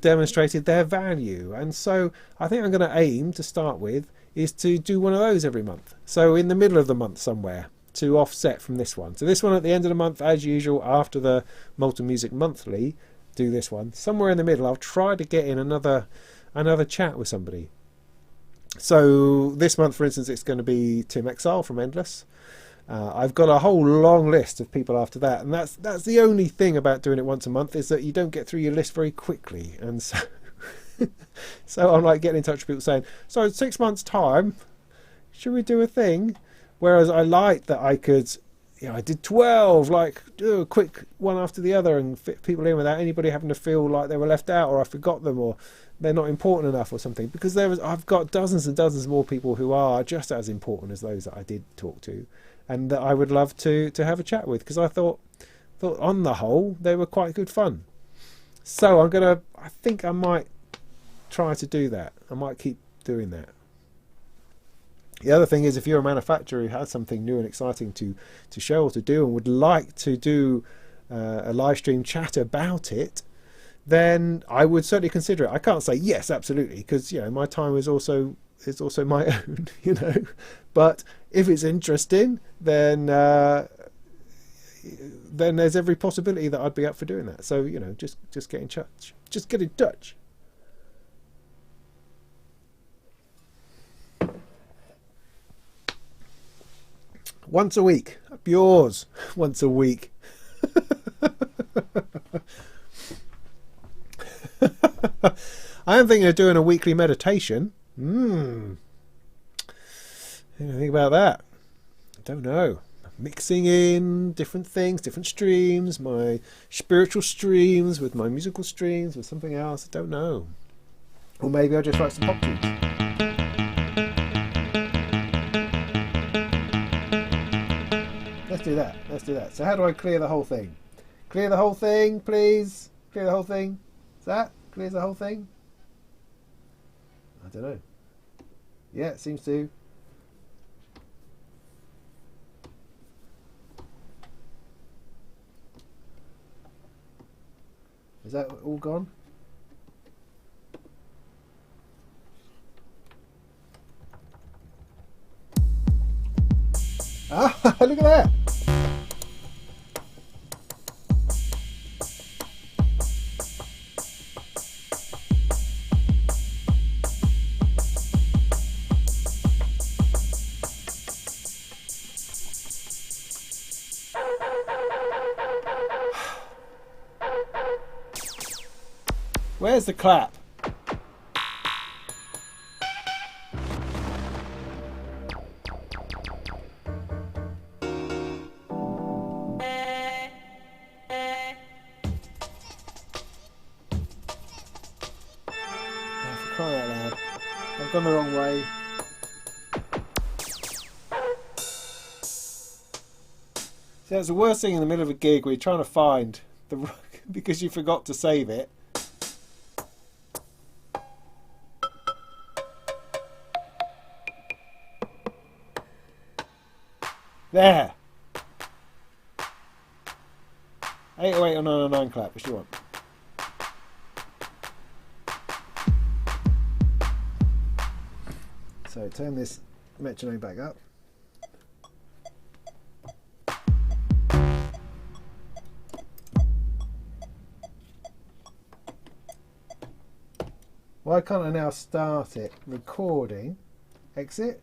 demonstrated their value, and so I think I'm going to aim to start with is to do one of those every month. So in the middle of the month somewhere, to offset from this one. So this one at the end of the month, as usual, after the Molten Music Monthly, do this one. Somewhere in the middle, I'll try to get in another chat with somebody. So this month, for instance, it's going to be Tim Exile from Endless. I've got a whole long list of people after that, and that's the only thing about doing it once a month, is that you don't get through your list very quickly. And so so I'm like getting in touch with people saying, so in 6 months time, should we do a thing? Whereas I like that I could, I did 12, do a quick one after the other and fit people in without anybody having to feel like they were left out, or I forgot them, or they're not important enough or something. Because I've got dozens and dozens more people who are just as important as those that I did talk to, and that I would love to have a chat with, because I thought on the whole they were quite good fun. So I think I might try to do that. I might keep doing that. The other thing is, if you're a manufacturer who has something new and exciting to show or to do, and would like to do a live stream chat about it, then I would certainly consider it. I can't say yes, absolutely, because my time is also my own, But if it's interesting, then there's every possibility that I'd be up for doing that. So just get in touch. Just get in touch. Once a week. Up yours. Once a week. I am thinking of doing a weekly meditation. Think about that. I don't know. Mixing in different things, different streams, my spiritual streams with my musical streams with something else. I don't know. Or maybe I'll just write some pop tunes. Let's do that. Let's do that. So how do I clear the whole thing? Clear the whole thing, please. Clear the whole thing. Is that clears the whole thing? I don't know. Yeah, it seems to. Is that all gone? Ah, look at that! Where's the clap? For crying out loud. I've gone the wrong way. See, that's the worst thing in the middle of a gig where you're trying to find the because you forgot to save it. There! 808 or 909 clap, which do you want? So turn this metronome back up. Why can't I now start it? Recording. Exit.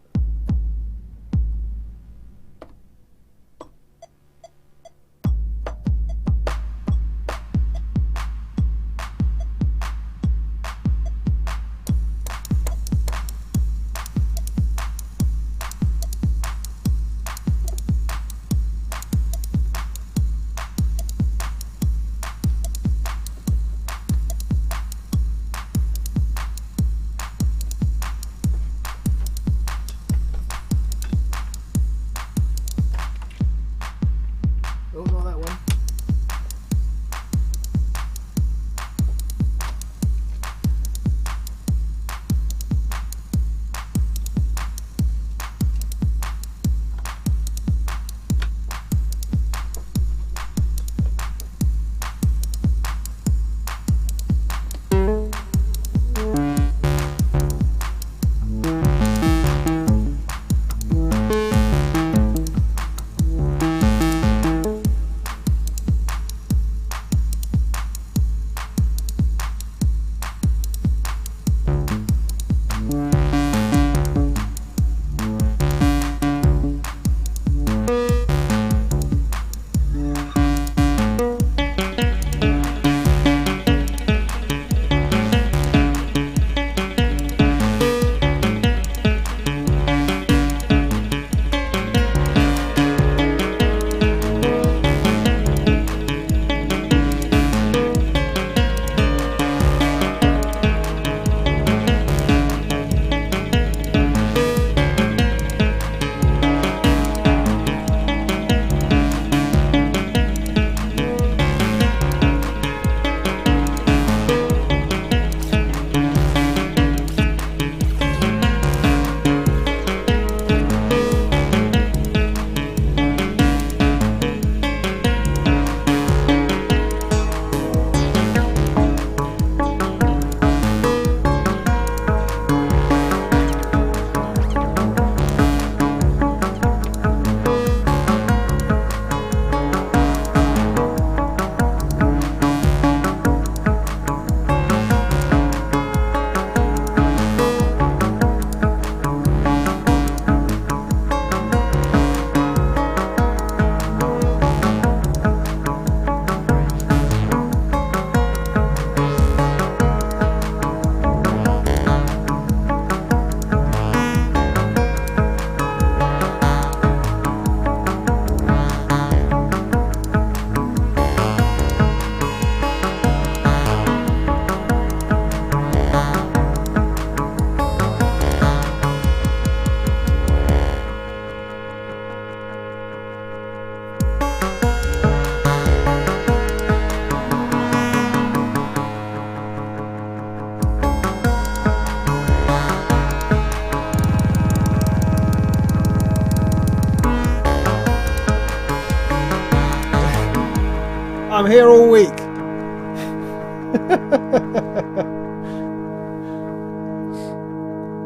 here all week.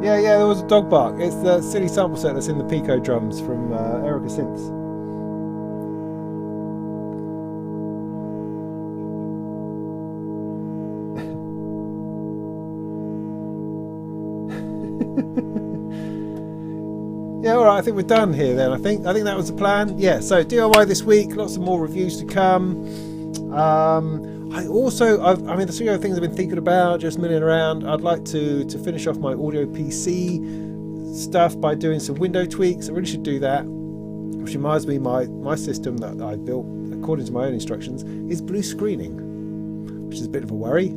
Yeah, there was a dog bark. It's the silly sample set that's in the Pico drums from Erica Synths. Yeah, all right. I think we're done here then. I think that was the plan. Yeah. So DIY this week. Lots of more reviews to come. I mean, there's a few other things I've been thinking about, just milling around. I'd like to finish off my audio PC stuff by doing some window tweaks. I really should do that. Which reminds me, my system that I built according to my own instructions is blue screening, which is a bit of a worry.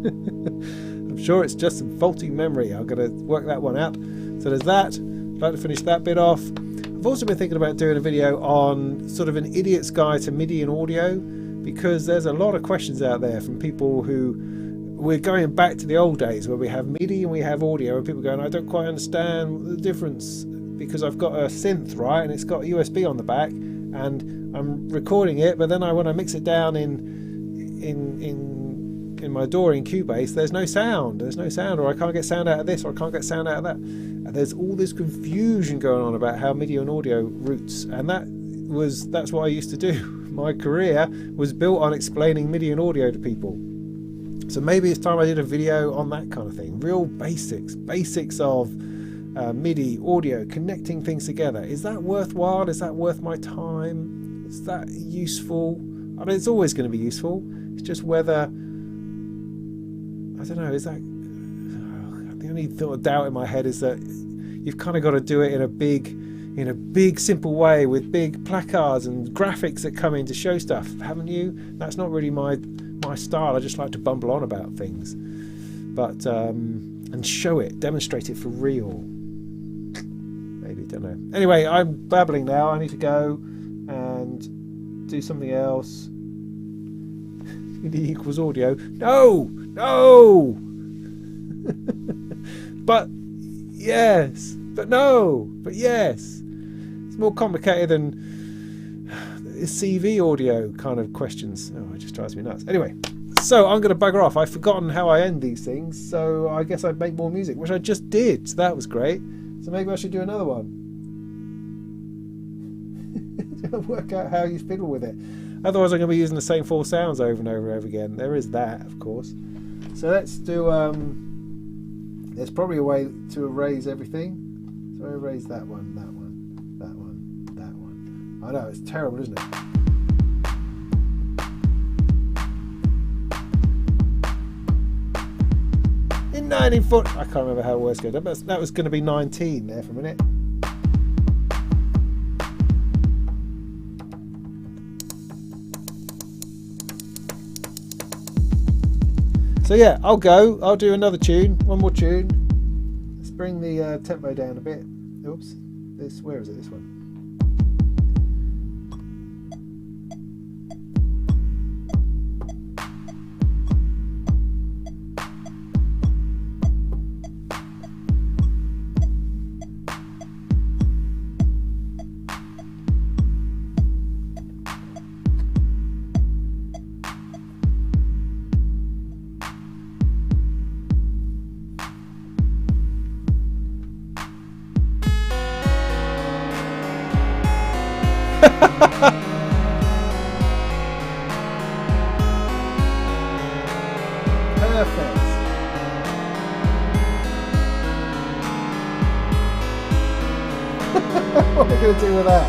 I'm sure it's just some faulty memory. I'm going to work that one out. So there's that. I'd like to finish that bit off. I've also been thinking about doing a video on sort of an idiot's guide to MIDI and audio, because there's a lot of questions out there from people who, we're going back to the old days where we have MIDI and we have audio, and people going, I don't quite understand the difference because I've got a synth, right, and it's got USB on the back and I'm recording it, but then when I mix it down in my DAW in Cubase, there's no sound, or I can't get sound out of this, or I can't get sound out of that. And there's all this confusion going on about how MIDI and audio routes, and that's what I used to do. My career was built on explaining MIDI and audio to people. So maybe it's time I did a video on that kind of thing. Real basics of MIDI, audio, connecting things together. Is that worthwhile? Is that worth my time? Is that useful? I mean, it's always going to be useful. It's just whether, I don't know, is that, the only thought of doubt in my head is that you've kind of got to do it in a big simple way with big placards and graphics that come in to show stuff, haven't you? That's not really my style. I just like to bumble on about things, but and show it, demonstrate it for real. Maybe, don't know. Anyway, I'm babbling now. I need to go and do something else. MIDI equals audio. No. But yes. But no. But yes. It's more complicated than CV audio kind of questions. Oh, it just drives me nuts. Anyway, so I'm going to bugger off. I've forgotten how I end these things, so I guess I'd make more music, which I just did. So that was great. So maybe I should do another one. Work out how you fiddle with it. Otherwise, I'm going to be using the same 4 sounds over and over and over again. There is that, of course. So let's do. There's probably a way to erase everything. So I erase that one, that one, that one, that one. I know, it's terrible, isn't it? In 1940, I can't remember how words go. That was going to be 19 there for a minute. So yeah, I'll do another tune, one more tune. Let's bring the tempo down a bit. Oops, where is it, this one? Perfect. What are we going to do with that?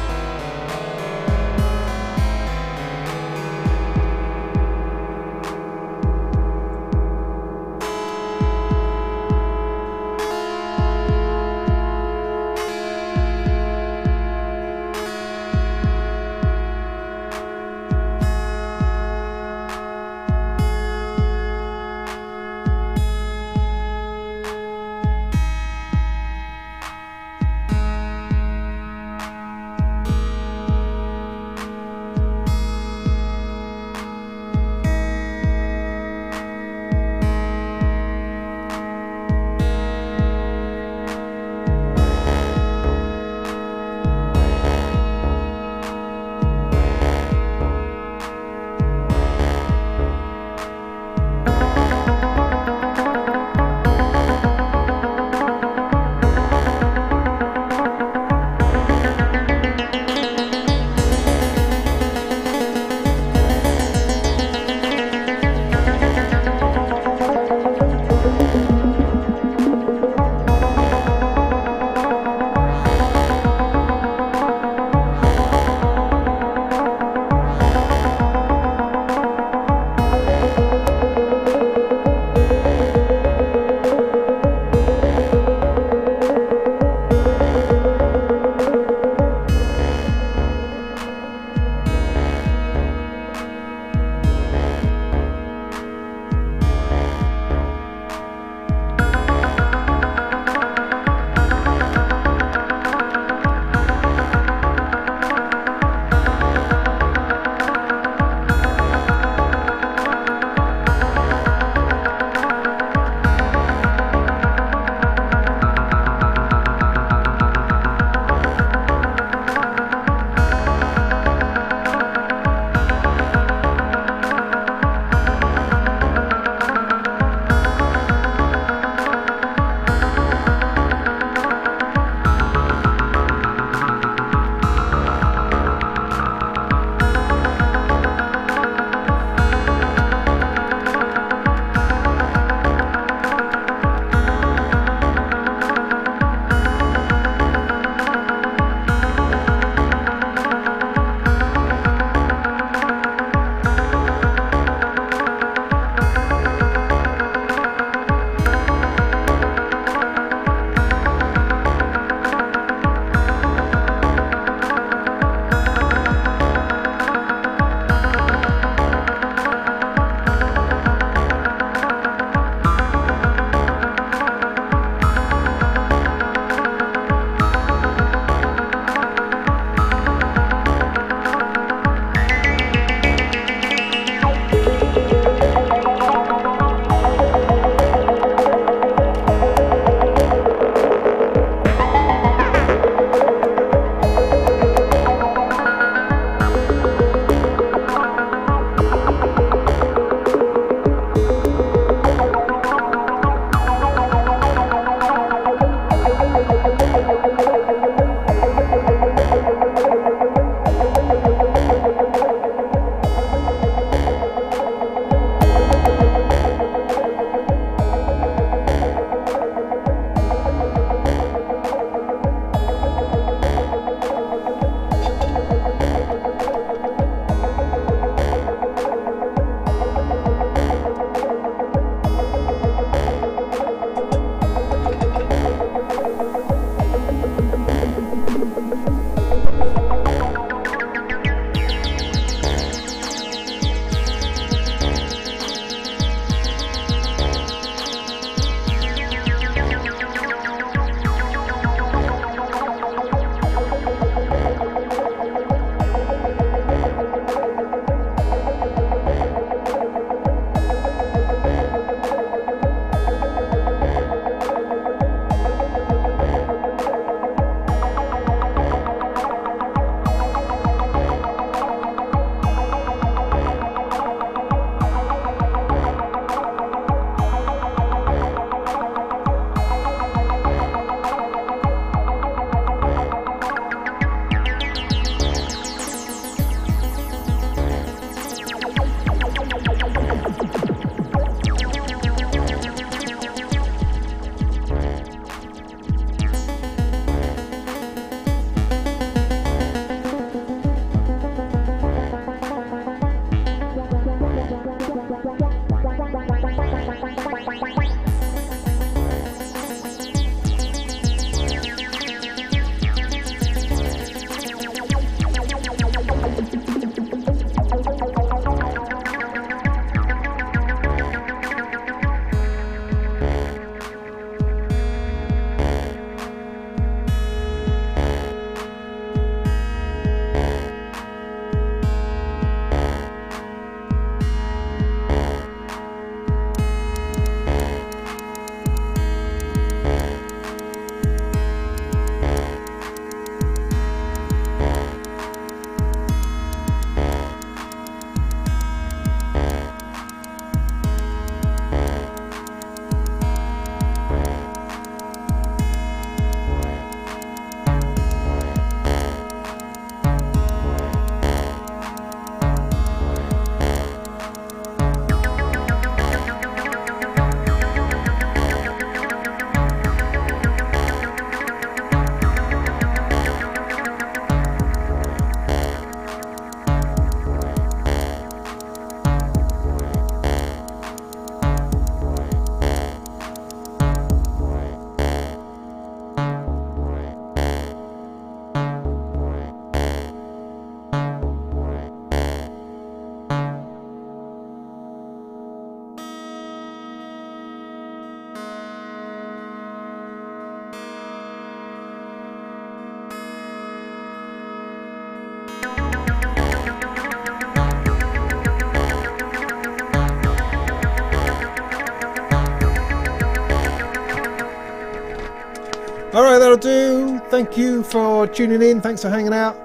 Alright, that'll do. Thank you for tuning in. Thanks for hanging out.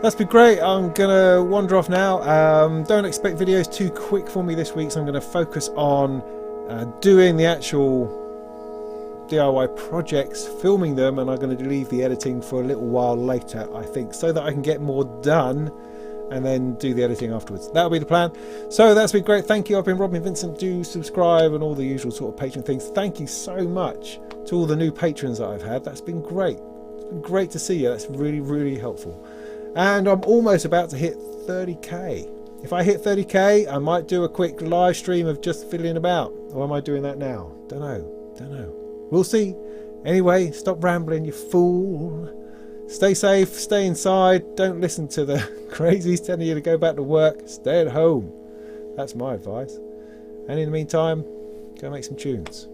That's been great. I'm gonna wander off now. Don't expect videos too quick for me this week, so I'm gonna focus on doing the actual DIY projects, filming them, and I'm going to leave the editing for a little while later, I think, so that I can get more done and then do the editing afterwards. That'll be the plan. So that's been great. Thank you. I've been Robin Vincent. Do subscribe and all the usual sort of patron things. Thank you so much to all the new patrons that I've had. That's been great. It's been great to see you. That's really, really helpful. And I'm almost about to hit 30k. If I hit 30k, I might do a quick live stream of just fiddling about. Or am I doing that now? Don't know. We'll see. Anyway, stop rambling, you fool. Stay safe, stay inside. Don't listen to the crazies telling you to go back to work. Stay at home. That's my advice. And in the meantime, go make some tunes.